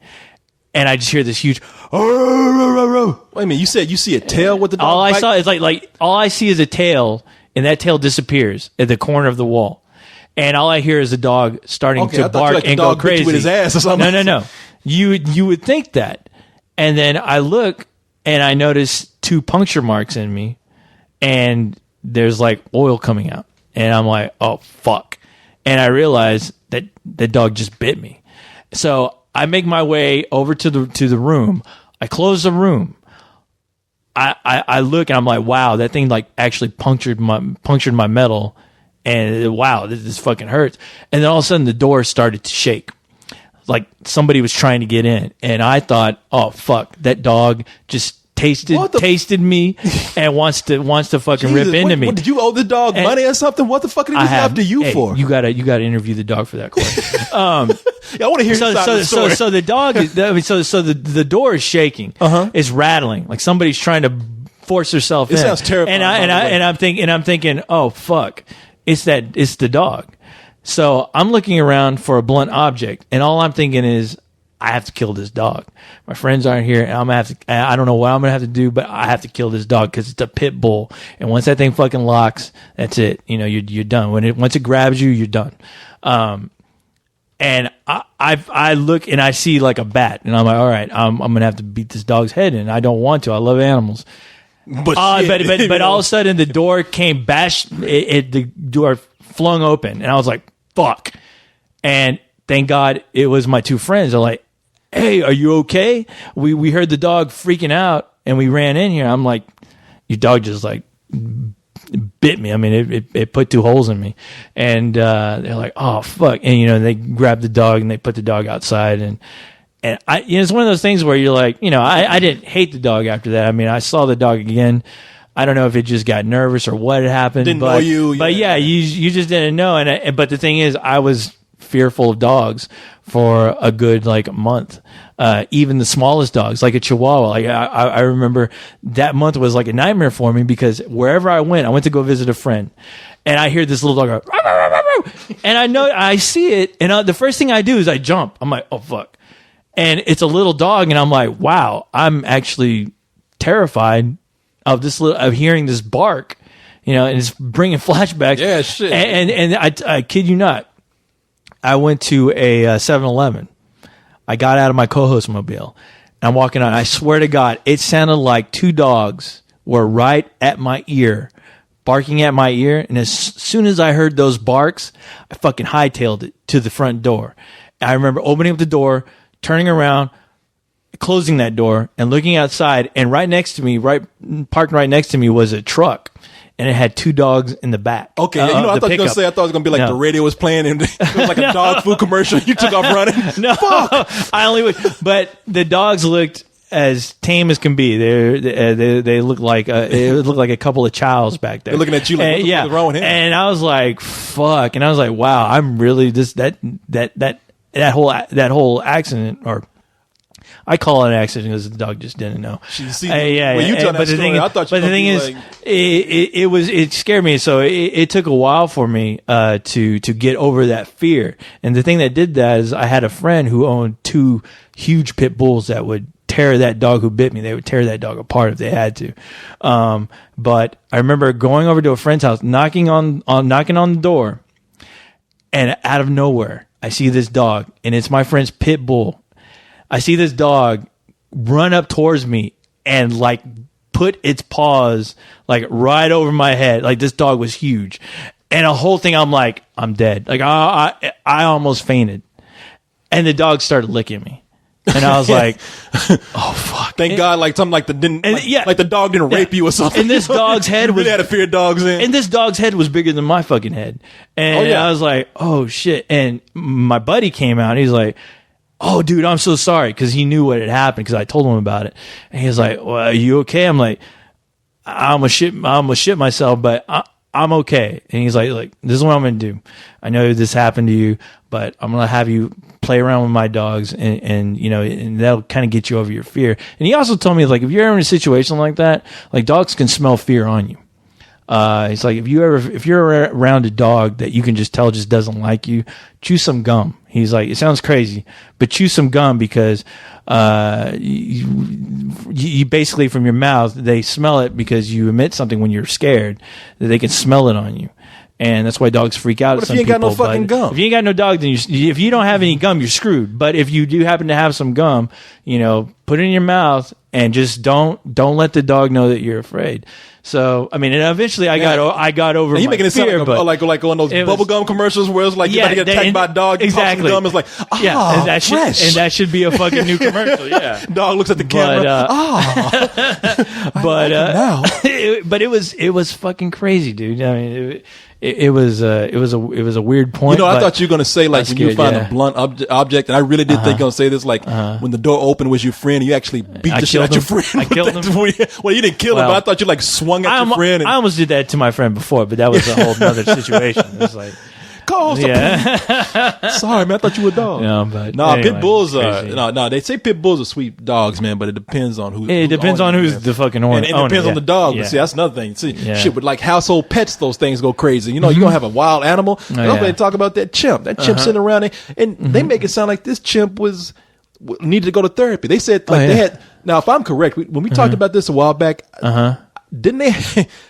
and I just hear this huge. Wait a minute, you said you see a tail with the dog? All I saw is like all I see is a tail, and that tail disappears at the corner of the wall, and all I hear is the dog starting to bark and go crazy with his ass or something. No. You would think that, and then I look and I notice 2 puncture marks in me, and there's like oil coming out, and I'm like, oh fuck. And I realize that the dog just bit me. So I make my way over to the room. I close the room. I look and I'm like, wow, that thing like actually punctured my metal, and wow, this fucking hurts. And then all of a sudden the door started to shake, like somebody was trying to get in. And I thought, oh fuck, that dog just tasted me and wants to fucking rip into me. What, did you owe the dog money or something? What the fuck did he after you for? You gotta interview the dog for that question. I want to hear the story. So the dog is, the door is shaking. It's rattling like somebody's trying to force herself in. It sounds terrifying. And I'm thinking, oh fuck, it's the dog. So I'm looking around for a blunt object, and all I'm thinking is, I have to kill this dog. My friends aren't here, and I don't know what I'm gonna have to do, but I have to kill this dog because it's a pit bull. And once that thing fucking locks, that's it. You're done. Once it grabs you, you're done. And I look and I see like a bat, and I'm like, all right, I'm gonna have to beat this dog's head in. I don't want to. I love animals. But all of a sudden the door came the door flung open, and I was like, fuck. And thank God it was my two friends. They're like, hey, are you okay? We heard the dog freaking out, and we ran in here. I'm like, your dog just like bit me. I mean, it put 2 holes in me. And they're like, oh, fuck. And, they grabbed the dog, and they put the dog outside. And I, it's one of those things where you're like, I didn't hate the dog after that. I mean, I saw the dog again. I don't know if it just got nervous or what had happened. Didn't know you. But yeah, you just didn't know. But the thing is, I was fearful of dogs for a good month. Even the smallest dogs, like a Chihuahua. Like I remember that month was like a nightmare for me, because wherever I went to go visit a friend, and I hear this little dog go, "Row, row, row, row," and I see it, and the first thing I do is I jump. I'm like, oh fuck, and it's a little dog, and I'm like, wow, I'm actually terrified of hearing this bark, and it's bringing flashbacks. Yeah, shit. And I kid you not, I went to a 7-Eleven. I got out of my co-host mobile, and I'm walking out. I swear to God, it sounded like 2 dogs were right at my ear, barking at my ear. And as soon as I heard those barks, I fucking hightailed it to the front door. I remember opening up the door, turning around, closing that door, and looking outside. And parked right next to me was a truck. And it had 2 dogs in the back. Okay, I thought you were going to say, I thought it was going to be like the radio was playing and it was like a dog food commercial. You took off running. No, fuck. But the dogs looked as tame as can be. They looked like it looked like a couple of chows back there. They're looking at you like, what's wrong with him? And I was like, fuck. And I was like, wow, I'm really that whole accident, or I call it an accident because the dog just didn't know. But the thing is, it scared me. So it took a while for me to get over that fear. And the thing that did that is I had a friend who owned 2 huge pit bulls that would tear that dog who bit me. They would tear that dog apart if they had to. But I remember going over to a friend's house, knocking on the door, and out of nowhere, I see this dog, and it's my friend's pit bull. I see this dog run up towards me and put its paws right over my head. Like, this dog was huge. And the whole thing, I'm like, I'm dead. Like, I almost fainted. And the dog started licking me. And I was like, oh fuck. Thank God, something like the dog didn't rape you or something. And this dog's head was, really had to fear dogs in. And this dog's head was bigger than my fucking head. And I was like, oh shit. And my buddy came out and he's like, oh, dude, I'm so sorry, because he knew what had happened because I told him about it. And he was like, well, are you okay? I'm like, I'm gonna shit myself, but I'm okay. And he's like, this is what I'm gonna do. I know this happened to you, but I'm gonna have you play around with my dogs, and that'll kind of get you over your fear. And he also told me, if you're ever in a situation like that, dogs can smell fear on you. It's like, if you're around a dog that you can just tell just doesn't like you, chew some gum. He's like, it sounds crazy, but chew some gum, because you basically, from your mouth, they smell it because you emit something when you're scared, that they can smell it on you. And that's why dogs freak out at some people. What if you ain't got no fucking gum? If you ain't got no dog, then if you don't have any gum, you're screwed. But if you do happen to have some gum, put it in your mouth, and just don't let the dog know that you're afraid. So, I mean, and eventually I got over my making it fear, sound like on those bubblegum commercials where it's like, you about to get attacked by a dog, exactly. Gum, it's like, and that should be a fucking new commercial, yeah. Dog looks at the camera, but it was fucking crazy, dude. I mean, it was a weird point. I thought you were going to say, when you find a blunt object, and I really did think you were going to say this, when the door opened was your friend, you actually beat the shit out your friend. I killed him. Well, you didn't kill him, but I thought you swung at your friend. I almost did that to my friend before, but that was a whole other situation. It was like, call sorry, man, I thought you were a dog. No, but anyway, pit bulls are they say pit bulls are sweet dogs, man, but it depends on who. It depends on who's the fucking owner. And it depends on the dog. Yeah. But see, that's another thing. See, shit with household pets, those things go crazy. You're gonna have a wild animal. Nobody talk about that chimp. That chimp sitting around and they make it sound like this chimp needed to go to therapy. They said they had. Now, if I'm correct, when we talked about this a while back, didn't they?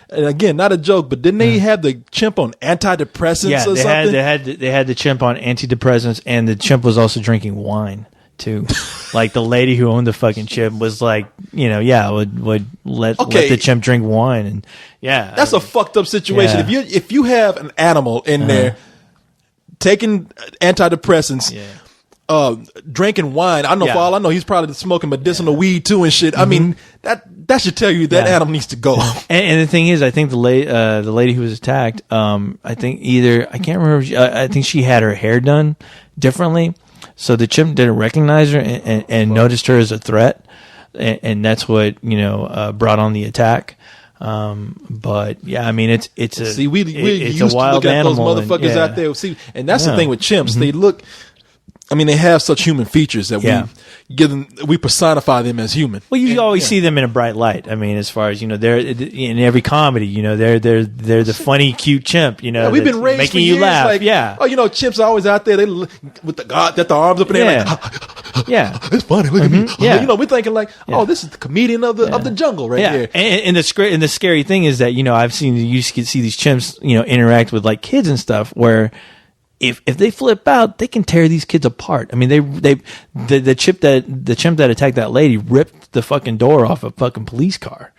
And again, not a joke, but didn't they have the chimp on antidepressants or something? They had the chimp on antidepressants, and the chimp was also drinking wine too. Like the lady who owned the fucking chimp was like, would let the chimp drink wine, and that's a fucked up situation. Yeah. If you have an animal in there taking antidepressants, drinking wine, I know for all I know he's probably smoking medicinal weed too and shit. I mean that should tell you that animal needs to go. And the thing is, I think the lady who was attacked, I think I can't remember. I think she had her hair done differently. So the chimp didn't recognize her and noticed her as a threat, and that's what brought on the attack. But yeah, I mean it's a we it's used a wild to look at animal, those motherfuckers out there. See, and that's the thing with chimps. They look. I mean, they have such human features that we personify them as human. Well, you always see them in a bright light. I mean, as far as they're in every comedy. They're the funny, cute chimp. We've been raised making for you years, laugh. like, chimps are always out there. They with got the arms up in the air. Like, it's funny. Look at me. Yeah. We're thinking like, this is the comedian of the jungle right here. And the scary thing is that you see these chimps interact with like kids and stuff where. If they flip out, they can tear these kids apart. I mean, the chimp that attacked that lady ripped the fucking door off a fucking police car.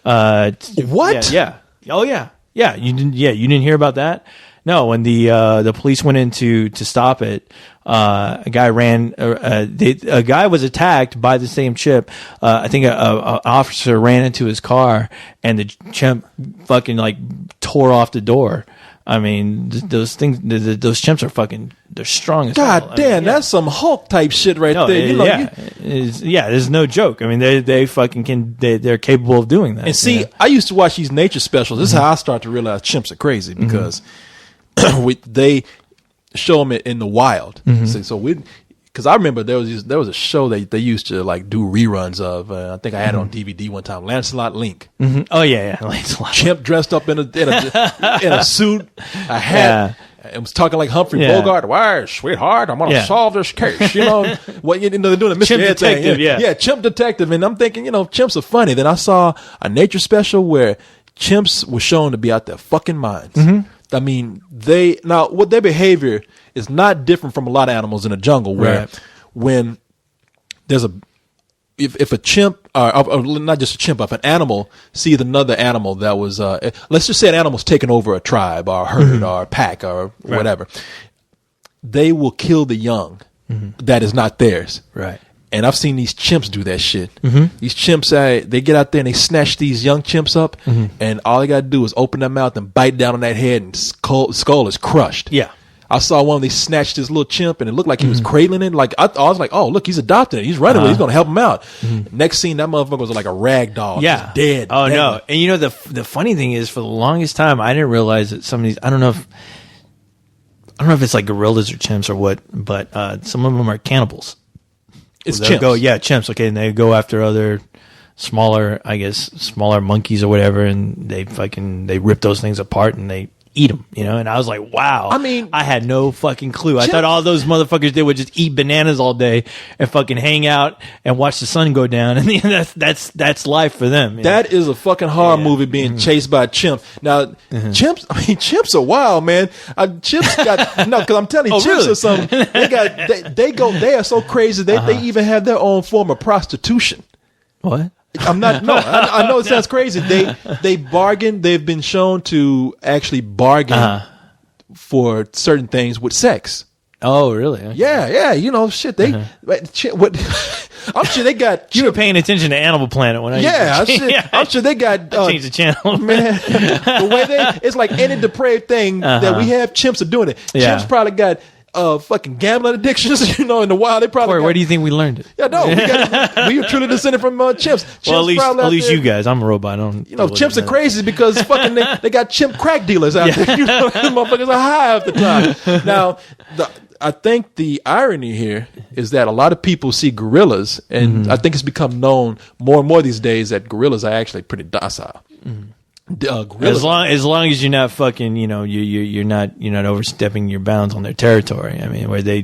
What? Yeah. Oh yeah. Yeah. You didn't hear about that? No. When the police went in to stop it, a guy ran. A guy was attacked by the same chimp. I think a officer ran into his car, and the chimp fucking like tore off the door. I mean, those things, those chimps are fucking, they're strong as hell. God damn, that's some Hulk type shit right there. There's no joke. I mean, they fucking they're capable of doing that. And see, I used to watch these nature specials. This is how I start to realize chimps are crazy because they show them in the wild. Because I remember there was a show that they used to like do reruns of. I think I had it on DVD one time. Lancelot Link. Oh yeah, Lancelot. Chimp dressed up in a suit, a hat, and was talking like Humphrey Bogart. Why, sweetheart, I'm gonna solve this case. They're doing a Mr. Chimp Ed detective. thing. Chimp detective. And I'm thinking, chimps are funny. Then I saw a nature special where chimps were shown to be out their fucking minds. I mean, what their behavior is not different from a lot of animals in the jungle where when there's if a chimp or not just a chimp, if an animal sees another animal that was, let's just say an animal's taken over a tribe or a herd or a pack or whatever, they will kill the young that is not theirs. Right. And I've seen these chimps do that shit. These chimps, they get out there and they snatch these young chimps up, and all they got to do is open their mouth and bite down on that head, and skull is crushed. Yeah. I saw one, they snatched this little chimp, and it looked like he was cradling it. Like I was like, oh, look, he's adopted it. He's running with it. He's going to help him out. Next scene, that motherfucker was like a rag doll. Yeah. Just dead. Oh, no. And the funny thing is, for the longest time, I didn't realize that some of these, I don't know if it's like gorillas or chimps or what, but some of them are cannibals. It's chimps. Chimps. Okay, and they go after other smaller monkeys or whatever, and they rip those things apart and they eat them. And I was like, wow. I mean, I had no fucking clue. I thought all those motherfuckers did was just eat bananas all day and fucking hang out and watch the sun go down, and that's life for them. That is a fucking horror movie being chased by a chimp. Now, chimps are wild, man. Chimps got because I'm telling you, chimps are something. They are so crazy that they even have their own form of prostitution. What? I'm not. No, I know it sounds crazy. They bargain. They've been shown to actually bargain for certain things with sex. Oh, really? Okay. Yeah. Shit. They what? I'm sure they got. You were paying attention to Animal Planet when I'm sure they got. Change the channel, man. The way it's like any depraved thing that we have. Chimps are doing it. Yeah. Chimps probably got. Fucking gambling addictions, in the wild. They probably. Corey, where do you think we learned it? Yeah, no, we truly descended from chimps. Well, at least you guys. I'm a robot. I don't. Chimps are crazy because fucking they got chimp crack dealers out there. Motherfuckers are high off the top. Now, I think the irony here is that a lot of people see gorillas, and I think it's become known more and more these days that gorillas are actually pretty docile. As long as you're not fucking, you're not overstepping your bounds on their territory. I mean, where they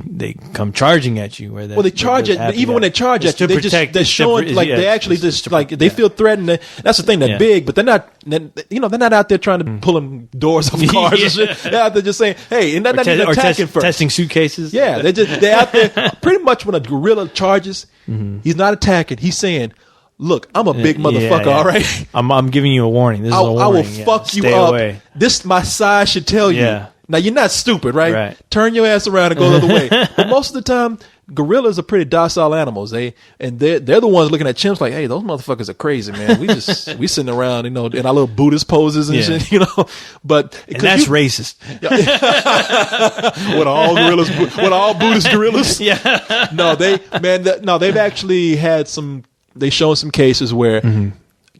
come charging at you. Where they charge it. Even when they charge at you, they're showing they actually just like they feel threatened. That's the thing. They're big, but they're not. They're not out there trying to pulling doors off cars. And shit. They're out there just saying, "Hey," and they're not even attacking first. Testing suitcases. Yeah, they're out there. Pretty much when a gorilla charges, he's not attacking. He's saying, "Look, I'm a big motherfucker, all right? I'm giving you a warning. This is a warning. I will fuck you up. Away. This, my size should tell you. Yeah. Now, you're not stupid, right? Turn your ass around and go the other way." But most of the time, gorillas are pretty docile animals. They're the ones looking at chimps like, "Hey, those motherfuckers are crazy, man. We sitting around, in our little Buddhist poses and shit, But that's racist. With all Buddhist gorillas? Yeah. They've actually had they shown some cases where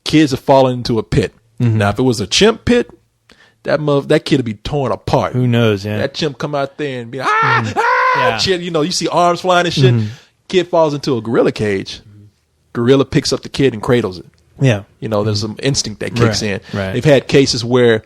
kids have fallen into a pit. Now, if it was a chimp pit, that kid would be torn apart. Who knows? Yeah, that chimp come out there and be shit. You see arms flying and shit. Kid falls into a gorilla cage. Gorilla picks up the kid and cradles it. Yeah, there's some instinct that kicks in. Right. They've had cases where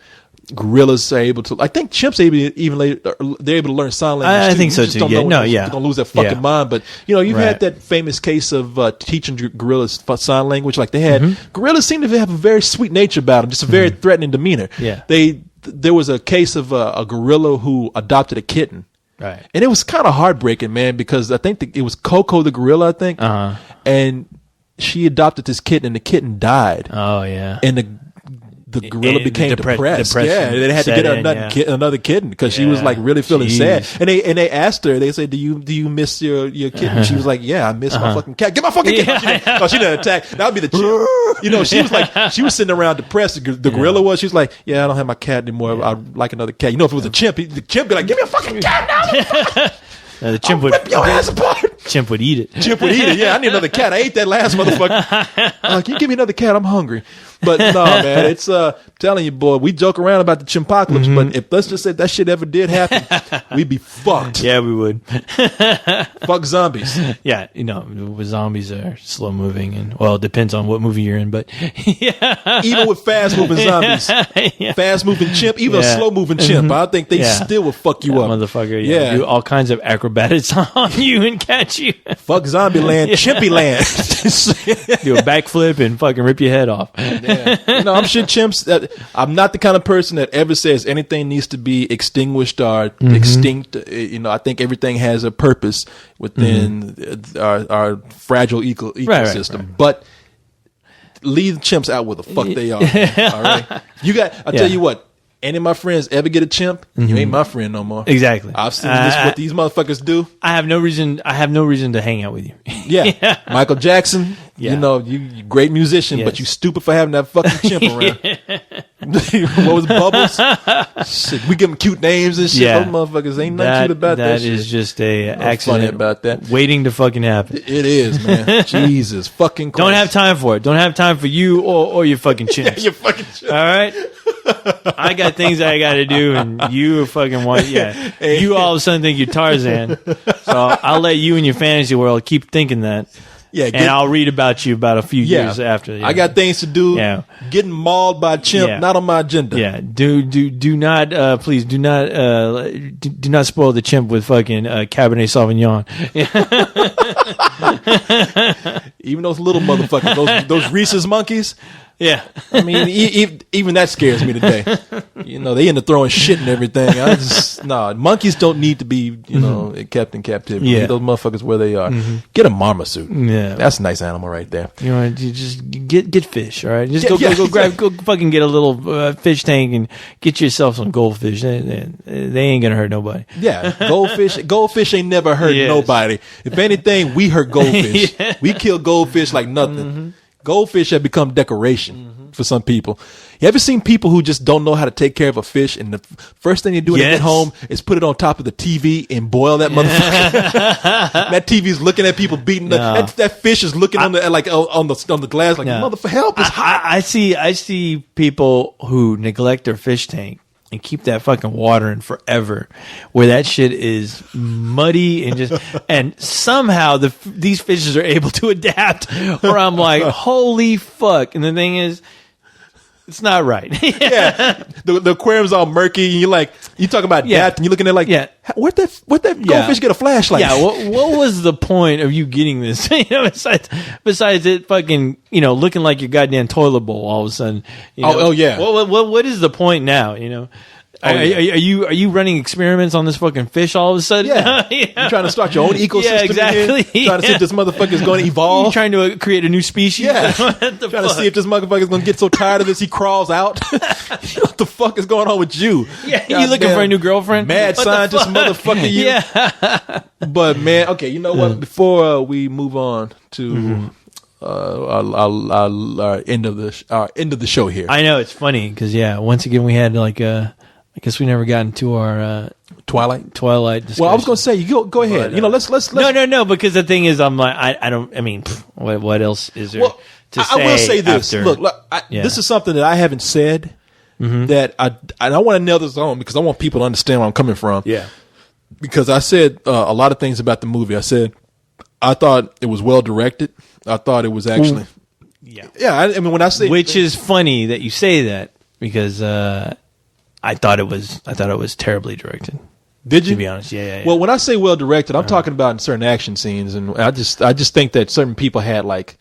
gorillas are able to. I think chimps they're able to learn sign language. I think so too. They're gonna lose their fucking mind. But you've had that famous case of teaching gorillas sign language. Like they had gorillas seem to have a very sweet nature about them, just a very threatening demeanor. Yeah, there was a case of a gorilla who adopted a kitten. Right, and it was kind of heartbreaking, man, because I think it was Coco the gorilla. I think, and she adopted this kitten, and the kitten died. Oh yeah, and the gorilla became depressed. Yeah, they had to get another kitten because she was like really feeling sad. And they asked her, they said, "Do you miss your kitten?" She was like, "Yeah, I miss my fucking cat. Get my fucking cat." She didn't attack. That would be the chimp. She was like, she was sitting around depressed. The gorilla was. She was like, "Yeah, I don't have my cat anymore. I'd like another cat." If it was a chimp, the chimp be like, "Give me a fucking cat now." The chimp would rip your ass apart. Chimp would eat it. Chimp would eat it. Yeah, I need another cat. I ate that last motherfucker. Can you give me another cat? I'm hungry. But no, man, it's telling you, boy, we joke around about the chimpocalypse, but if let's just say that shit ever did happen, we'd be fucked. Yeah, we would. Fuck zombies. Yeah, zombies are slow moving, and it depends on what movie you're in, but yeah. Even with fast moving zombies, fast moving chimp, even a slow moving chimp, I think they still will fuck you up, motherfucker. Yeah, do all kinds of acrobatics on you and catch you. Fuck zombie land, chimpy land. Do a backflip and fucking rip your head off. Yeah. I'm sure chimps. I'm not the kind of person that ever says anything needs to be extinguished or extinct. I think everything has a purpose within our fragile ecosystem. Right. But leave chimps out where the fuck they are. All right. I'll tell you what. Any of my friends ever get a chimp? You ain't my friend no more. Exactly. I've seen what these motherfuckers do. I have no reason to hang out with you. Yeah. Michael Jackson. Yeah. You great musician, but you stupid for having that fucking chimp around. What was Bubbles? Shit, we give them cute names and shit. Those motherfuckers ain't nothing cute about that. That is just a accident funny about that. Waiting to fucking happen. It is, man. Jesus fucking Christ. Don't have time for it. Don't have time for you or your fucking chimps. Your fucking chimps. All right. I got things I got to do, and you fucking want. Yeah. You all of a sudden think you're Tarzan, so I'll let you in your fantasy world keep thinking that. Yeah, and I'll read about you about a few years after. I got things to do. Yeah, getting mauled by a chimp, not on my agenda. Yeah, do not please do not spoil the chimp with fucking Cabernet Sauvignon. Even those little motherfuckers, those Reese's monkeys. Yeah, I mean, even that scares me today. They end up throwing shit and everything. Monkeys don't need to be, kept in captivity. Yeah. Leave those motherfuckers where they are. Get a marmoset. Yeah, that's a nice animal right there. You just get fish. All right, just go fucking get a little fish tank and get yourself some goldfish. They ain't gonna hurt nobody. Yeah, goldfish ain't never hurt nobody. If anything, we hurt goldfish. We kill goldfish like nothing. Goldfish have become decoration for some people. You ever seen people who just don't know how to take care of a fish, and the first thing they do when they get home is put it on top of the TV and boil that motherfucker? That TV's looking at people beating that fish is looking on the glass like, motherfucker, help! It's hot. I see people who neglect their fish tank and keep that fucking water in forever, where that shit is muddy and somehow these fishes are able to adapt. Where I'm like, holy fuck! And the thing is, It's not right. Yeah, the aquarium's all murky, and you're like, you talking about depth, and you're looking at like, where'd that goldfish get a flashlight? Yeah, what was the point of you getting this? Besides it fucking, looking like your goddamn toilet bowl all of a sudden. Yeah. What is the point now? Are you running experiments on this fucking fish all of a sudden? Yeah. You're trying to start your own ecosystem. Yeah, exactly. Trying to see if this motherfucker's going to evolve. You're trying to create a new species. Yeah. Trying to see if this motherfucker's going to get so tired of this he crawls out. What the fuck is going on with you? Yeah, you looking for a new girlfriend? Mad scientist motherfucker you. Yeah. But man, okay, you know what? Before we move on to our end of the show here. I know, it's funny because once again we had I guess we never got into our Twilight discussion. Well, I was going to say, you go ahead. But, let's. No, because the thing is, I'm like, I don't. I mean, what else is there to say? I will say this. After, look, this is something that I haven't said that I want to nail this on because I want people to understand where I'm coming from. Yeah. Because I said a lot of things about the movie. I said I thought it was well directed. I thought it was actually. Yeah. I mean, when I say, which is funny that you say that because. I thought it was terribly directed. Did you? To be honest, yeah. Well, when I say well directed, I'm talking about in certain action scenes, and I just think that certain people had they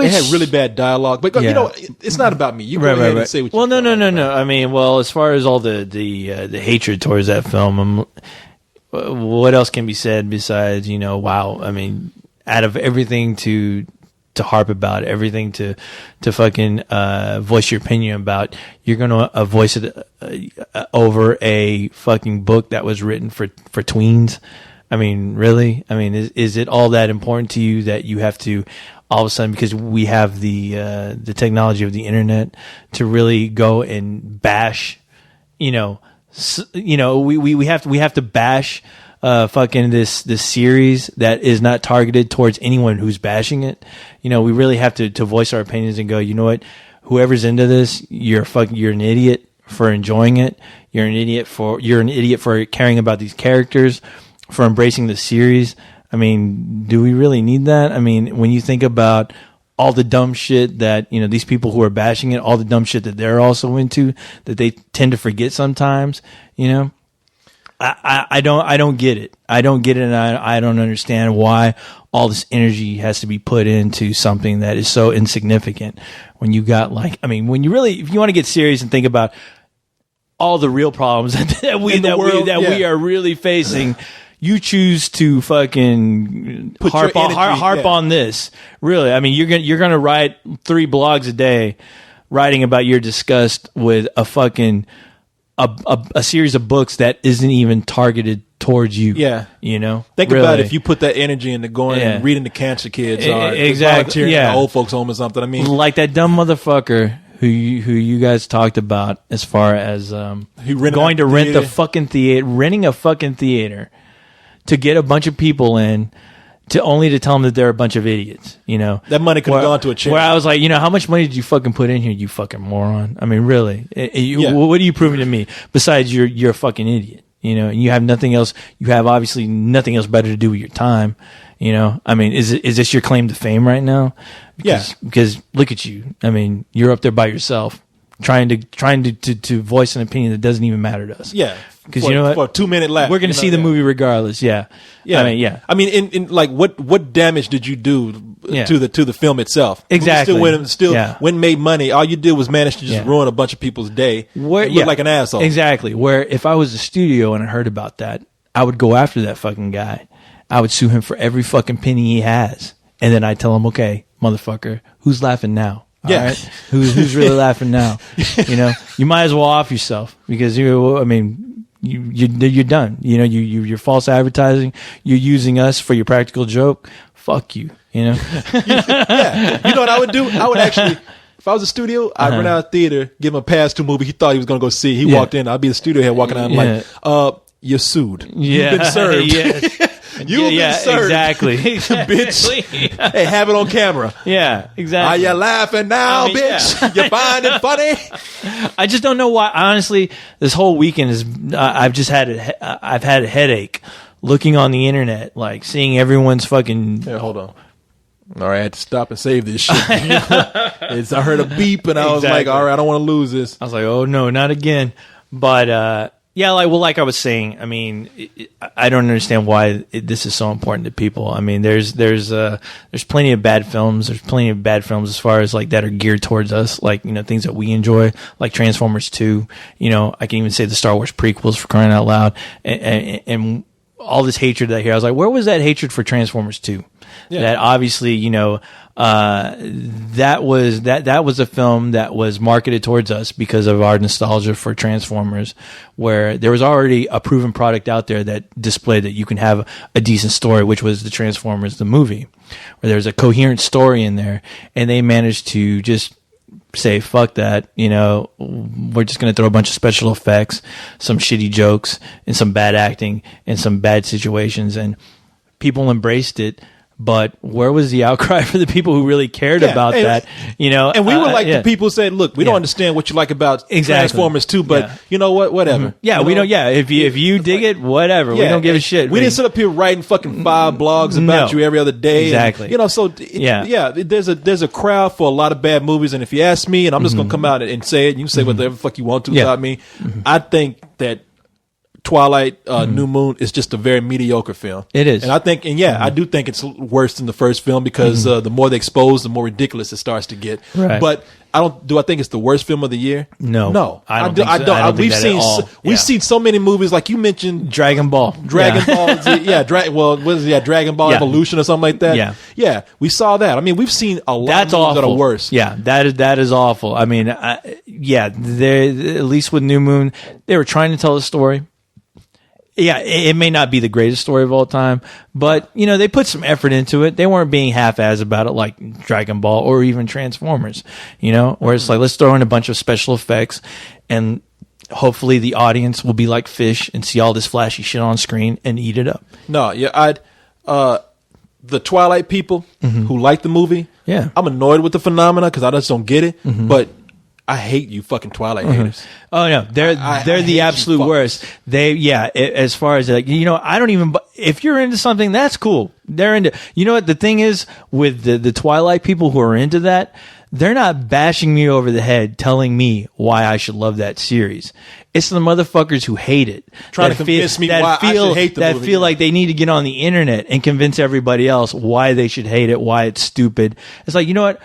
had really bad dialogue. But it's not about me. You go ahead and say what you. Well, no. I mean, as far as all the hatred towards that film, what else can be said besides wow? I mean, out of everything to harp about, everything to fucking voice your opinion about, you're gonna voice it over a fucking book that was written for tweens. I mean, really? I mean, is it all that important to you that you have to all of a sudden, because we have the technology of the internet, to really go and bash? We have to bash. Fucking this series that is not targeted towards anyone who's bashing it. We really have to voice our opinions and go, you know what? Whoever's into this, you're an idiot for enjoying it. You're an idiot for caring about these characters, for embracing the series. I mean, do we really need that? I mean, when you think about all the dumb shit that, these people who are bashing it, all the dumb shit that they're also into, that they tend to forget sometimes, I don't get it. I don't get it, and I don't understand why all this energy has to be put into something that is so insignificant. When you got if you want to get serious and think about all the real problems that we are really facing, you choose to fucking harp on this. Really, I mean, you're gonna write 3 blogs a day, writing about your disgust with a fucking. A series of books that isn't even targeted towards you. Yeah. Think about if you put that energy into going and reading to cancer kids or volunteering in an old folks home or something. I mean, like that dumb motherfucker who you guys talked about as far as going to rent renting a fucking theater to get a bunch of people in. To tell them that they're a bunch of idiots, That money could have gone to a charity. Where I was like, how much money did you fucking put in here, you fucking moron? I mean, really? What are you proving to me besides you're a fucking idiot? And you have nothing else. You have obviously nothing else better to do with your time. I mean, is this your claim to fame right now? Because look at you. I mean, you're up there by yourself, trying to voice an opinion that doesn't even matter to us. Yeah. Because you know what? For a 2-minute laugh. We're going to see the movie regardless. Yeah. I mean, in like, what damage did you do to the film itself? Exactly. Still went and made money. All you did was manage to just ruin a bunch of people's day. Look like an asshole. Exactly. Where if I was a studio and I heard about that, I would go after that fucking guy. I would sue him for every fucking penny he has. And then I tell him, okay, motherfucker, who's laughing now? All right? Who's really laughing now? You might as well off yourself because you're done. You're false advertising. You're using us for your practical joke. Fuck you. Yeah. You know what I would do? I would actually, if I was a studio, I'd rent out a theater, give him a pass to a movie he thought he was going to go see. He walked in. I'd be the studio head walking out like, you're sued. You've been served. You've been served. Exactly. Bitch. Hey, have it on camera. Yeah, exactly. Are you laughing now, bitch? Yeah. You find it funny? I just don't know why. Honestly, this whole weekend I've had a headache looking on the internet, like seeing everyone's fucking. Here, hold on. All right, I had to stop and save this shit. I heard a beep, and I was like, all right, I don't want to lose this. I was like, oh, no, not again. But, yeah, like I was saying, I mean, I don't understand why this is so important to people. I mean, there's plenty of bad films. There's plenty of bad films as far as like that are geared towards us, like, things that we enjoy, like Transformers 2. I can even say the Star Wars prequels, for crying out loud, and all this hatred that I hear. I was like, where was that hatred for Transformers 2? Yeah. That obviously, that was a film that was marketed towards us because of our nostalgia for Transformers, where there was already a proven product out there that displayed that you can have a decent story, which was the Transformers, the movie, where there's a coherent story in there, and they managed to just say, fuck that, we're just going to throw a bunch of special effects, some shitty jokes, and some bad acting, and some bad situations, and people embraced it. But where was the outcry for the people who really cared about that? And we were like the people who said, "Look, we don't understand what you like about Transformers 2, but you know what? Whatever." Mm-hmm. Yeah, we don't. Yeah, if you dig it, whatever. We don't give a shit. We didn't sit up here writing fucking 5 blogs about you every other day. Exactly. And, there's a crowd for a lot of bad movies, and if you ask me, and I'm just gonna come out and say it, you can say whatever the fuck you want to about me. I think that Twilight, New Moon is just a very mediocre film. It is. And I think, I do think it's worse than the first film because the more they expose, the more ridiculous it starts to get. Right. But do I think it's the worst film of the year? No. I don't think so. We've seen so many movies, like you mentioned Dragon Ball. Dragon Ball Evolution or something like that. Yeah. We saw that. I mean, we've seen a lot of movies that are worse. Yeah, that is awful. I mean, at least with New Moon, they were trying to tell a story. Yeah, it may not be the greatest story of all time, but, they put some effort into it. They weren't being half-assed about it like Dragon Ball or even Transformers, where it's like, let's throw in a bunch of special effects and hopefully the audience will be like fish and see all this flashy shit on screen and eat it up. No, the Twilight people who like the movie, I'm annoyed with the phenomena because I just don't get it, but I hate you fucking Twilight haters. Oh no, they're the absolute worst. As far as like, I don't even, if you're into something, that's cool. They're into, what the thing is with the Twilight people who are into that, they're not bashing me over the head telling me why I should love that series. It's the motherfuckers who hate it. Trying to convince me why I should hate the movie. That feel like they need to get on the internet and convince everybody else why they should hate it, why it's stupid. It's like, you know what?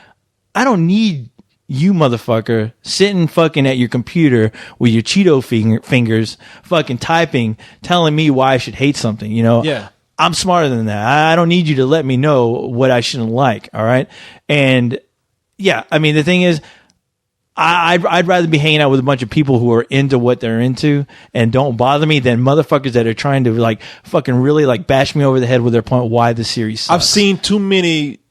I don't need you motherfucker sitting fucking at your computer with your Cheeto fingers fucking typing, telling me why I should hate something, Yeah. I'm smarter than that. I don't need you to let me know what I shouldn't like, all right? And, I mean, the thing is, I'd rather be hanging out with a bunch of people who are into what they're into and don't bother me than motherfuckers that are trying to, like, fucking really, like, bash me over the head with their point why the series sucks. I've seen too many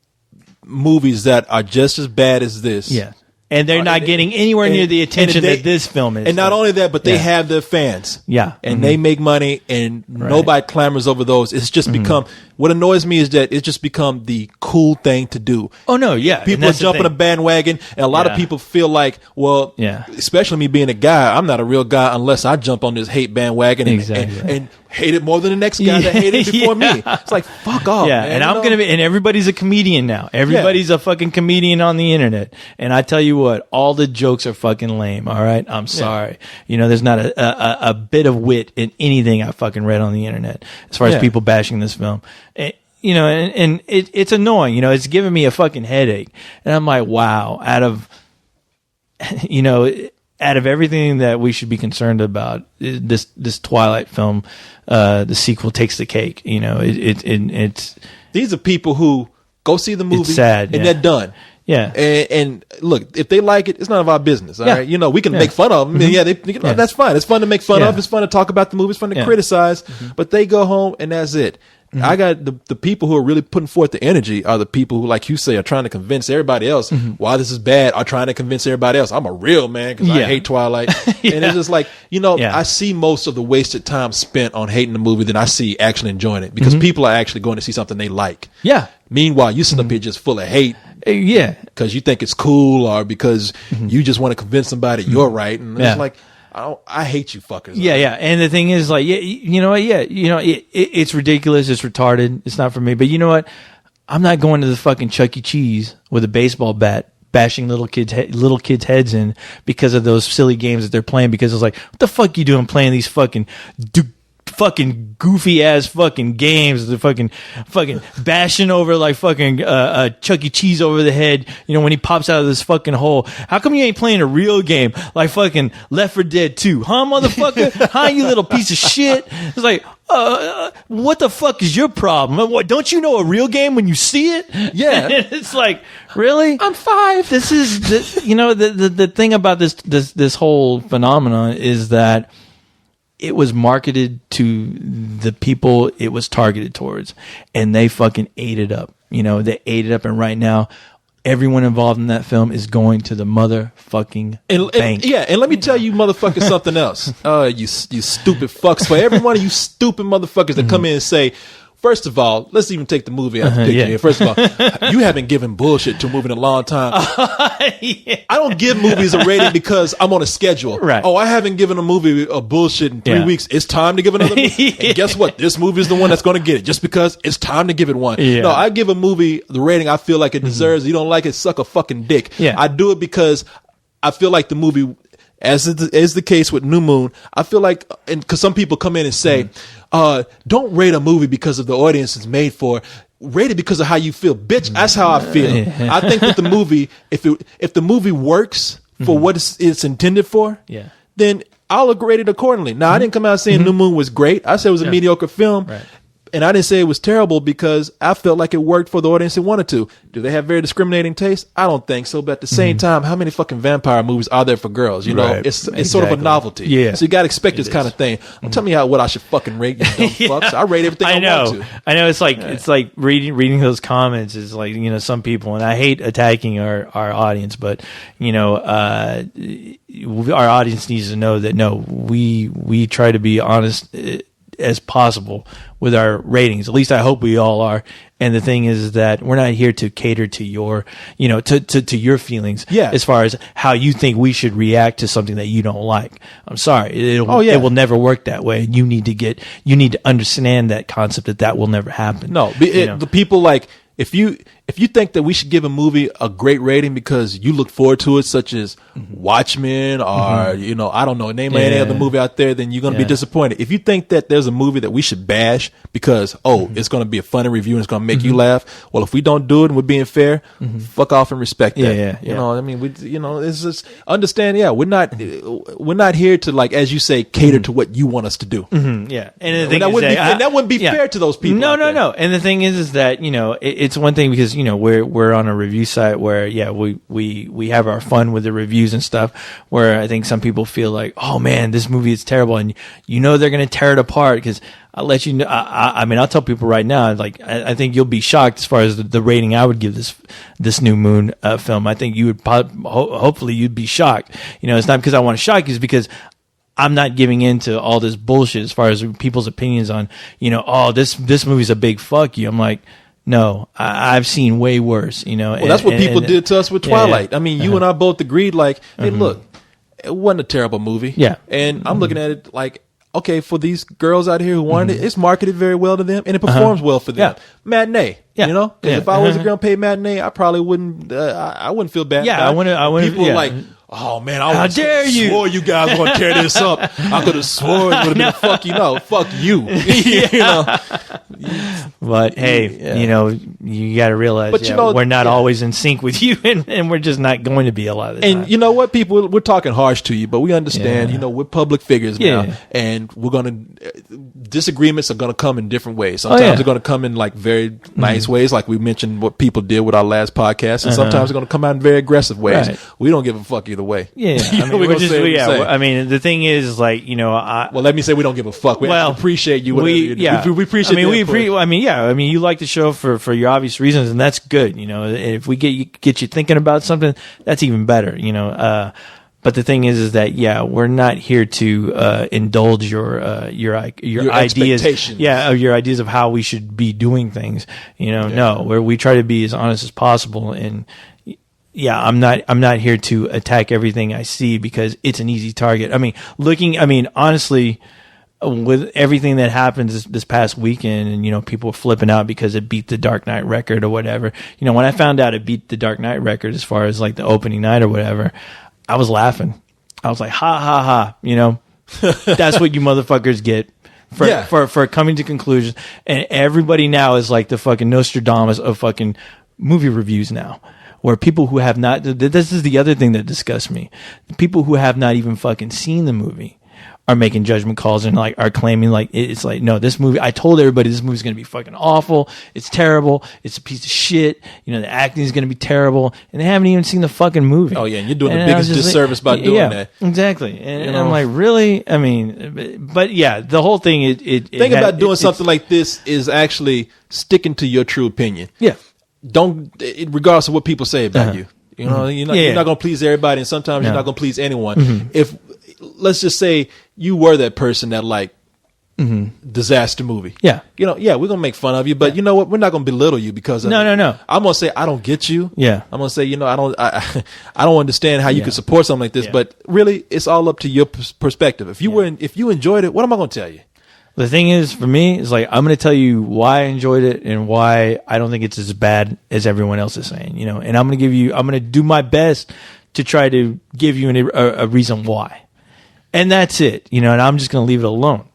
movies that are just as bad as this. Yeah. And they're not getting anywhere near the attention that this film is. And not only that, but they have their fans. Yeah. And they make money, and nobody clamors over those. It's just become, what annoys me is that it's just become the cool thing to do. Oh, no, yeah. People are jumping a bandwagon, and a lot of people feel like, well, especially me being a guy, I'm not a real guy unless I jump on this hate bandwagon and hate it more than the next guy that hated it before me. It's like, fuck off. Yeah, man, and and everybody's a comedian now. Everybody's a fucking comedian on the internet. And I tell you what, all the jokes are fucking lame, all right? I'm sorry. There's not a bit of wit in anything I fucking read on the internet as far as people bashing this film. And it's annoying. It's giving me a fucking headache. And I'm like, wow, out of everything that we should be concerned about, this Twilight film, the sequel takes the cake. It's these are people who go see the movie, it's sad, and they're done. Yeah, and look, if they like it, it's none of our business. All right, we can make fun of them. And that's fine. It's fun to make fun of. It's fun to talk about the movie. It's fun to criticize. But they go home, and that's it. I got the people who are really putting forth the energy are the people who, like you say, are trying to convince everybody else why this is bad, are trying to convince everybody else I'm a real man because I hate Twilight. And it's just like, I see most of the wasted time spent on hating the movie than I see actually enjoying it because people are actually going to see something they like. Yeah. Meanwhile, you sit up here just full of hate. Yeah. Because you think it's cool or because you just want to convince somebody you're right. And it's like, I hate you fuckers. Yeah, and the thing is, like, you know what? It's ridiculous. It's retarded. It's not for me. But you know what? I'm not going to the fucking Chuck E. Cheese with a baseball bat bashing little kids' heads in because of those silly games that they're playing. Because it's like, what the fuck you doing playing these fucking goofy ass fucking games? They're fucking bashing over like fucking Chuck E. Cheese over the head. You know, when he pops out of this fucking hole. How come you ain't playing a real game like fucking Left 4 Dead 2? Huh, motherfucker? Huh, you little piece of shit? It's like, what the fuck is your problem? What, don't you know a real game when you see it? Yeah. It's like, really? I'm 5. This is the thing about this whole phenomenon is that it was marketed to the people it was targeted towards, and they fucking ate it up. You know, they ate it up, and right now, everyone involved in that film is going to the motherfucking bank. And let me tell you, motherfuckers, something else. You stupid fucks. For every one of you stupid motherfuckers that come in and say, first of all, let's even take the movie out of the picture here. First of all, you haven't given bullshit to a movie in a long time. I don't give movies a rating because I'm on a schedule. Right. Oh, I haven't given a movie a bullshit in 3 weeks. It's time to give another movie. And guess what? This movie is the one that's going to get it just because it's time to give it one. Yeah. No, I give a movie the rating I feel like it deserves. You don't like it, suck a fucking dick. Yeah. I do it because I feel like the movie, as is the case with New Moon, I feel like, and because some people come in and say, don't rate a movie because of the audience it's made for. Rate it because of how you feel. Bitch, that's how I feel. I think that the movie, if the movie works for what it's intended for, then I'll grade it accordingly. Now, I didn't come out saying New Moon was great. I said it was a mediocre film. Right. And I didn't say it was terrible because I felt like it worked for the audience it wanted to. Do they have very discriminating taste? I don't think so. But at the same time, how many fucking vampire movies are there for girls? You know, it's sort of a novelty. Yeah. So you got to expect this kind of thing. Don't tell me what I should fucking rate, you dumb fucks. I rate everything I want to. I know. It's like reading those comments is like, you know, some people, and I hate attacking our audience, but you know, our audience needs to know that no, we try to be honest as possible with our ratings. At least I hope we all are. And the thing is that we're not here to cater to your, you know, to your feelings. Yeah. As far as how you think we should react to something that you don't like. I'm sorry. It will never work that way. You need to understand that concept that will never happen. No, the people like, if you think that we should give a movie a great rating because you look forward to it, such as Watchmen or, you know, I don't know, name any other movie out there, then you're going to be disappointed. If you think that there's a movie that we should bash because, it's going to be a funny review and it's going to make you laugh, well, if we don't do it and we're being fair, fuck off and respect that. You know, I mean, it's just understand, we're not here to, like, as you say, cater to what you want us to do. Yeah. And that wouldn't be fair to those people. No. And the thing is that, you know, it's one thing because, you know, we're on a review site where we have our fun with the reviews and stuff, where I think some people feel like, oh man, this movie is terrible, and you know they're going to tear it apart. Because I'll let you know, I mean, I'll tell people right now, like, I think you'll be shocked as far as the rating I would give this New Moon film. I think you would hopefully you'd be shocked. You know, it's not because I want to shock you, it's because I'm not giving in to all this bullshit as far as people's opinions on, you know, oh, this movie's a big fuck you. I'm like, no, I've seen way worse, you know. Well, that's what people did to us with Twilight. I mean, you and I both agreed, like, hey, look, it wasn't a terrible movie. Yeah. And I'm looking at it like, okay, for these girls out here who wanted it, it's marketed very well to them, and it performs well for them. Yeah. Matinee, you know? Because if I was a girl paid matinee, I probably wouldn't, I wouldn't feel bad. Yeah, I wouldn't. People like, oh man, I swore you guys were going to tear this up. I could have sworn it would have been fuck you. No, fuck you. You know? But hey, you know, you got to realize, but, you know, we're not always in sync with you, and we're just not going to be a lot of the time. And you know what, people, we're talking harsh to you, but we understand, you know, we're public figures now, and we're going to, disagreements are going to come in different ways. Sometimes they're going to come in like very nice ways, like we mentioned what people did with our last podcast, and sometimes they're going to come out in very aggressive ways. Right. We don't give a fuck either way. Yeah. I mean, I mean, the thing is, like, you know, well, let me say we don't give a fuck. We appreciate you. We appreciate. I mean, you like the show for your obvious reasons, and that's good. You know, if we get you thinking about something, that's even better. You know, but the thing is that we're not here to indulge your ideas. Your ideas of how we should be doing things. You know, no, where we try to be as honest as possible. And I'm not here to attack everything I see because it's an easy target. I mean, honestly, with everything that happened this past weekend, and, you know, people were flipping out because it beat the Dark Knight record or whatever. You know, when I found out it beat the Dark Knight record as far as like the opening night or whatever, I was laughing. I was like, ha ha ha, you know, that's what you motherfuckers get for coming to conclusions. And everybody now is like the fucking Nostradamus of fucking movie reviews now. Where people who have not, this is the other thing that disgusts me. People who have not even fucking seen the movie are making judgment calls and like are claiming like it's like, no, this movie, I told everybody this movie's going to be fucking awful. It's terrible. It's a piece of shit. You know, the acting is going to be terrible, and they haven't even seen the fucking movie. Oh yeah, and you're doing the biggest disservice by doing that. Exactly. And I'm like, really? I mean, but yeah, the whole thing. Think about doing something like this is actually sticking to your true opinion. Yeah. Don't, regardless of what people say about you. You know, you're not going to please everybody, and sometimes you're not going to please anyone. Mm-hmm. If, let's just say you were that person that like disaster movie. Yeah. You know, we're going to make fun of you, but you know what? We're not going to belittle you because of No. I'm going to say, I don't get you. Yeah. I'm going to say, you know, I don't understand how you could support something like this, but really it's all up to your perspective. If you enjoyed it, what am I going to tell you? The thing is, for me, is like, I'm going to tell you why I enjoyed it and why I don't think it's as bad as everyone else is saying, you know, and I'm going to do my best to try to give you a reason why. And that's it, you know, and I'm just going to leave it alone.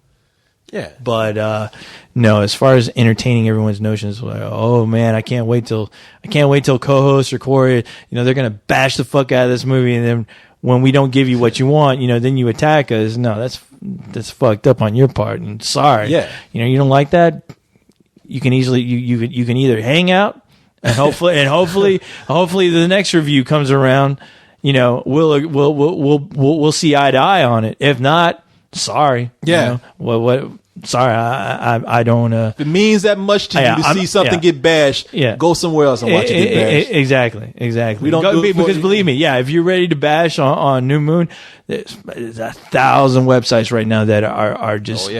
Yeah. But, no, as far as entertaining everyone's notions, like, oh man, I can't wait till co-host or Corey, you know, they're going to bash the fuck out of this movie. And then when we don't give you what you want, you know, then you attack us. No, that's fucked up on your part. And sorry. Yeah. You know, you don't like that. You can easily, you can either hang out and hopefully the next review comes around, you know, we'll see eye to eye on it. If not, sorry. Yeah. You know, sorry, I don't. If it means that much to you to see something get bashed, go somewhere else and watch it get bashed. Exactly. We don't do it because believe me, if you're ready to bash on New Moon, there's 1,000 websites right now that are just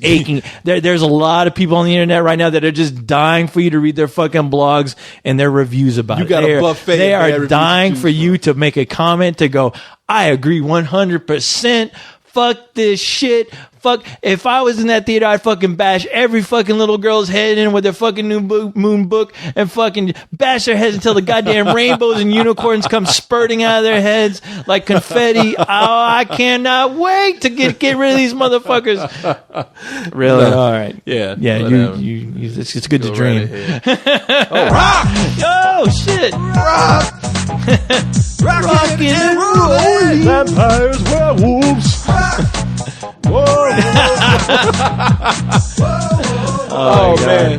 aching. There's a lot of people on the internet right now that are just dying for you to read their fucking blogs and their reviews about you it. Got a buffet. They are dying for you to make a comment to go, I agree 100%. Fuck this shit. Fuck, if I was in that theater, I'd fucking bash every fucking little girl's head in with their fucking New Moon book and fucking bash their heads until the goddamn rainbows and unicorns come spurting out of their heads like confetti. Oh, I cannot wait to get rid of these motherfuckers. Really? No. All right. Yeah. It's good to dream. Rock! Oh, shit. Rock! Rock in the room. Vampires, werewolves. Whoa. Oh man.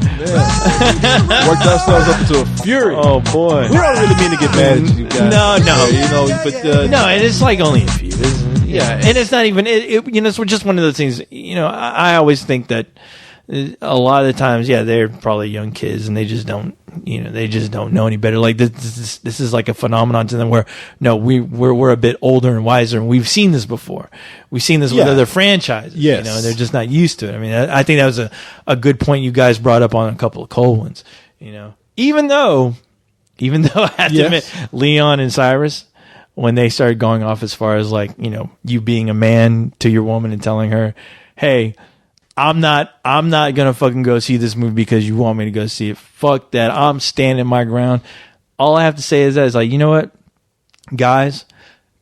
Worked ourselves up to a fury. Oh boy. We don't really mean to get mad at you guys. No. You know, but no, and it's like only a few. And it's not even. You know, it's just one of those things. You know, I always think that a lot of the times, they're probably young kids and they just don't. You know, they just don't know any better. Like this is like a phenomenon to them where we're a bit older and wiser, and we've seen this before. We've seen this with other franchises. Yes. You know, they're just not used to it. I mean, I think that was a good point you guys brought up on a couple of cold ones. You know, even though I have to admit, Leon and Cyrus, when they started going off as far as like, you know, you being a man to your woman and telling her, hey, I'm not gonna fucking go see this movie because you want me to go see it. Fuck that. I'm standing my ground. All I have to say is like, you know what, guys,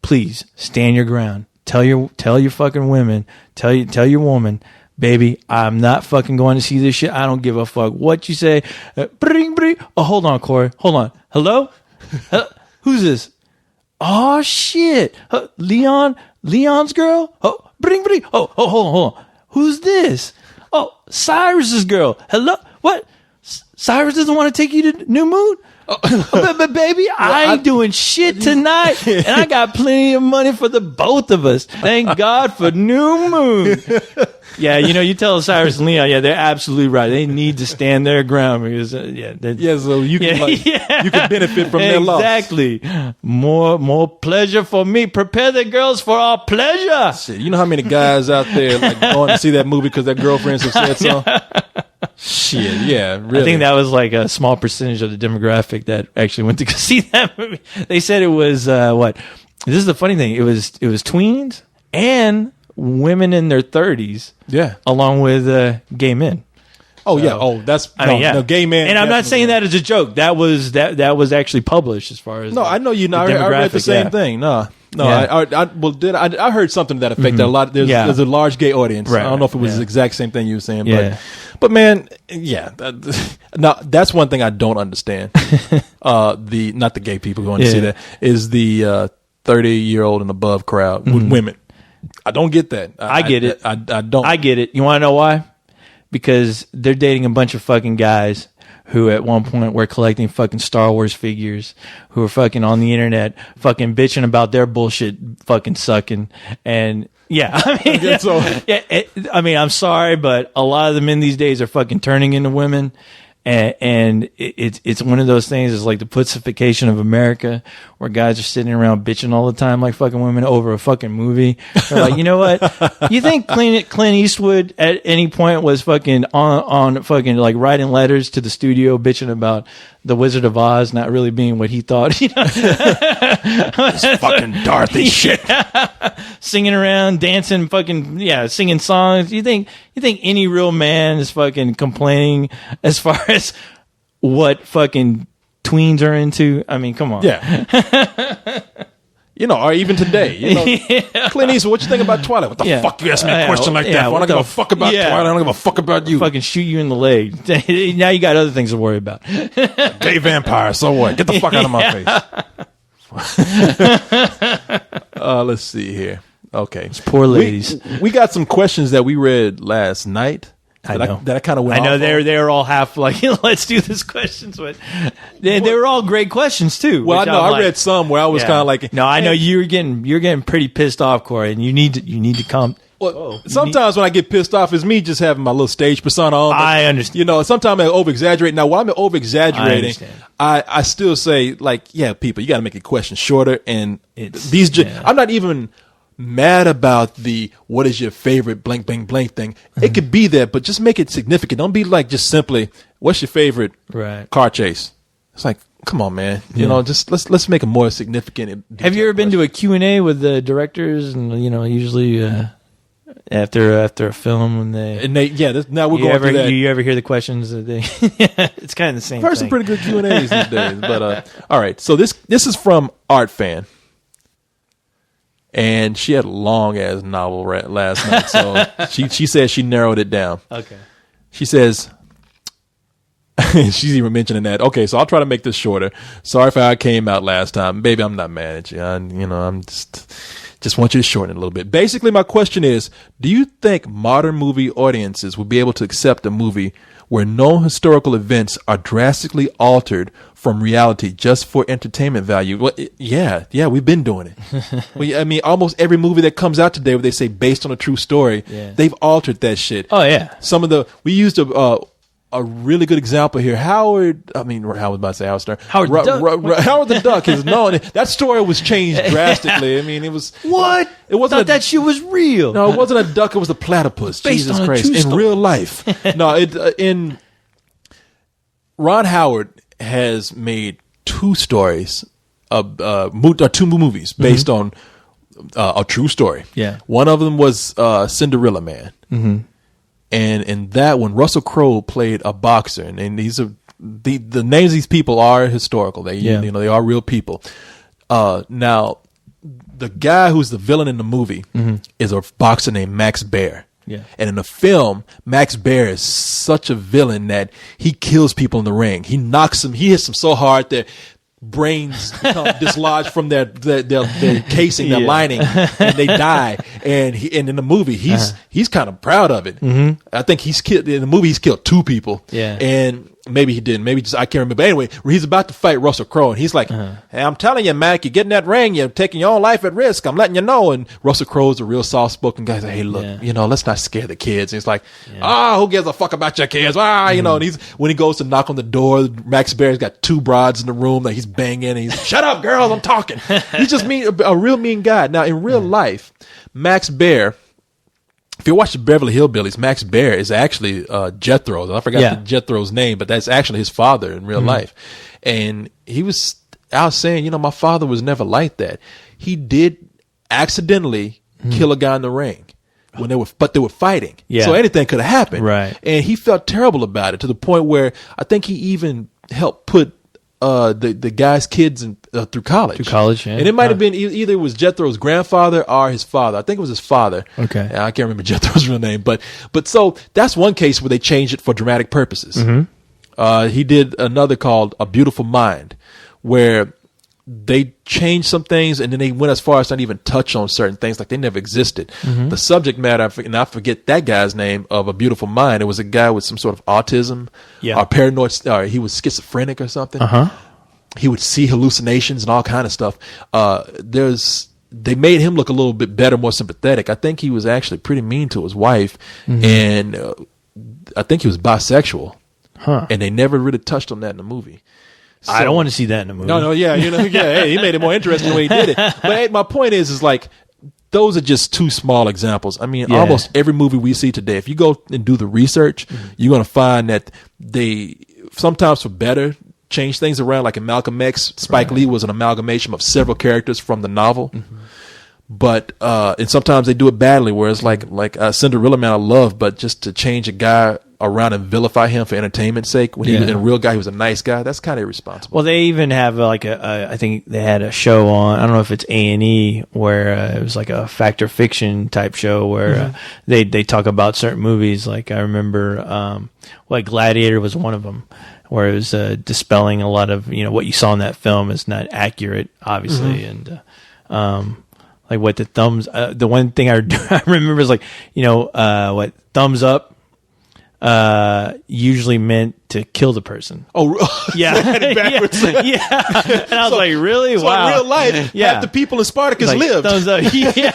please stand your ground. Tell your fucking women. Tell your woman, baby, I'm not fucking going to see this shit. I don't give a fuck what you say. Oh, hold on, Corey. Hold on. Hello? Who's this? Oh shit. Leon's girl. Oh, Oh, hold on. Who's this? Oh, Cyrus's girl. Hello? What? Cyrus doesn't want to take you to New Moon? But baby, I ain't doing shit tonight. And I got plenty of money for the both of us. Thank God for New Moon. Yeah, you know, you tell Cyrus and Leon, they're absolutely right. They need to stand their ground because, so you can you can benefit from their loss. Exactly. More pleasure for me. Prepare the girls for our pleasure. Shit, you know how many guys out there like going to see that movie because their girlfriends have said so? Shit, yeah, really. I think that was like a small percentage of the demographic that actually went to go see that movie. They said it was what? This is the funny thing. It was tweens and women in their 30s. Yeah. Along with gay men. Oh, so, yeah. Oh, that's no, gay man. And I'm not saying that as a joke. That was actually published as far as. No, I know you know. I read the same thing. No. I heard something to that effect. That a lot there's a large gay audience. Right, I don't know if it was the exact same thing you were saying, but man, now that's one thing I don't understand. Not the gay people going to see that is the 30-year-old and above crowd with women. I don't get that. I get it. I don't. I get it. You want to know why? Because they're dating a bunch of fucking guys who at one point were collecting fucking Star Wars figures, who were fucking on the internet, fucking bitching about their bullshit fucking sucking. And I mean, I'm sorry, but a lot of the men these days are fucking turning into women. And it's one of those things. It's like the pussification of America, where guys are sitting around bitching all the time like fucking women over a fucking movie. They're like, you know what? You think Clint Eastwood at any point was fucking on fucking like writing letters to the studio bitching about the Wizard of Oz not really being what he thought? You know, this fucking Dorothy shit. Singing around, dancing, fucking singing songs. You think any real man is fucking complaining as far as what fucking tweens are into? I mean, come on. Yeah. You know, or even today, you know, Clint Eastwood, what you think about Twilight? What the fuck you ask me a question like that? I don't give a fuck about Twilight. I don't give a fuck about you. Fucking shoot you in the leg. Now you got other things to worry about. Gay vampire, so what? Get the fuck out of my face. Let's see here. Okay. Those poor ladies. We got some questions that we read last night. I know. That I kind of went I know off they're all half like, let's do this questions, but they were all great questions too. Well, I know I read some where I was kind of like, no, I know you're getting pretty pissed off, Corey, and you need to come. Well, sometimes when I get pissed off, it's me just having my little stage persona on. I understand. You know, sometimes I over-exaggerate. Now, while I'm over-exaggerating, I still say, like, yeah, people, you got to make a question shorter. And I'm not even mad about the what is your favorite blank, blank, blank thing. It could be that, but just make it significant. Don't be like just simply, what's your favorite car chase? It's like, come on, man. You know, just let's make it more significant. Have you ever been to a Q&A with the directors? And you know, usually after a film, when now we're going through that. You ever hear the questions? It's kind of the same. I've heard some pretty good Q&As these days. But all right, so this is from Art Fan. And she had a long ass novel last night, so she said she narrowed it down. Okay. She says, she's even mentioning that. Okay, so I'll try to make this shorter. Sorry if I came out last time, baby. I'm not mad at you. I'm just want you to shorten it a little bit. Basically, my question is: do you think modern movie audiences will be able to accept a movie where no historical events are drastically altered from reality just for entertainment value? Well, yeah, we've been doing it. I mean, almost every movie that comes out today where they say based on a true story, they've altered that shit. Oh, yeah. We used a really good example here. Howard the Duck is known. That story was changed drastically. I mean, it was... What? It wasn't that shit was real. No, it wasn't a duck. It was a platypus. Based Jesus on Christ. a true story. In real life. No, Ron Howard has made two stories, two movies based on a true story. Yeah. One of them was Cinderella Man. Mm-hmm. And in that one, Russell Crowe played a boxer, and these are the names of these people are historical. They they are real people. Now, the guy who's the villain in the movie is a boxer named Max Baer. Yeah. And in the film, Max Baer is such a villain that he kills people in the ring. He knocks them. He hits them so hard that brains become dislodged from their casing, their lining, and they die. And in the movie, he's kind of proud of it. Mm-hmm. I think he's killed two people. Yeah. And maybe he didn't. Maybe just I can't remember. But anyway, he's about to fight Russell Crowe, and he's like, "Hey, I'm telling you, Mac, you get in that ring, you're taking your own life at risk. I'm letting you know." And Russell Crowe's a real soft-spoken guy. He's like, "Hey, look, let's not scare the kids." And he's like, who gives a fuck about your kids? And when he goes to knock on the door, Max Baer's got two broads in the room that he's banging, and he's, "Shut up, girls, I'm talking." He's just a real mean guy. Now, in real life, Max Baer, if you watch the Beverly Hillbillies, Max Baer is actually Jethro's. I forgot Jethro's name, but that's actually his father in real life. And I was saying, my father was never like that. He did accidentally kill a guy in the ring. but they were fighting. Yeah. So anything could have happened. Right. And he felt terrible about it to the point where I think he even helped put the guy's kids through college. Through college, yeah. And it might have been either it was Jethro's grandfather or his father. I think it was his father. Okay. I can't remember Jethro's real name, but so that's one case where they changed it for dramatic purposes. Mm-hmm. He did another called A Beautiful Mind, where they changed some things and then they went as far as not even touch on certain things like they never existed. Mm-hmm. The subject matter, and I forget that guy's name, of A Beautiful Mind. It was a guy with some sort of autism or paranoid, or he was schizophrenic or something. He would see hallucinations and all kind of stuff. They made him look a little bit better, more sympathetic. I think he was actually pretty mean to his wife, and I think he was bisexual. And they never really touched on that in the movie. So, I don't want to see that in a movie. No, yeah, hey, he made it more interesting the way he did it. But hey, my point is like, those are just two small examples. I mean, almost every movie we see today, if you go and do the research, you're going to find that they sometimes for better change things around. Like in Malcolm X, Spike Lee was an amalgamation of several characters from the novel. But and sometimes they do it badly, where it's like Cinderella Man I love, but just to change a guy around and vilify him for entertainment's sake when he was a real guy, he was a nice guy. That's kind of irresponsible. Well, they even have I think they had a show on, I don't know if it's A&E, where it was like a fact or fiction type show where they talk about certain movies. Like I remember like Gladiator was one of them, where it was dispelling a lot of what you saw in that film is not accurate, obviously, and like what the thumbs. The one thing I remember is like what thumbs up usually meant to kill the person. Oh, yeah, backwards. yeah. And I was like, really? So wow. in real life, half the people in Spartacus like, lived. Thumbs up. Yeah.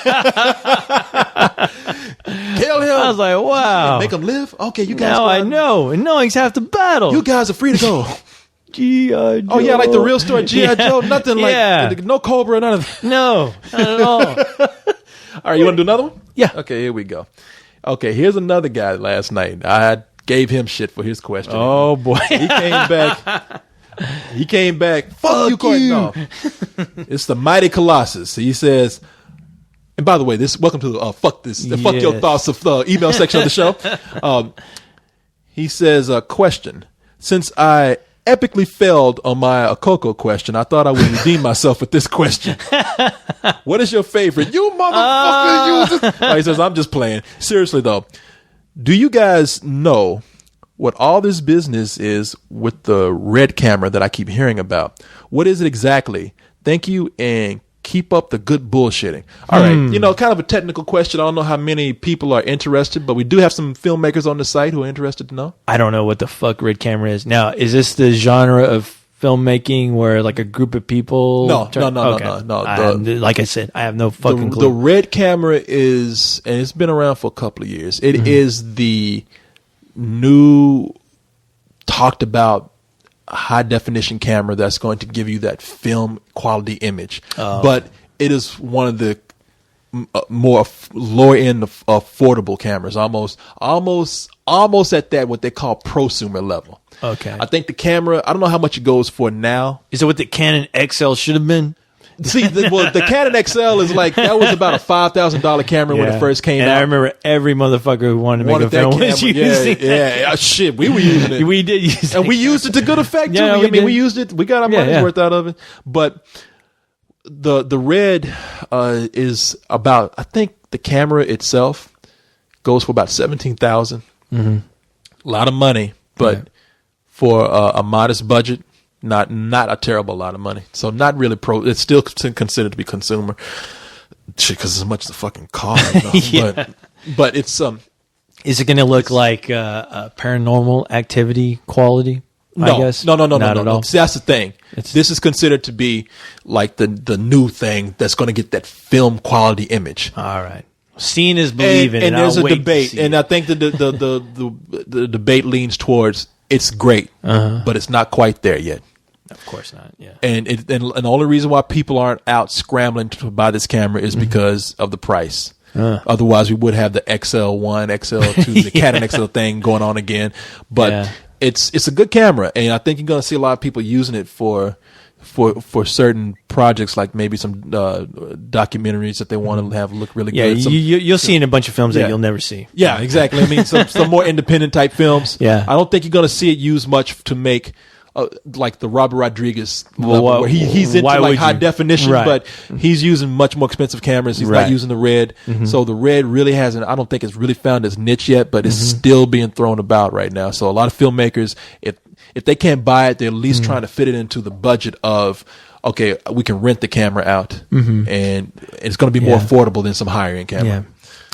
Kill him. I was like, wow. Make him live. Okay, you guys. Now I know, and knowing's half the battle. You guys are free to go. G.I. Joe. Oh yeah, like the real story. G.I. Joe. Nothing like no Cobra, none of that. No, not at all. All right, you want to do another one? Yeah. Okay, here we go. Okay, here's another guy last night. I gave him shit for his question. Oh boy. He came back. Fuck you, Courtney. No. It's the Mighty Colossus. He says, and by the way, welcome to fuck this. Fuck your thoughts of the email section of the show. He says, question. Since I epically failed on my Akoko question, I thought I would redeem myself with this question. What is your favorite? You motherfucker. He says, I'm just playing. Seriously, though, do you guys know what all this business is with the red camera that I keep hearing about? What is it exactly? Thank you, and keep up the good bullshitting. All right, kind of a technical question. I don't know how many people are interested, but we do have some filmmakers on the site who are interested to know. I don't know what the fuck red camera is. Now, is this the genre of filmmaking where like a group of people? No. Like I said, I have no fucking clue. The red camera is, and it's been around for a couple of years. It is the new talked about high definition camera that's going to give you that film quality image. But it is one of the more lower end of affordable cameras, almost at that what they call prosumer level. Okay. I think the camera, I don't know how much it goes for now. Is it what the Canon XL should have been? See, the Canon XL is like, that was about a $5,000 camera when it first came out. And I remember every motherfucker who wanted to make a film was using it. Yeah, shit, we were using it. We did use it. And we used it to good effect, too. Yeah, we used it. We got our money's worth out of it. But the red is about, I think the camera itself goes for about $17,000. A lot of money, but for a modest budget, not a terrible lot of money. So not really it's still considered to be consumer shit because as much as the fucking car. But it's Is it going to look like a Paranormal Activity quality? No, I guess? no. Not at all. See, that's the thing. This is considered to be like the new thing that's going to get that film quality image. All right. Seeing is believing, and there's a debate, and I think the debate leans towards it's great, but it's not quite there yet. Of course not. Yeah. And the only reason why people aren't out scrambling to buy this camera is because of the price. Otherwise, we would have the XL1, XL2, the Canon XL thing going on again. But it's a good camera, and I think you're going to see a lot of people using it for for certain projects, like maybe some documentaries that they want to have look really good. You'll see in a bunch of films that you'll never see. Yeah, exactly. I mean, some more independent type films. Yeah, I don't think you're going to see it used much to make like the Robert Rodriguez level, where he's into like high definition, but he's using much more expensive cameras. He's not using the red, so the red really hasn't. I don't think it's really found its niche yet, but it's still being thrown about right now. So a lot of filmmakers, if they can't buy it, they're at least trying to fit it into the budget of, okay, we can rent the camera out, and it's going to be more affordable than some higher end camera. Yeah.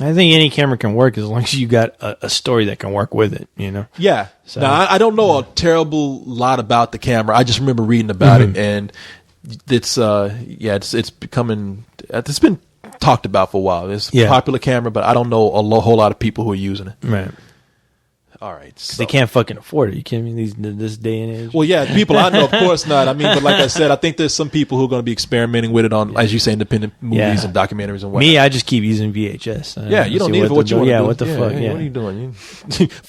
I think any camera can work as long as you got a story that can work with it, you know? Yeah. So. Now, I don't know a terrible lot about the camera. I just remember reading about it, and it's becoming, it's been talked about for a while. It's a popular camera, but I don't know a whole lot of people who are using it. Right. All right. So. They can't fucking afford it. You kidding me? This day and age. Well, yeah, people I know, of course not. I mean, but like I said, I think there's some people who are going to be experimenting with it on, as you say, independent movies and documentaries and whatnot. Me, I just keep using VHS. You don't need it for what you want to do. Yeah, what the fuck? What are you doing?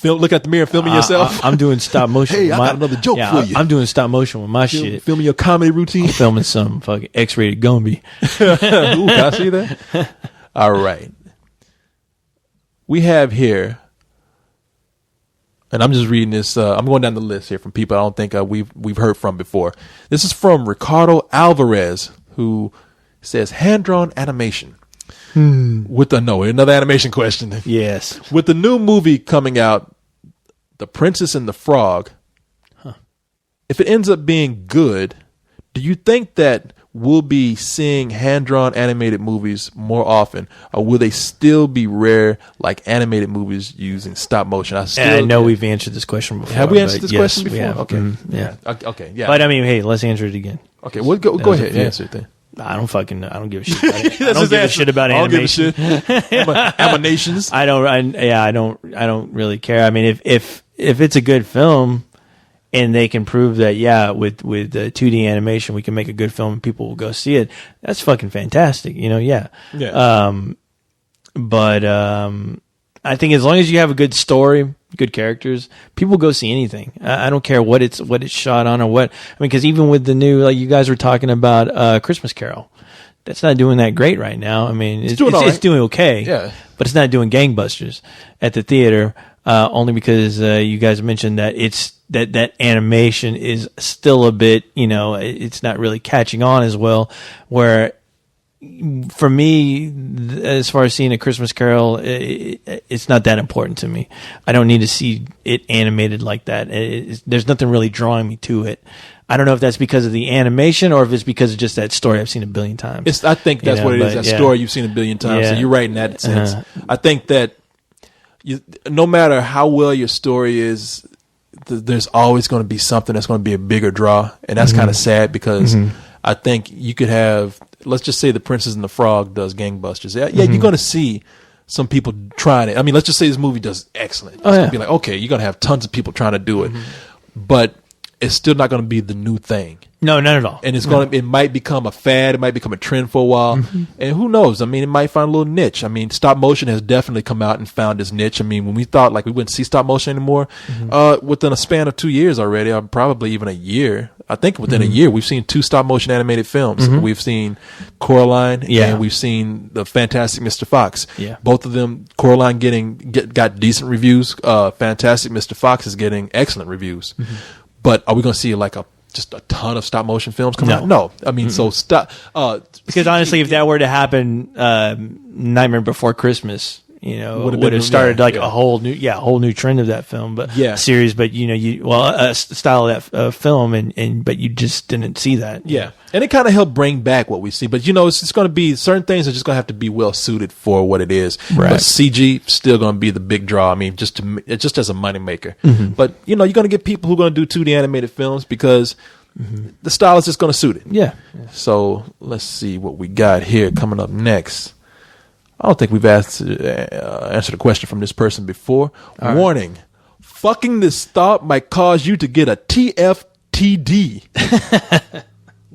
Look at the mirror, filming yourself. I'm doing stop motion. Hey, I got another joke for you. I'm doing stop motion with my shit. Filming your comedy routine. I'm filming some fucking X-rated Gumby. Ooh, can I see that? All right. We have here. And I'm just reading this. I'm going down the list here from people I don't think we've heard from before. This is from Ricardo Alvarez, who says hand-drawn animation. Another animation question. Yes. With the new movie coming out, The Princess and the Frog, if it ends up being good, do you think that we'll be seeing hand-drawn animated movies more often, or will they still be rare like animated movies using stop motion? I know we've answered this question before. Have we answered this question before? Okay. Yeah. Okay. Yeah. But I mean, hey, let's answer it again. Okay. Well, go ahead and answer it then. I don't give a shit about it. I don't give a shit about animation. Animations. I don't really care. I mean, if it's a good film, and they can prove that, with 2D animation, we can make a good film and people will go see it, that's fucking fantastic, you know? Yeah. But I think as long as you have a good story, good characters, people go see anything. I don't care what it's shot on or what. I mean, because even with the new, like you guys were talking about, Christmas Carol, that's not doing that great right now. I mean, it's doing okay, but it's not doing gangbusters at the theater. Only because you guys mentioned that that animation is still a bit, it's not really catching on as well. Where for me, as far as seeing A Christmas Carol, it's not that important to me. I don't need to see it animated like that. There's nothing really drawing me to it. I don't know if that's because of the animation or if it's because of just that story I've seen a billion times. I think that's what it is. That story you've seen a billion times. So you're right in that sense. I think that no matter how well your story is, there's always going to be something that's going to be a bigger draw, and that's kind of sad because I think you could have, let's just say, The Princess and the Frog does gangbusters. You're going to see some people trying it. I mean, let's just say this movie does excellent. It's going to be like, okay, you're going to have tons of people trying to do it, but it's still not going to be the new thing. No, not at all. And it might become a fad. It might become a trend for a while. And who knows? I mean, it might find a little niche. I mean, stop motion has definitely come out and found its niche. I mean, when we thought like we wouldn't see stop motion anymore, within a span of 2 years already, or probably even a year, I think within a year, we've seen 2 stop motion animated films. We've seen Coraline and we've seen The Fantastic Mr. Fox. Yeah. Both of them, Coraline got decent reviews. Fantastic Mr. Fox is getting excellent reviews. But are we going to see like just a ton of stop motion films come out? No. I mean, so stop. Because honestly, if that were to happen, Nightmare Before Christmas, would have started a whole new trend of that film, but series. But a style of that film, but you just didn't see that. Yeah, and it kind of helped bring back what we see. But it's just going to be certain things are just going to have to be well suited for what it is. Right. But CG still going to be the big draw. I mean, just as a money maker. But you're going to get people who are going to do 2D animated films because the style is just going to suit it. Yeah. So let's see what we got here coming up next. I don't think we've answered a question from this person before. All Warning. Right. Fucking this thought might cause you to get a TFTD.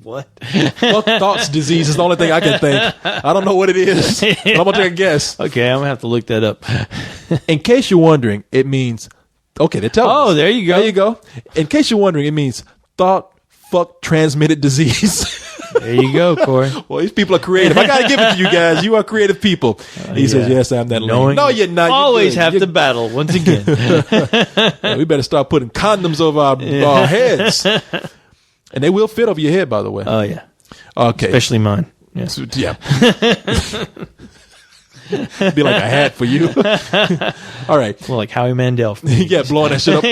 What? Fuck thoughts disease is the only thing I can think. I don't know what it is. But I'm going to take a guess. Okay, I'm going to have to look that up. In case you're wondering, it means... Okay, they tell us. Oh, there you go. There you go. In case you're wondering, it means thought fuck transmitted disease. There you go, Corey. Well, these people are creative. I got to give it to you guys. You are creative people. He says, yes, I'm that lame. No, you're not. Always have to battle once again. Yeah, we better start putting condoms over our heads. And they will fit over your head, by the way. Oh, yeah. Okay. Especially mine. Yeah. So, yeah. Be like a hat for you. All right. Well, like Howie Mandel. Yeah, blowing that shit up.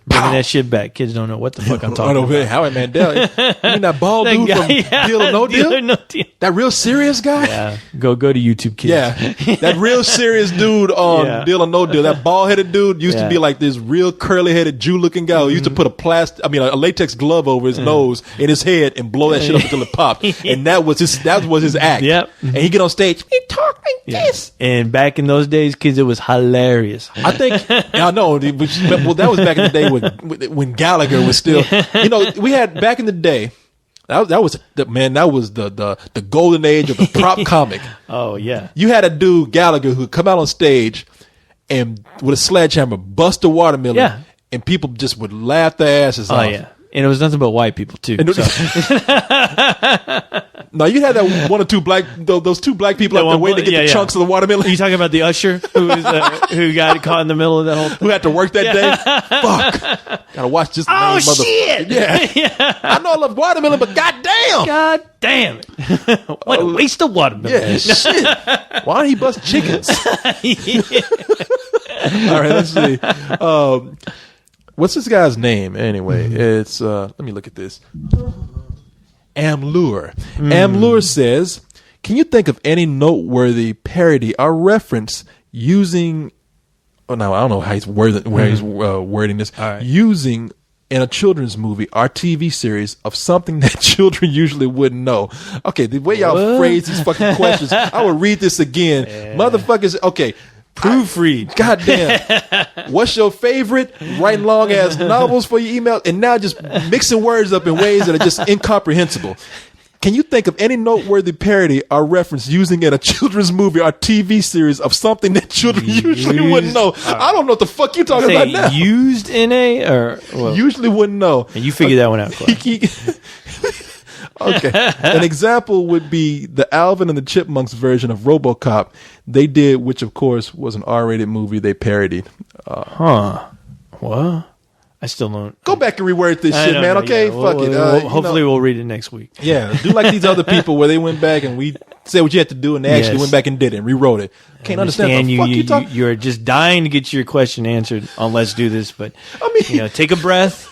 Bringing that shit back. Kids don't know what the fuck I'm talking about. Howie Mandel. You mean that bald That dude guy, from Deal or No Deal? Deal or No Deal. That real serious guy? Yeah. Go to YouTube, kids. Yeah. That real serious dude on Deal or No Deal. That bald-headed dude used to be like this real curly-headed Jew-looking guy who used to put a latex glove over his nose and his head and blow that shit up until it popped. And that was his act. Yep. And he'd get on stage, he talk like this. And back in those days, kids, it was hilarious. I think, I know, well, that was back in the day when Gallagher was still, we had back in the day, that was the golden age of the prop comic. Oh, yeah. You had a dude, Gallagher, who would come out on stage and with a sledgehammer bust a watermelon. Yeah. And people just would laugh their asses off. Oh, yeah. And it was nothing but white people, too. No, you had that one or two those two black people out there waiting to get the chunks of the watermelon. Are you talking about the usher who got caught in the middle of that whole thing? Who had to work that day? Fuck. Gotta watch this. Oh, shit. Yeah. I know I love watermelon, but goddamn. God damn it. What a waste of watermelon. Yeah, shit. Why don't he bust chickens? All right, let's see. What's this guy's name anyway? It's let me look at this. Amlure. Amlure says, "Can you think of any noteworthy parody or reference using?" Oh no, I don't know how he's wording this. Right. Using in a children's movie or TV series of something that children usually wouldn't know. Okay, the way y'all phrase these fucking questions, I will read this again, motherfuckers. Okay. Proofread. Goddamn. What's your favorite? Writing long ass novels for your email and now just mixing words up in ways that are just incomprehensible. Can you think of any noteworthy parody or reference using in a children's movie or TV series of something that children usually wouldn't know? I don't know what the fuck you're talking about now. Used in usually wouldn't know. And you figure that one out, Clark. Okay. An example would be the Alvin and the Chipmunks version of RoboCop they did, which of course was an R-rated movie they parodied. What? I still don't. Go back and reword this shit, man. Okay, fuck it. Hopefully we'll read it next week. Yeah, do like these other people where they went back and we said what you had to do and they actually went back and did it and rewrote it. Can't understand what the fuck you're just dying to get your question answered on Let's Do This, but I mean, take a breath,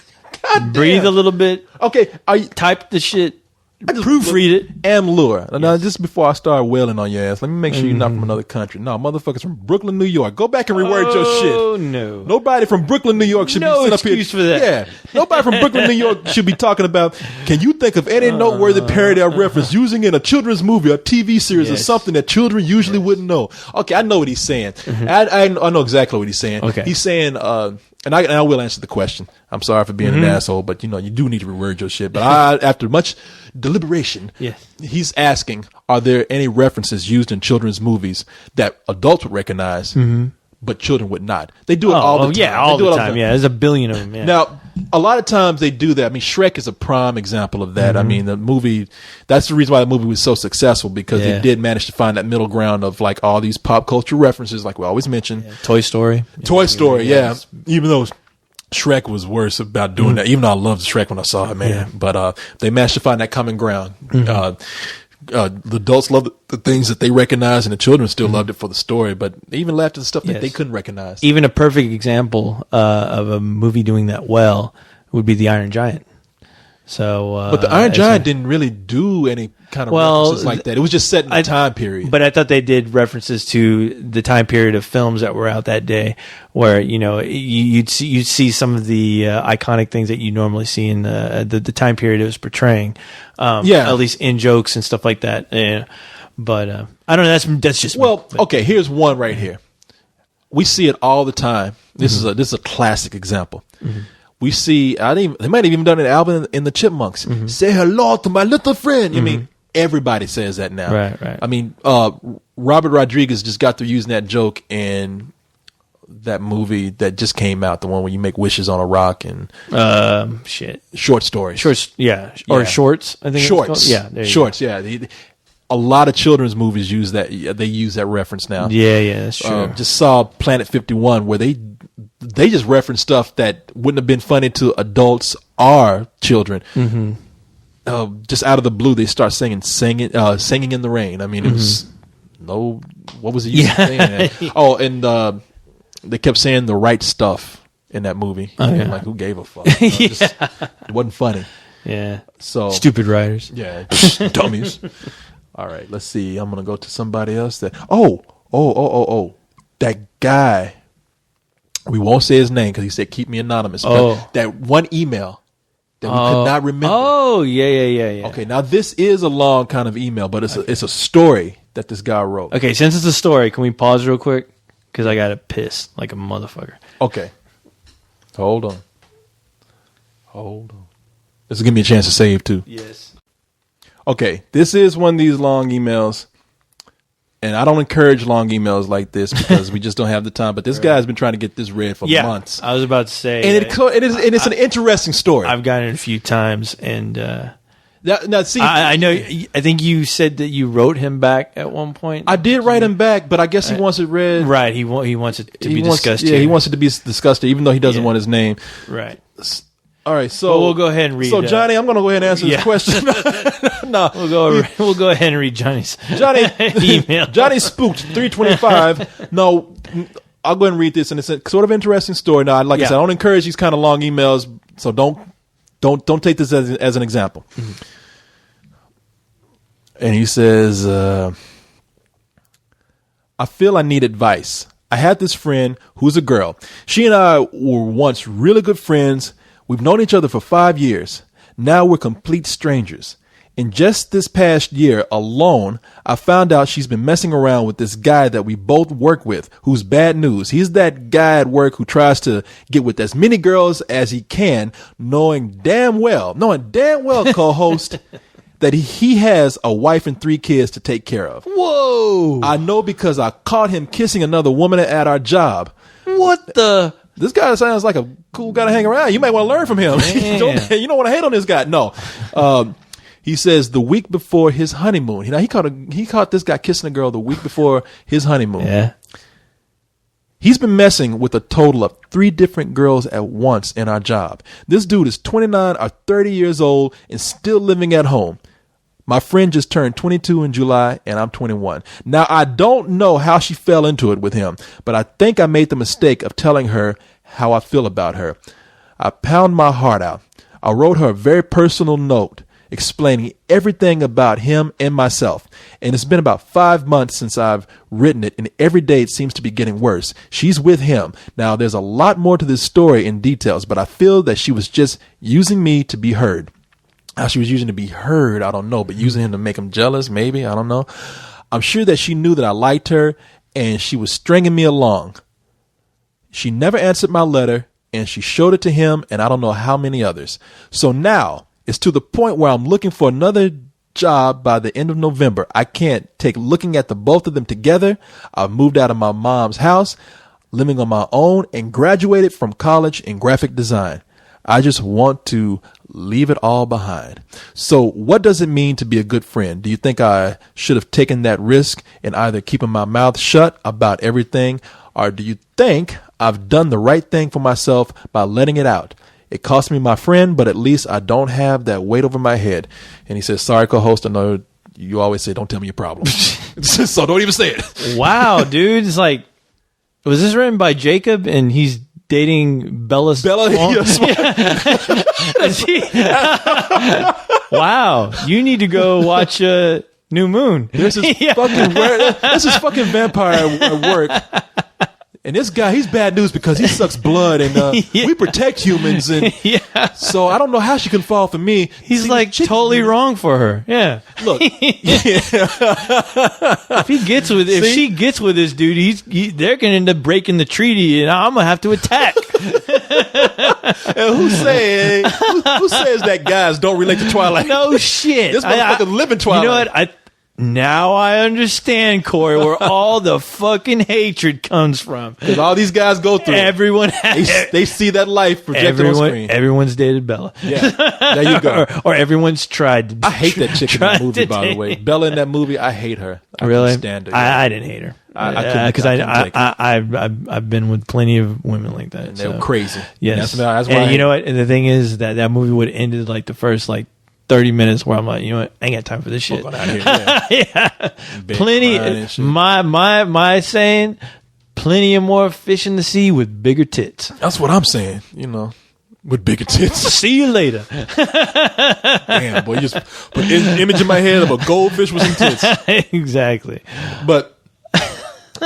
breathe a little bit. Okay, type the shit. Proofread it. Amlure. Now, just before I start wailing on your ass, let me make sure you're not from another country. No, motherfuckers from Brooklyn, New York. Go back and reword your shit. Oh, no. Nobody from Brooklyn, New York should be sitting up here. No excuse for that. Yeah. Nobody from Brooklyn, New York should be talking about, can you think of any noteworthy parody or reference using in a children's movie or TV series or something that children usually wouldn't know? Okay, I know what he's saying. I know exactly what he's saying. Okay. He's saying, and I will answer the question. I'm sorry for being an asshole, but you do need to reword your shit. But after much deliberation, he's asking, are there any references used in children's movies that adults would recognize, but children would not? They do it all the time. Yeah, all the time. Yeah, there's a billion of them. Yeah. Now, a lot of times they do that. I mean, Shrek is a prime example of that. I mean, the movie, that's the reason why the movie was so successful, because they did manage to find that middle ground of like all these pop culture references, like we always mention. Toy Story. Even though Shrek was worse about doing that, even though I loved Shrek when I saw it, man. Yeah. But they managed to find that common ground. The adults loved the things that they recognized, and the children still loved it for the story, but they even laughed at the stuff that they couldn't recognize. Even a perfect example of a movie doing that well would be The Iron Giant. So, but the Iron Giant didn't really do any kind of references like that. It was just set in a time period. But I thought they did references to the time period of films that were out that day, where you'd see some of the iconic things that you normally see in the time period it was portraying. At least in jokes and stuff like that. Yeah. But I don't know. That's just okay. Here's one right here. We see it all the time. This is a classic example. We see, they might have even done an album in the Chipmunks. Say hello to my little friend. I mean, everybody says that now. Right. I mean, Robert Rodriguez just got through using that joke in that movie that just came out, the one where you make wishes on a rock and short stories. Shorts, yeah. Or shorts, I think. Shorts. Yeah, shorts, yeah. A lot of children's movies use that. They use that reference now. Yeah, that's true. Just saw Planet 51 where they just reference stuff that wouldn't have been funny to adults or children. Mm-hmm. Just out of the blue, they start singing in the rain. I mean, it was what was he saying? Oh, and they kept saying the right stuff in that movie. And like, who gave a fuck? It wasn't funny. Yeah. So stupid writers. Yeah, dummies. All right, let's see. I'm gonna go to somebody else. That that guy. We won't say his name because he said keep me anonymous. But that one email that we could not remember. Oh, yeah. Okay, now this is a long kind of email, but it's a story that this guy wrote. Okay, since it's a story, can we pause real quick? Because I got to piss like a motherfucker. Okay. Hold on. This will give me a chance to save too. Yes. Okay, this is one of these long emails, and I don't encourage long emails like this because we just don't have the time. But this guy's been trying to get this read for months. I was about to say, and it's an interesting story. I've gotten it a few times, and now see, I know. I think you said that you wrote him back at one point. I did write him back, but I guess he wants it read. Right, he wants it to be discussed. Yeah, he wants it to be discussed, even though he doesn't want his name. Right. All right, so we'll go ahead and read. So Johnny, I'm going to go ahead and answer this question. No, we'll go ahead and read Johnny's email. Johnny spooked 325. No, I'll go ahead and read this, and it's a sort of interesting story. Now, like I said, I don't encourage these kind of long emails, so don't take this as an example. Mm-hmm. And he says, I feel I need advice. I had this friend who's a girl. She and I were once really good friends. We've known each other for 5 years. Now we're complete strangers. In just this past year alone, I found out she's been messing around with this guy that we both work with, who's bad news. He's that guy at work who tries to get with as many girls as he can, knowing damn well, co-host, that he has a wife and 3 kids to take care of. Whoa! I know because I caught him kissing another woman at our job. What the? This guy sounds like a cool guy to hang around. You might want to learn from him. You don't want to hate on this guy. No. He says the week before his honeymoon. He caught this guy kissing a girl the week before his honeymoon. Yeah. He's been messing with a total of 3 different girls at once in our job. This dude is 29 or 30 years old and still living at home. My friend just turned 22 in July, and I'm 21. Now, I don't know how she fell into it with him, but I think I made the mistake of telling her how I feel about her. I pound my heart out. I wrote her a very personal note explaining everything about him and myself. And it's been about 5 months since I've written it, and every day it seems to be getting worse. She's with him. Now, there's a lot more to this story in details, but I feel that she was just using me to be heard. How she was using to be heard, I don't know, but using him to make him jealous, maybe, I don't know. I'm sure that she knew that I liked her, and she was stringing me along. She never answered my letter, and she showed it to him, and I don't know how many others. So now, it's to the point where I'm looking for another job by the end of November. I can't take looking at the both of them together. I've moved out of my mom's house, living on my own, and graduated from college in graphic design. I just want to leave it all behind. So what does it mean to be a good friend? Do you think I should have taken that risk and either keeping my mouth shut about everything, or do you think I've done the right thing for myself by letting it out? It cost me my friend, but at least I don't have that weight over my head. And he says, sorry, co-host, I know you always say, don't tell me your problems. So don't even say it. Wow, dude. It's like, was this written by Jacob and he's dating Bella? Yes. Wow, you need to go watch New Moon. This is fucking vampire at work. And this guy, he's bad news because he sucks blood, and we protect humans. And so I don't know how she can fall for me. He's totally wrong for her. Yeah. Look, if she gets with this dude, they're gonna end up breaking the treaty, and I'm gonna have to attack. And who says that guys don't relate to Twilight? No shit. This motherfucker live in Twilight. You know what? Now I understand, Corey, where all the fucking hatred comes from. Because all these guys go through Everyone they see that life projected on screen. Everyone's dated Bella. Yeah, there you go. or everyone's tried to. I hate that chick in that movie, by the way. Bella in that movie, I hate her. I really? can't stand her. Yeah. I didn't hate her. Because I've been with plenty of women like that. And they're crazy. Yes. That's why and you know what? And the thing is that movie would have ended like the first 30 minutes where I'm like, you know what? I ain't got time for this shit. Out here, yeah. Plenty. My saying, plenty of more fish in the sea with bigger tits. That's what I'm saying. With bigger tits. See you later. Damn, boy, you just put an image in my head of a goldfish with some tits. Exactly. But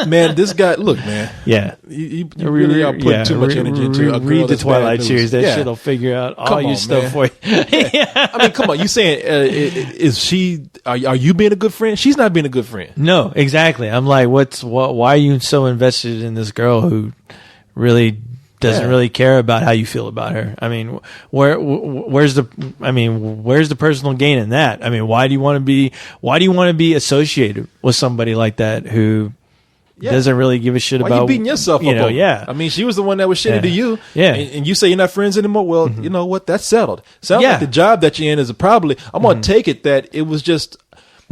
man, this guy, look, man. Yeah. You really are putting too much energy into a girl read the that's Twilight bad series. news. That shit'll figure out all your stuff man. for you. I mean, come on. You saying is she? Are you being a good friend? She's not being a good friend. No, exactly. I'm like, why are you so invested in this girl who really doesn't really care about how you feel about her? I mean, where's the personal gain in that? I mean, why do you want to be associated with somebody like that who doesn't really give a shit about? You beating yourself up over? Yeah. I mean, she was the one that was shitty to you. Yeah. And you say you're not friends anymore. Well, you know what? That's settled. Sounds like the job that you're in is probably. I'm gonna take it that it was just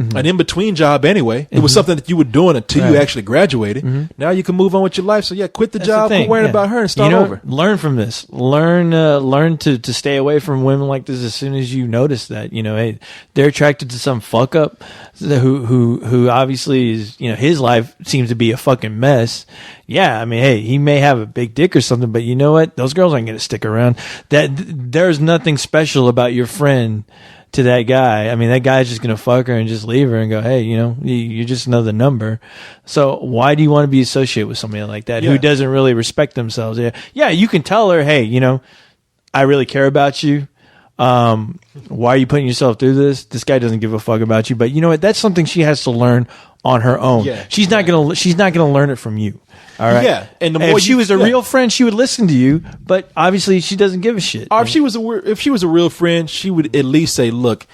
an in-between job anyway. It was something that you were doing until you actually graduated. Now you can move on with your life. So quit the job, quit worrying about her, and start over. Learn from this. Learn to stay away from women like this as soon as you notice that. Hey, they're attracted to some fuck up who obviously is, his life seems to be a fucking mess. Yeah, I mean, hey, he may have a big dick or something, but you know what? Those girls aren't going to stick around. There's nothing special about your friend to that guy. I mean, that guy's just going to fuck her and just leave her and go, hey, you're just another number. So why do you want to be associated with somebody like that who doesn't really respect themselves? Yeah, you can tell her, hey, I really care about you. Why are you putting yourself through this? This guy doesn't give a fuck about you. But you know what? That's something she has to learn on her own. Yeah, she's not gonna learn it from you. All right. Yeah, and the more if she was a real friend, she would listen to you. But obviously, she doesn't give a shit. Or if she was a real friend, she would at least say, "Look,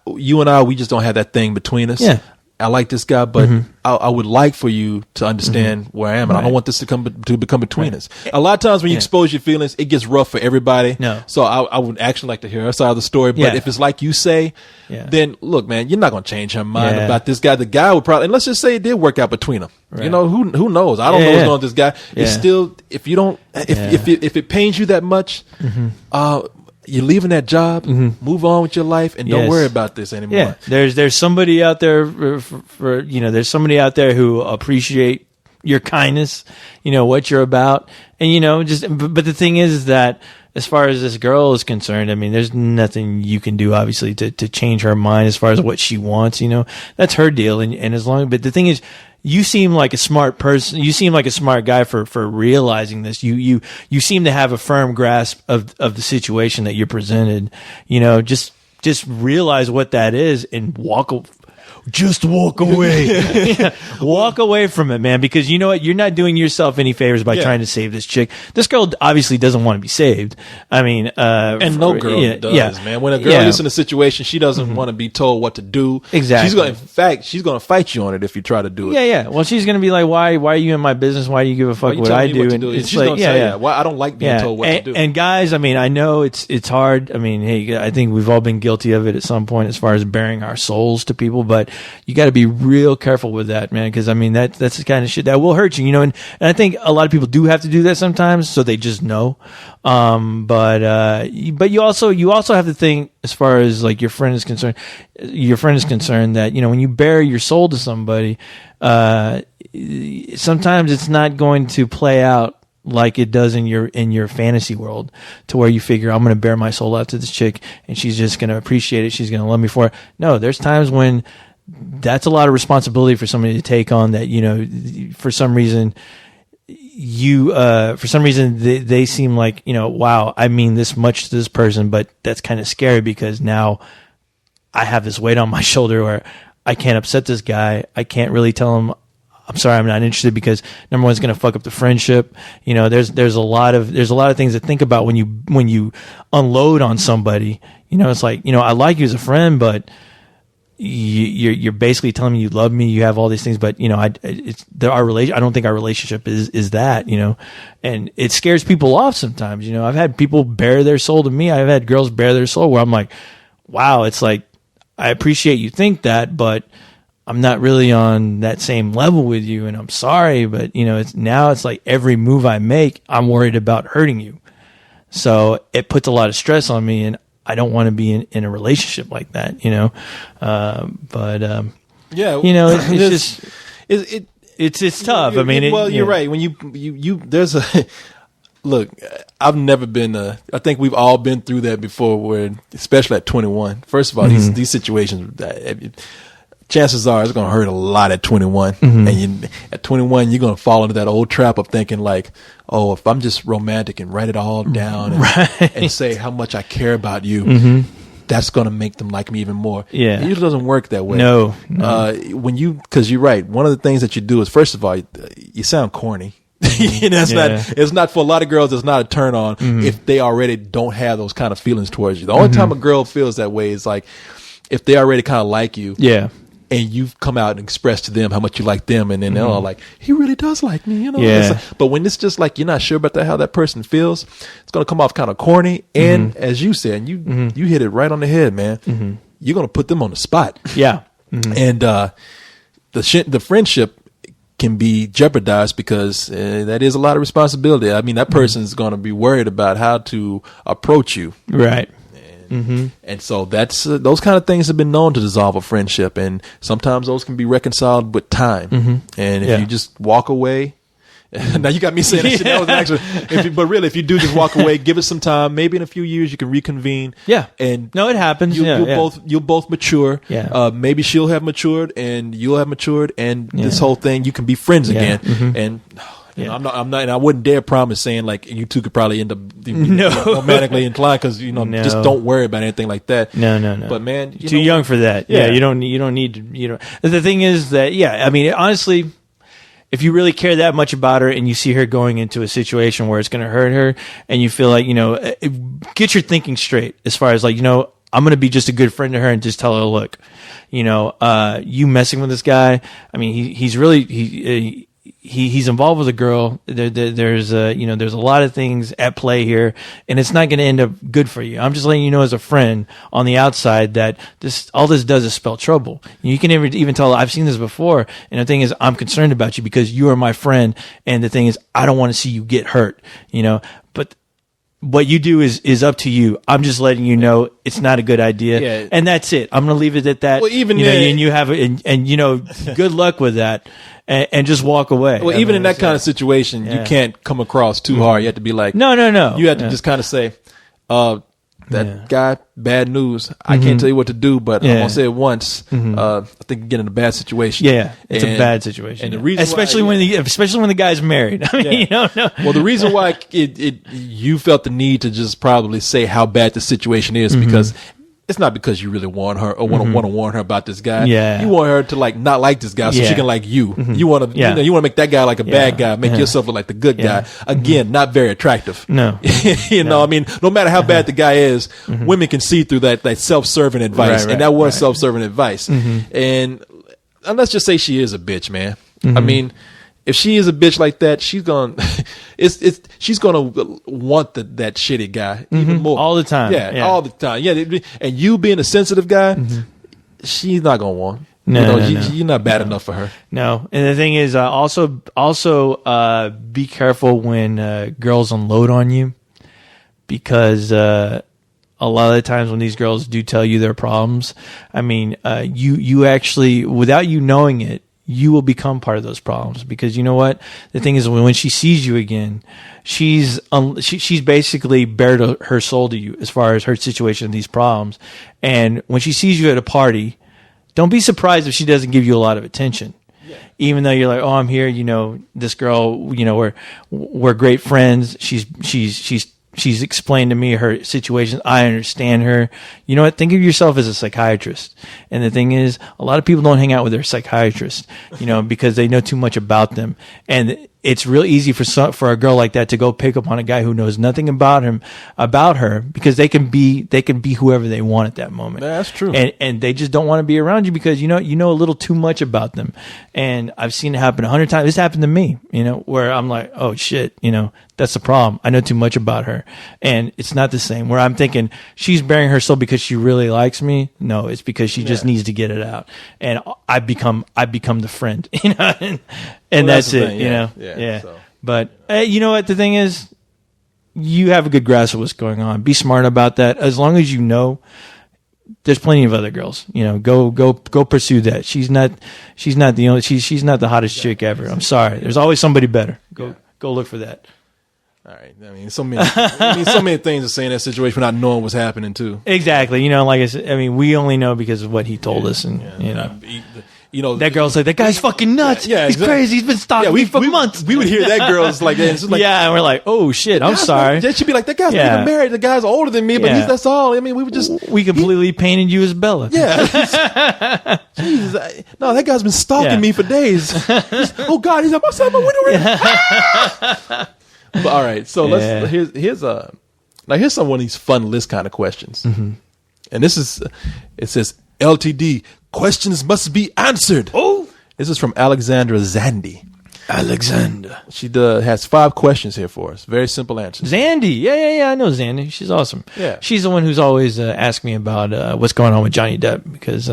you and I, we just don't have that thing between us. Yeah. I like this guy, but I would like for you to understand where I am, and I don't want this to become between us. A lot of times when you expose your feelings, it gets rough for everybody. No. So I would actually like to hear her side of the story. But if it's like you say, then look, man, you're not going to change her mind about this guy. The guy would probably, and let's just say it did work out between them. Right. Who knows? I don't know what's going on with this guy. It's still, if you don't, if it pains you that much, you're leaving that job, move on with your life, and don't worry about this anymore. Yeah, there's somebody out there there's somebody out there who appreciate your kindness, what you're about, and but the thing is that as far as this girl is concerned, I mean, there's nothing you can do obviously to change her mind as far as what she wants. That's her deal, and as long, but the thing is, you seem like a smart person. You seem like a smart guy for realizing this. You seem to have a firm grasp of the situation that you're presented. Just realize what that is and walk away. Walk away from it, man, because you know what? You're not doing yourself any favors by trying to save this chick. This girl obviously doesn't want to be saved. I mean, and no girl does, man. When a girl is in a situation, she doesn't want to be told what to do. Exactly. She's going to fight you on it if you try to do it. Yeah. Well, she's going to be like, why are you in my business? Why do you give a fuck what I do? And it's she's like, going to say, why I don't like being told what to do. And guys, I mean, I know it's hard. I mean, hey, I think we've all been guilty of it at some point as far as bearing our souls to people, but you got to be real careful with that, man, because I mean that's the kind of shit that will hurt you, and I think a lot of people do have to do that sometimes, so they just know. But you also have to think as far as like your friend is concerned that when you bare your soul to somebody, sometimes it's not going to play out like it does in your fantasy world, to where you figure, I'm going to bare my soul out to this chick and she's just going to appreciate it, she's going to love me for it. No, there's times when that's a lot of responsibility for somebody to take on, that for some reason they seem like, wow, I mean this much to this person, but that's kind of scary because now I have this weight on my shoulder where I can't upset this guy. I can't really tell him I'm sorry, I'm not interested, because number one, it's going to fuck up the friendship. There's a lot of things to think about when you unload on somebody. It's like, I like you as a friend, but you're basically telling me you love me, you have all these things, but I don't think our relationship is that, and it scares people off sometimes. I've had people bare their soul to me. I've had girls bare their soul where I'm like, wow, it's like, I appreciate you think that, but I'm not really on that same level with you, and I'm sorry, but it's like every move I make, I'm worried about hurting you. So it puts a lot of stress on me, and I don't want to be in a relationship like that, it's tough. I mean, you're right. When you there's a look. I've never been. I think we've all been through that before. Where, especially at 21. First of all, these situations. Chances are it's going to hurt a lot at 21. And at 21, you're going to fall into that old trap of thinking like, oh, if I'm just romantic and write it all down and say how much I care about you, that's going to make them like me even more. Yeah. It usually doesn't work that way. No. Because you're right. One of the things that you do is, first of all, you sound corny. It's not for a lot of girls. It's not a turn on if they already don't have those kind of feelings towards you. The only time a girl feels that way is like if they already kind of like you. Yeah. And you've come out and expressed to them how much you like them, and then they're all like, he really does like me, Yeah. But when it's just like you're not sure about how that person feels, it's going to come off kind of corny. And as you said, you hit it right on the head, man. You're going to put them on the spot. Yeah. And the friendship can be jeopardized because that is a lot of responsibility. I mean, that person's going to be worried about how to approach you. Right. And so that's those kind of things have been known to dissolve a friendship, and sometimes those can be reconciled with time. And if you just walk away, now you got me saying that shit. That was actually, but really, if you do just walk away, give it some time. Maybe in a few years you can reconvene. Yeah, and no, it happens. You'll both mature. Yeah, maybe she'll have matured and you'll have matured, and this whole thing you can be friends again. And. I'm not, and I wouldn't dare promise saying like you two could probably end up romantically inclined because just don't worry about anything like that. No. But man, too young for that. Yeah, you don't need to. The thing is that I mean, honestly, if you really care that much about her and you see her going into a situation where it's going to hurt her, and you feel like get your thinking straight as far as like I'm going to be just a good friend to her and just tell her, look, you messing with this guy. I mean, he's really he's involved with a girl. There's a lot of things at play here, and it's not going to end up good for you. I'm just letting you know as a friend on the outside that all this does is spell trouble. You can even tell I've seen this before, and the thing is I'm concerned about you because you are my friend, and the thing is I don't want to see you get hurt. But what you do is up to you. I'm just letting you know it's not a good idea, and that's it. I'm going to leave it at that. Well, even and you have good luck with that. And just walk away. Well, even in that kind of situation, you can't come across too hard. You have to be like, no. You have to just kind of say, that guy, bad news. I can't tell you what to do, but I'm gonna say it once. I think you get in a bad situation. Yeah, it's a bad situation. And the reason, especially when the guy's married. I mean, Well, the reason why you felt the need to just probably say how bad the situation is because. It's not because you really want her or want to warn her about this guy. Yeah. You want her to like not like this guy so she can like you. You want to you want to make that guy like a bad guy, make yourself look like the good guy. Again, not very attractive. No. I mean, no matter how bad the guy is, women can see through that self-serving advice. And that was self-serving advice. And let's just say she is a bitch, man. I mean, if she is a bitch like that, she's gonna want that shitty guy even more all the time. Yeah, all the time. Yeah, and you being a sensitive guy, she's not gonna want. No, you're not bad enough for her. No, and the thing is, also be careful when girls unload on you, because a lot of the times when these girls do tell you their problems, I mean, you actually, without you knowing it, you will become part of those problems, because you know what? The thing is, when she sees you again, she's basically bared her soul to you as far as her situation and these problems. And when she sees you at a party, don't be surprised if she doesn't give you a lot of attention. Yeah. Even though you're like, oh, I'm here, this girl, we're great friends. She's explained to me her situation. I understand her. You know what? Think of yourself as a psychiatrist. And the thing is, a lot of people don't hang out with their psychiatrist, because they know too much about them. And it's real easy for a girl like that to go pick up on a guy who knows nothing about her, because they can be whoever they want at that moment. That's true. And they just don't want to be around you because you know a little too much about them. And I've seen it happen 100 times. This happened to me, where I'm like, oh shit, that's the problem. I know too much about her. And it's not the same where I'm thinking she's bearing her soul because she really likes me. No, it's because she just needs to get it out. And I become the friend, and that's it, Yeah. So. But you know what the thing is? You have a good grasp of what's going on. Be smart about that. As long as you know, there's plenty of other girls. Go pursue that. She's not the only. She's not the hottest chick ever. I'm sorry. There's always somebody better. Go look for that. All right. I mean, so many things to say in that situation without knowing what's happening too. Exactly. Like I said, I mean, we only know because of what he told us, and that girl's like, that guy's fucking nuts. Yeah, he's crazy. He's been stalking me for months. We would hear that girl's like that. Like, and we're like, oh shit, I'm sorry. She'd be like, that guy's not even married. The guy's older than me, but that's all. I mean, we completely painted you as Bella. Yeah. Jesus, no, that guy's been stalking me for days. Oh God, he's outside my window. But all right, so here's some of these fun list kind of questions, and this is it says LTD questions must be answered. Oh, this is from Alexandra Zandy. Alexander, she has 5 questions here for us. Very simple answers. Zandy, yeah, I know Zandy. She's awesome. Yeah, she's the one who's always asked me about what's going on with Johnny Depp, because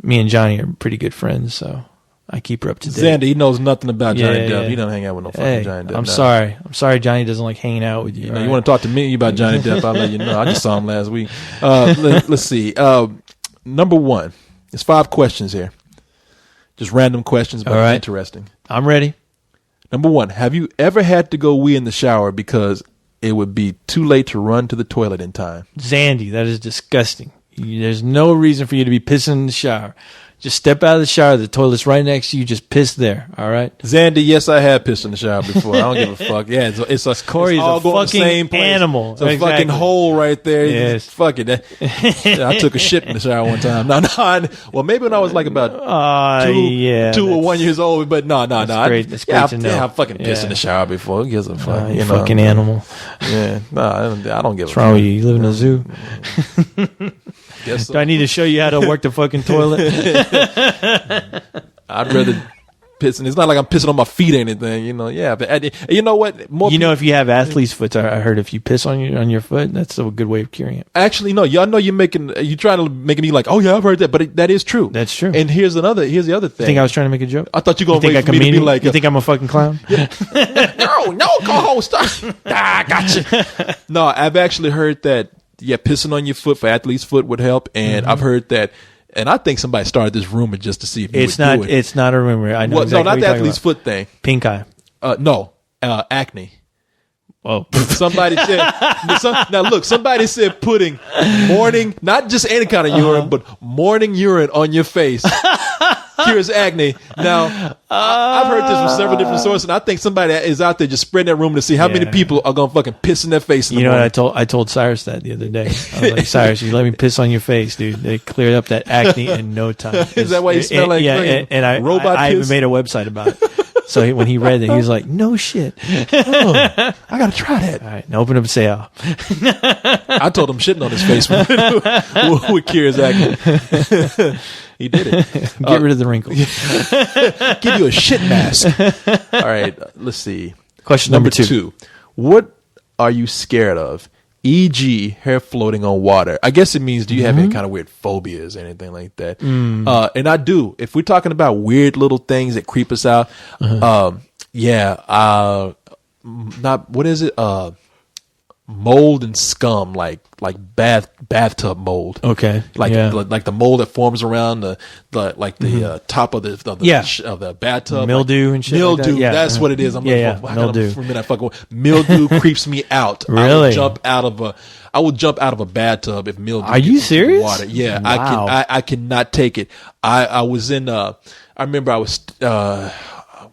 me and Johnny are pretty good friends, so I keep her up to date. Zandy, he knows nothing about Johnny Depp. Yeah. He don't hang out with no fucking Johnny Depp. I'm sorry Johnny doesn't like hanging out with you. You want to talk to me about Johnny Depp, I'll let you know. I just saw him last week. Let's see. Number 1. There's 5 questions here. Just random questions, but interesting. I'm ready. Number 1. Have you ever had to go wee in the shower because it would be too late to run to the toilet in time? Zandy, that is disgusting. There's no reason for you to be pissing in the shower. Just step out of the shower. The toilet's right next to you. Just piss there. All right, Zandy. Yes, I have pissed in the shower before. I don't give a fuck. Yeah, it's Corey's all a fucking same place. Animal. It's a fucking hole right there. Yes. Fuck it. I took a shit in the shower one time. Well, maybe when I was like about 2 or 1 years old. But no. That's great to know. Yeah, I fucking pissed in the shower before. Who gives a fuck? You fucking animal. Yeah, I don't give a fuck. What's wrong with you? You live in a zoo? Guess so. Do I need to show you how to work the fucking toilet? I'd rather piss, and it's not like I'm pissing on my feet or anything, Yeah, but you know what? If you have athlete's foot, I heard if you piss on your foot, that's a good way of curing it. Actually, no. Y'all know you're trying to make me like, oh yeah, I've heard that, but that is true. That's true. And here's the other thing. You think I was trying to make a joke? I thought you were going to wait for me to be like, you think I'm a fucking clown? No, co-host. Gotcha. No, I've actually heard that. Yeah, pissing on your foot for athlete's foot would help, and I've heard that. And I think somebody started this rumor just to see if it's not. Do it. It's not a rumor. I know. Exactly not the athlete's foot thing. Pink eye. No, acne. Oh, somebody said. Now look, somebody said putting morning, not just any kind of urine, but morning urine on your face cures acne. Now, I've heard this from several different sources, and I think somebody is out there just spreading that rumor to see how many people are gonna fucking piss in their face. In the morning. What I told Cyrus that the other day. I was like, Cyrus, you let me piss on your face, dude. They cleared up that acne in no time. Is that why you smell like and I even made a website about it. So when he read it, he was like, "No shit, I gotta try that." All right, now open up sale. I told him shitting on his face would cure his acne. He did it. Get rid of the wrinkles. Give you a shit mask. All right, let's see. Question number 2. What are you scared of? E.g., hair floating on water. I guess it means, do you have any kind of weird phobias or anything like that? And I do. If we're talking about weird little things that creep us out, not, what is it? Mold and scum, like bathtub mold. Okay, like the mold that forms around the top of the bathtub, mildew and shit. Mildew, like that. Yeah. That's what it is. I'm mildew. For a minute, mildew creeps me out. Really, I will jump out of a bathtub if mildew. Are you serious? Water. Yeah, wow. I cannot take it. I was in. I remember I was out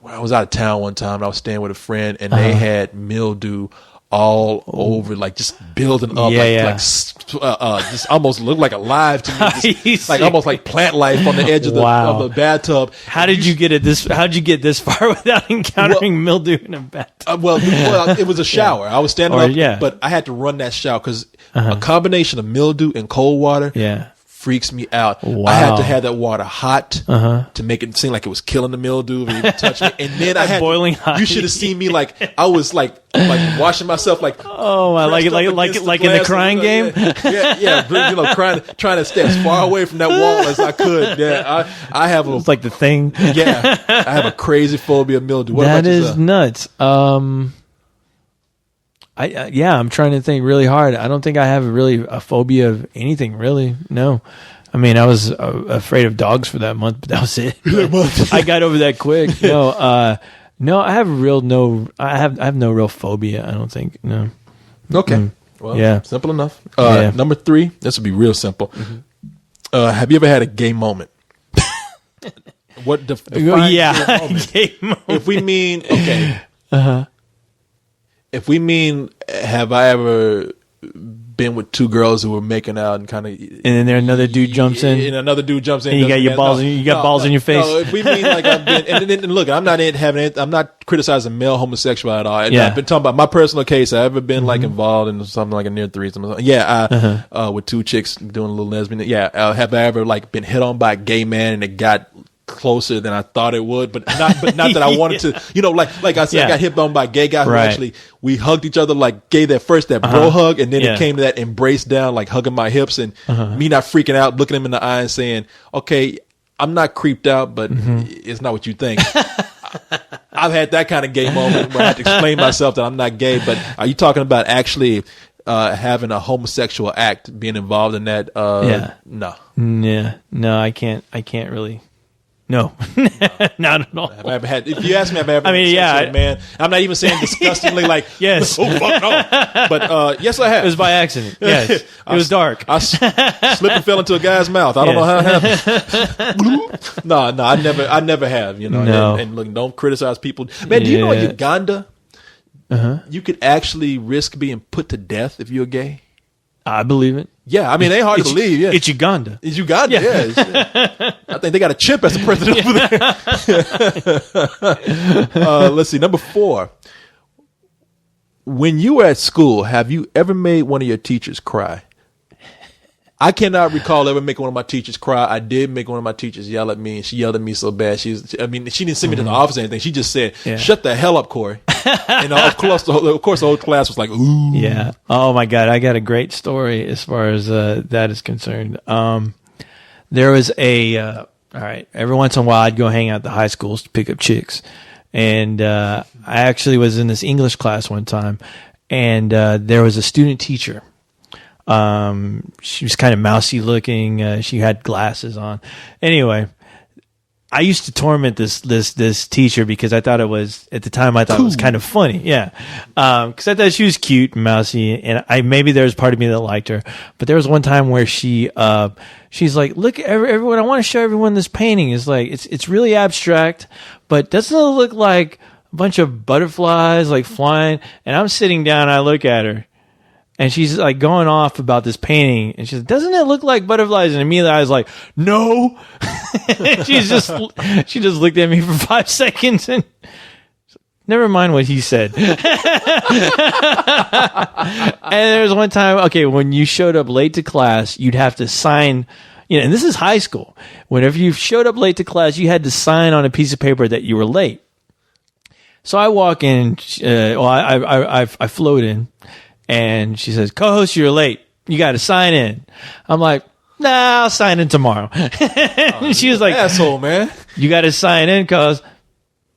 of town one time. And I was staying with a friend, and they had mildew all over, like just building up, just almost looked like alive to me, just, like almost like plant life on the edge of the bathtub. How'd you get this far without encountering mildew in a bathtub? Well, it was a shower. I was standing up, but I had to run that shower because a combination of mildew and cold water freaks me out. Wow. I had to have that water hot to make it seem like it was killing the mildew when you touch it. And then I had boiling hot. You should have seen me like I was like washing myself like like in the crying game. Trying to stay as far away from that wall as I could. Yeah, I have it's like the Thing. Yeah, I have a crazy phobia of mildew. What that about is nuts. I'm trying to think really hard. I don't think I have really a phobia of anything, really. No. I mean, I was afraid of dogs for that month, but that was it. I got over that quick. No, I have no real phobia, I don't think. No. Okay. Well, simple enough. Number 3, this would be real simple. Mm-hmm. Have you ever had a gay moment? What defines gay moment? If we mean, okay. If we mean, have I ever been with two girls who were making out and kind of, and then another dude jumps in, and another dude jumps in, and you got your balls, balls in your face. No, if we mean like I've been, and look, I'm not criticizing male homosexual at all. I've been talking about my personal case. I've ever been like involved in something like a near threesome. With two chicks doing a little lesbian. Have I ever like been hit on by a gay man and it got closer than I thought it would, but not that I wanted to, like I said, I got hit on by a gay guy who actually, we hugged each other, like gave that bro hug, and then it came to that embrace down, like hugging my hips, and me not freaking out, looking him in the eye and saying, okay, I'm not creeped out, but it's not what you think. I've had that kind of gay moment where I had to explain myself that I'm not gay, but are you talking about actually having a homosexual act, being involved in that? No. Yeah. No, I can't really. No, not at all. Have I ever had? If you ask me, have I ever? Man. I'm not even saying disgustingly like yes. Oh fuck no! But yes, I have. It was by accident. Yes, it was dark. I slipped and fell into a guy's mouth. I don't know how it happened. No, I never have. No. And look, don't criticize people. Man, do you know in Uganda, you could actually risk being put to death if you're gay? I believe it. Yeah, I mean, they hard to believe. Yeah, it's Uganda. It's Uganda. Yeah. I think they got a chimp as the president over there. Let's see. Number 4. When you were at school, have you ever made one of your teachers cry? I cannot recall ever making one of my teachers cry. I did make one of my teachers yell at me, and she yelled at me so bad. She didn't send me to the office or anything. She just said, "Shut the hell up, Corey." And of course, the whole class was like, "Ooh." Yeah. Oh my God, I got a great story as far as that is concerned. There was all right. Every once in a while, I'd go hang out at the high schools to pick up chicks, and I actually was in this English class one time, and there was a student teacher. She was kind of mousy looking. She had glasses on. Anyway, I used to torment this teacher because I thought it was, at the time, I thought it was kind of funny. Yeah. Cause I thought she was cute and mousy, and maybe there was part of me that liked her, but there was one time where she's like, look, everyone, I want to show everyone this painting. It's like, it's really abstract, but doesn't it look like a bunch of butterflies like flying? And I'm sitting down, and I look at her. And she's like going off about this painting, and she's like, doesn't it look like butterflies? And immediately I was like, no. she just looked at me for 5 seconds and never mind what he said. And there was one time, okay, when you showed up late to class, you'd have to sign, and this is high school. Whenever you showed up late to class, you had to sign on a piece of paper that you were late. So I walk in, I float in. And she says, co-host, you're late. You got to sign in. I'm like, nah, I'll sign in tomorrow. And she was like, asshole, man. You got to sign in because,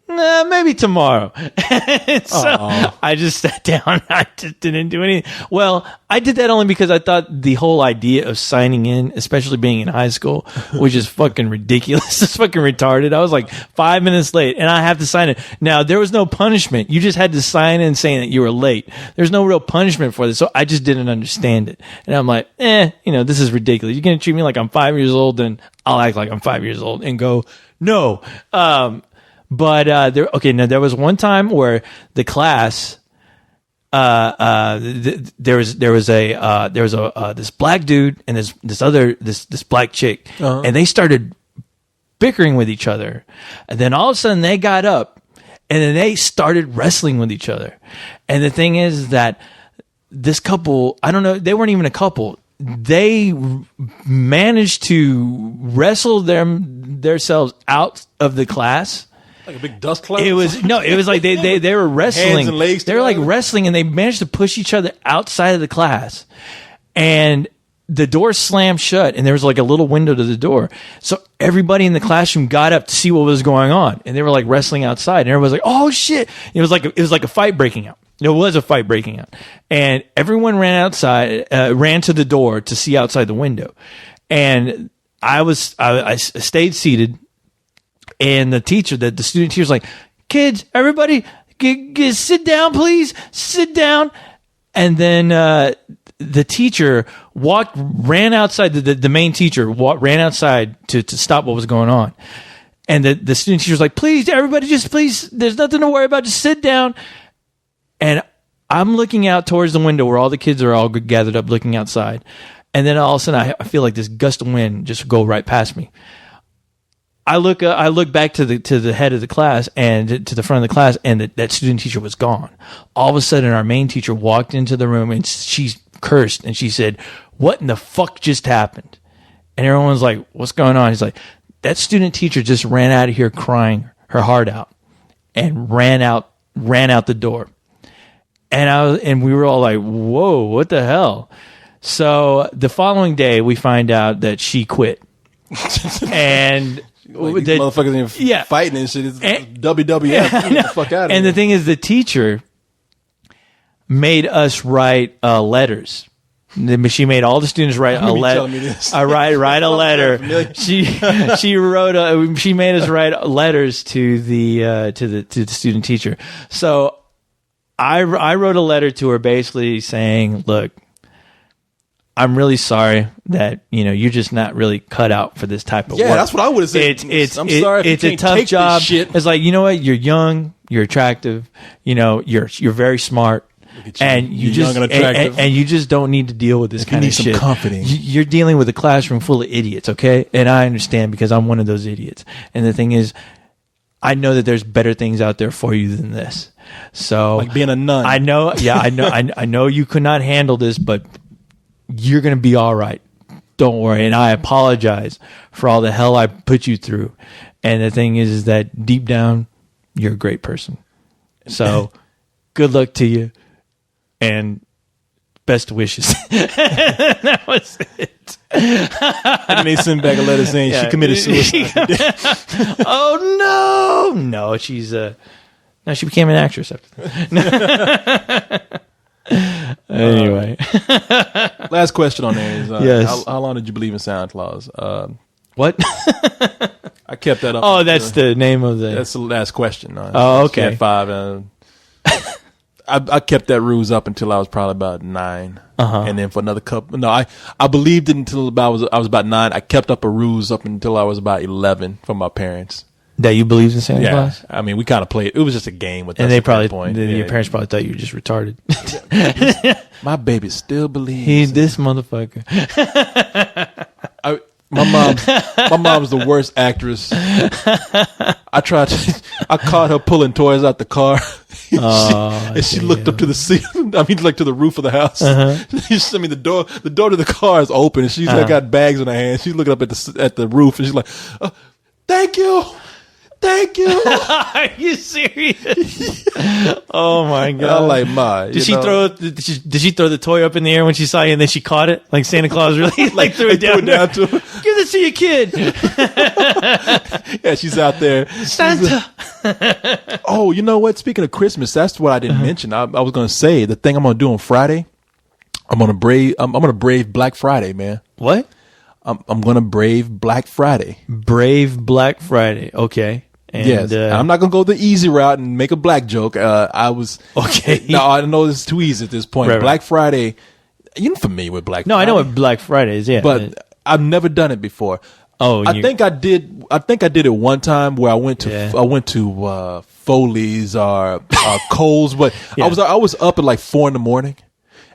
nah, maybe tomorrow. So I just sat down. I just didn't do anything. Well, I did that only because I thought the whole idea of signing in, especially being in high school, was just fucking ridiculous. It's fucking retarded. I was like 5 minutes late and I have to sign it. Now, there was no punishment. You just had to sign in saying that you were late. There's no real punishment for this. So I just didn't understand it. And I'm like, this is ridiculous. You're going to treat me like I'm 5 years old, then I'll act like I'm 5 years old and go, no. But there was one time where the class, there was this black dude and this black chick, and they started bickering with each other, and then all of a sudden they got up and then they started wrestling with each other. And the thing is that this couple, I don't know, they weren't even a couple. They managed to wrestle themselves out of the class. Like a big dust cloud? It was like they were wrestling. Hands and legs they were like together? wrestling, and they managed to push each other outside of the class. And the door slammed shut, and there was like a little window to the door. So everybody in the classroom got up to see what was going on, and they were like wrestling outside. And everybody was like, "Oh shit!" It was like a fight breaking out. There was a fight breaking out, and everyone ran outside, ran to the door to see outside the window. And I stayed seated, and the student teacher was like, "Kids, everybody, sit down, please, sit down." And then the teacher ran outside. The main teacher ran outside to stop what was going on. And the student teacher was like, "Please, everybody, just please. There's nothing to worry about. Just sit down." And I'm looking out towards the window where all the kids are all gathered up looking outside. And then all of a sudden, I feel like this gust of wind just go right past me. I look back to the head of the class and to the front of the class, and that student teacher was gone. All of a sudden, our main teacher walked into the room, and she cursed, and she said, "What in the fuck just happened?" And everyone's like, "What's going on?" He's like, "That student teacher just ran out of here crying her heart out and ran out the door." And we were all like, "Whoa, what the hell?" So the following day, we find out that she quit. And like these motherfuckers fighting and shit. It's WWF. Get the fuck out of here. And the thing is, the teacher made us write letters. She made all the students write a letter. Write a letter. She made us write letters to the student teacher. So I wrote a letter to her basically saying, "Look, I'm really sorry that you're just not really cut out for this type of work." Yeah, that's what I would have said. I'm sorry if it's you a can't tough take job. this shit. It's like, you know what? You're young, you're attractive, you're very smart, and You're young and attractive. and you just don't need to deal with this kind you of need some shit. comforting. You're dealing with a classroom full of idiots, okay? And I understand because I'm one of those idiots. And the thing is, I know that there's better things out there for you than this. So Like being a nun. I know. Yeah, I know you could not handle this, but you're going to be all right. Don't worry. And I apologize for all the hell I put you through. And the thing is that deep down, you're a great person. So good luck to you and best wishes. That was it. And they sent back a letter saying she committed suicide. Oh, no. No, she became an actress after that. Anyway. Last question on there is, yes. how long did you believe in Santa Claus? What? I kept that up. Oh, that's the name of the... That's the last question. Oh, okay. She had 5. I kept that ruse up until I was probably about 9. And then for another couple... No, I believed it until I was about 9. I kept up a ruse up until I was about 11 from my parents. That you believed in Santa Claus? I mean, we kind of played... It was just a game with us. And they at probably... that point. Your parents probably thought you were just retarded. My baby still believes. This motherfucker. My mom's the worst actress. I caught her pulling toys out the car. She looked up to the ceiling. I mean, like to the roof of the house. The door to the car is open, and she's got bags in her hand. She's looking up at the roof, and she's like, "Thank you." Are you serious? Oh my god! I'm like, Ma. Did she throw the toy up in the air when she saw you, and then she caught it? Like Santa Claus really like threw it down to her? Give this to your kid. Yeah, she's out there. Santa. Oh, you know what? Speaking of Christmas, that's what I didn't mention. I was going to say the thing I'm going to do on Friday. I'm going to brave Black Friday, man. What? I'm going to brave Black Friday. Brave Black Friday. Okay. And, yes, I'm not gonna go the easy route and make a black joke. Okay. No, I know it's too easy at this point. Right. Black Friday, you're familiar with Black Friday? No, I know what Black Friday is. Yeah, but I've never done it before. I think I did it one time where I went to Foley's or Kohl's, but I was up at like 4 a.m.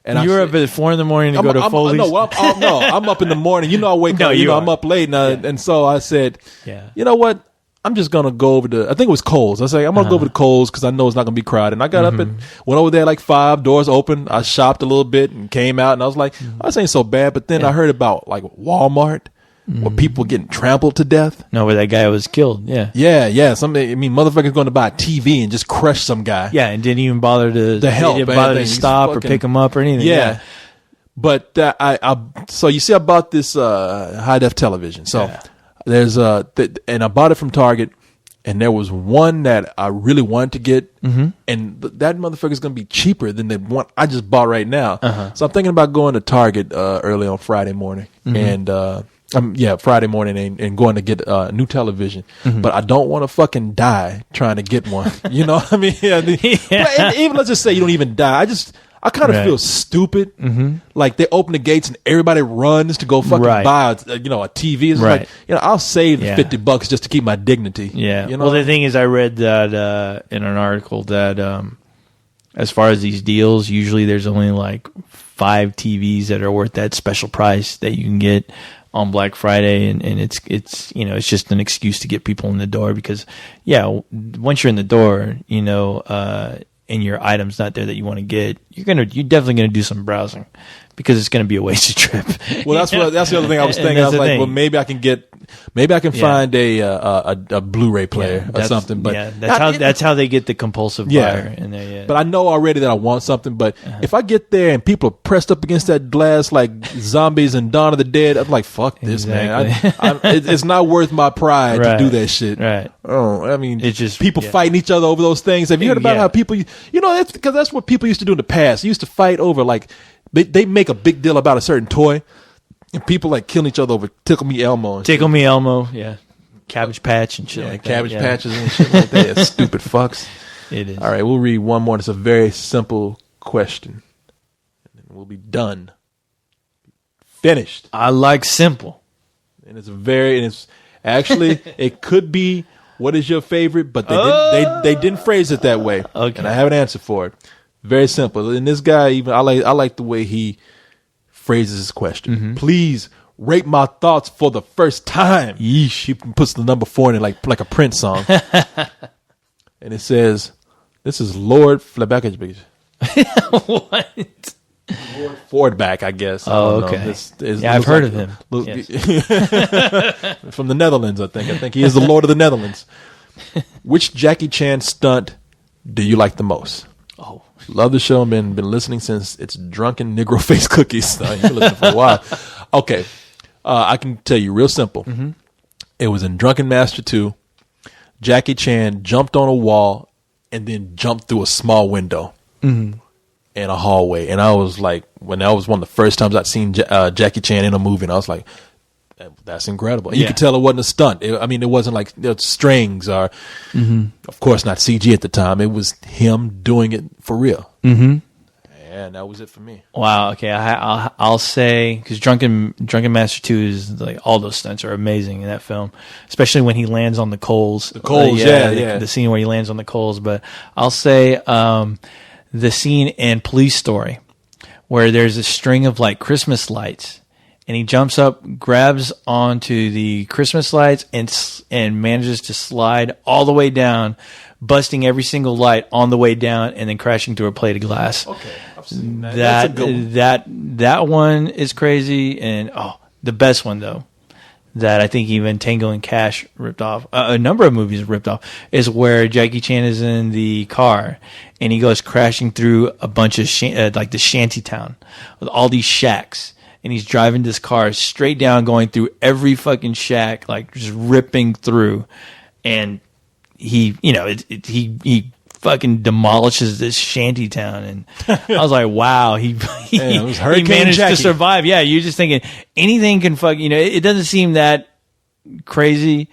And you were up at 4 a.m. to go to Foley's? I'm up in the morning. I wake up. I'm up late, and so I said, you know what? I'm just gonna go over to. I think it was Kohl's. I say I'm gonna go over to Kohl's because I know it's not gonna be crowded. And I got up and went over there like 5. Doors open. I shopped a little bit and came out, and I was like, oh, this ain't so bad. But then I heard about like Walmart, where people getting trampled to death. No, where that guy was killed. Yeah. Motherfuckers going to buy a TV and just crush some guy. Yeah, and didn't even bother to help. Didn't bother to stop or pick him up or anything. Yeah. But so you see, I bought this high def television. So there's and I bought it from Target. And there was one that I really wanted to get, and that motherfucker is going to be cheaper than the one I just bought right now. So I'm thinking about going to Target early on Friday morning, and Friday morning, and going to get a new television. But I don't want to fucking die trying to get one. You know what I mean? But even let's just say you don't even die. I kind of feel stupid. Like they open the gates and everybody runs to go fucking buy a TV. It's like, I'll save $50 just to keep my dignity. Yeah. You know? Well, the thing is, I read that in an article that as far as these deals, usually there's only like 5 TVs that are worth that special price that you can get on Black Friday, and it's it's just an excuse to get people in the door because once you're in the door, and your item's not there that you want to get, you're definitely gonna do some browsing because it's gonna be a wasted trip. Well, that's the other thing I was thinking. I was like, well, maybe I can find a Blu-ray player or something. But that's how they get the compulsive buyer in there. But I know already that I want something. But if I get there and people are pressed up against that glass like zombies and Dawn of the Dead, I'm like, fuck this, man. It's not worth my pride to do that shit. Right. Oh, I mean, it's just people fighting each other over those things. Have you heard about how people? Because that's what people used to do in the past. They used to fight over like. They make a big deal about a certain toy, and people like killing each other over Tickle Me Elmo. Cabbage Patch and shit like that. Cabbage Patches and shit like that. Stupid fucks. It is. All right, we'll read one more. It's a very simple question, and then we'll be done. Finished. I like simple, and it's actually it could be what is your favorite, but they didn't phrase it that way. Okay, and I have an answer for it. Very simple. And this guy, even I like the way he phrases his question. Please rate my thoughts for the first time. Yeesh. He puts the number 4 in it like a Prince song. And it says, "This is Lord Fleabag." What? Lord Fordback, I guess. Oh, okay. I've heard of him. From the Netherlands, I think. I think he is the Lord of the Netherlands. Which Jackie Chan stunt do you like the most? Oh. Love the show and been listening since it's Drunken Negro Face Cookies. You've been listening for a while. Okay. I can tell you real simple. It was in Drunken Master 2. Jackie Chan jumped on a wall and then jumped through a small window in a hallway. And I was like, when that was one of the first times I'd seen Jackie Chan in a movie, and I was like, that's incredible. And you could tell it wasn't a stunt. It wasn't like strings or, of course, not CG at the time. It was him doing it for real. And that was it for me. Wow. Okay. I'll say, because Drunken Master 2 is like, all those stunts are amazing in that film, especially when he lands on the coals. The coals, the scene where he lands on the coals. But I'll say the scene in Police Story where there's a string of like Christmas lights. And he jumps up, grabs onto the Christmas lights, and manages to slide all the way down, busting every single light on the way down, and then crashing through a plate of glass. Okay, I've seen that. That's a good one. That one is crazy, and the best one though, that I think even Tango and Cash ripped off, a number of movies ripped off, is where Jackie Chan is in the car, and he goes crashing through a bunch of like the shanty town with all these shacks. And he's driving this car straight down, going through every fucking shack, like just ripping through. And he fucking demolishes this shanty town. And I was like, wow, he managed to survive. Yeah, you're just thinking anything can it doesn't seem that crazy.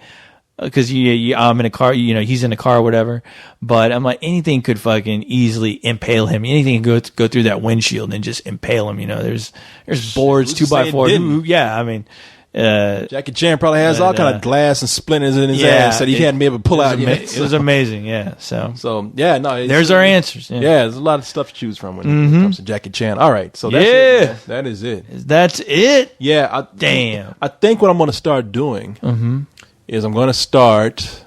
Because I'm in a car, he's in a car or whatever. But I'm like, anything could fucking easily impale him. Anything can go through that windshield and just impale him. There's boards 2x4. Jackie Chan probably has all kind of glass and splinters in his ass that he hadn't been able to pull out yet. It was amazing, yeah. So yeah, no. There's our answers. Yeah, there's a lot of stuff to choose from when it comes to Jackie Chan. All right, so that's it. That is it. That's it? Yeah. Damn. I think what I'm going to start doing is I'm going to start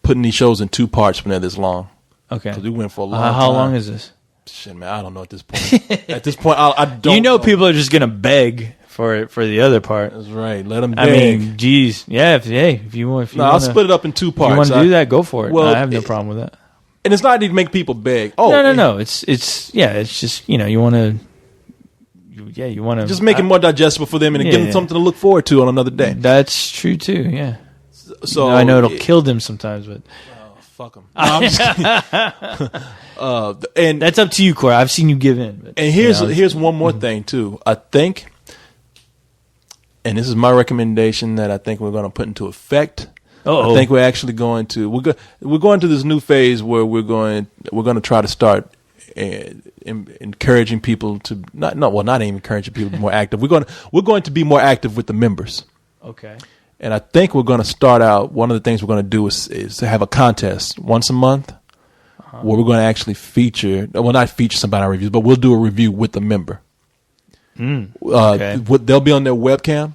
putting these shows in 2 parts when they're this long. Okay. Because we went for a long time. How long is this? Shit, man, I don't know at this point. At this point, I don't. You know, people are just gonna beg for the other part. That's right. Let them beg. I mean, geez, yeah. If you want, I'll split it up in 2 parts. If you want to do that, go for it. Well, I have no problem with that. And it's not even make people beg. Oh, no. It's just you want to. Yeah, you want to just make it more digestible for them and give them something to look forward to on another day. That's true too. Yeah. So I know it'll kill them sometimes, but. Fuck them. No, I'm just and that's up to you, Corey. I've seen you give in. But, and here's one more thing too. I think, and this is my recommendation that I think we're going to put into effect. I think we're actually going to we're going to this new phase where we're going to try to start encouraging people to not even encouraging people to be more active. We're going to be more active with the members. Okay. And I think we're going to start out, one of the things we're going to do is to have a contest once a month where we're going to actually not feature somebody on reviews, but we'll do a review with the member. Okay. They'll be on their webcam.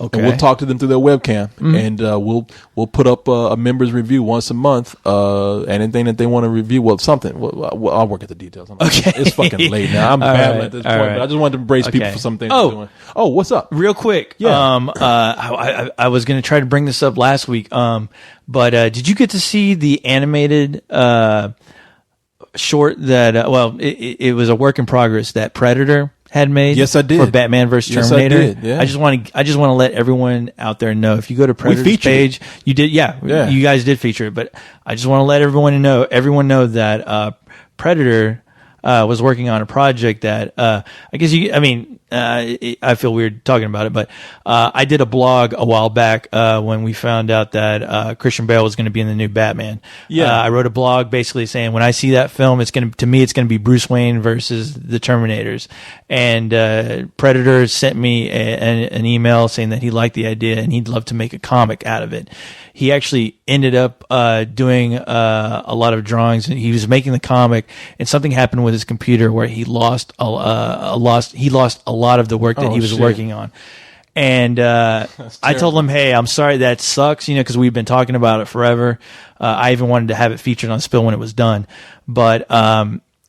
Okay. And we'll talk to them through their webcam, and we'll put up a member's review once a month. Anything that they want to review, something. I'll work at the details. Okay, it's fucking late now. I'm babbling at this point, but I just wanted to brace people for some things. Oh, what's up? Real quick, yeah. I was going to try to bring this up last week, but did you get to see the animated short that? It was a work in progress that Predator had made. Yes, I did. For Batman vs. Terminator. Yes, I did. Yeah. I just want to let everyone out there know, if you go to Predator's page, you did. Yeah, you guys did feature it, but I just want to let everyone know that Predator was working on a project that I feel weird talking about it, but I did a blog a while back when we found out that Christian Bale was going to be in the new Batman. Yeah, I wrote a blog basically saying, when I see that film, it's going to be Bruce Wayne versus the Terminators. And Predator sent me an email saying that he liked the idea and he'd love to make a comic out of it. He actually ended up doing a lot of drawings, and he was making the comic, and something happened with his computer where he lost a lot of the work that he was working on. And I told him, hey, I'm sorry, that sucks, because we've been talking about it forever. I even wanted to have it featured on Spill when it was done. But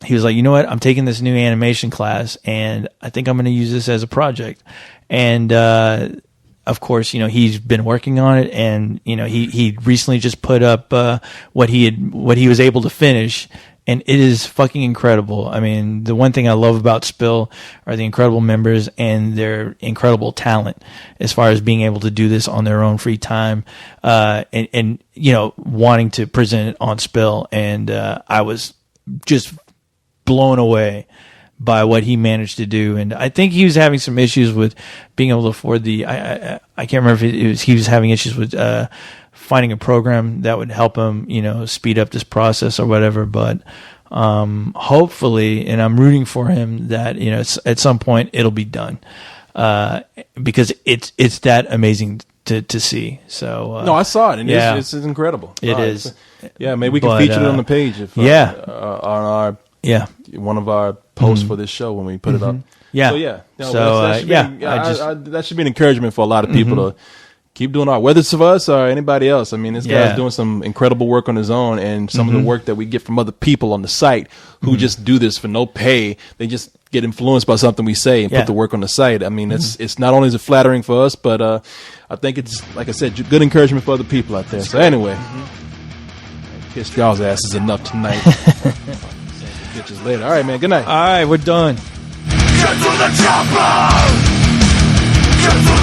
he was like, you know what? I'm taking this new animation class, and I think I'm going to use this as a project. And of course, he's been working on it, and he recently just put up what he was able to finish. And it is fucking incredible. I mean, the one thing I love about Spill are the incredible members and their incredible talent as far as being able to do this on their own free time, and wanting to present it on Spill. And I was just blown away by what he managed to do. And I think he was having some issues with being able to afford I can't remember if he was having issues with finding a program that would help him, speed up this process or whatever. But hopefully, and I'm rooting for him, that at some point it'll be done, because it's that amazing to see. So no, I saw it, and it's incredible. It is. Maybe we can feature it on the page if on our one of our posts for this show when we put it up. Yeah. That should be an encouragement for a lot of people to keep doing art, whether it's of us or anybody else. I mean, this guy's doing some incredible work on his own, and some of the work that we get from other people on the site who just do this for no pay. They just get influenced by something we say and put the work on the site. I mean, it's not only is it flattering for us, but I think it's, like I said, good encouragement for other people out there. So anyway, kissed y'all's asses enough tonight. Bitches later. All right, man. Good night. All right, we're done. Get to the chopper! Get to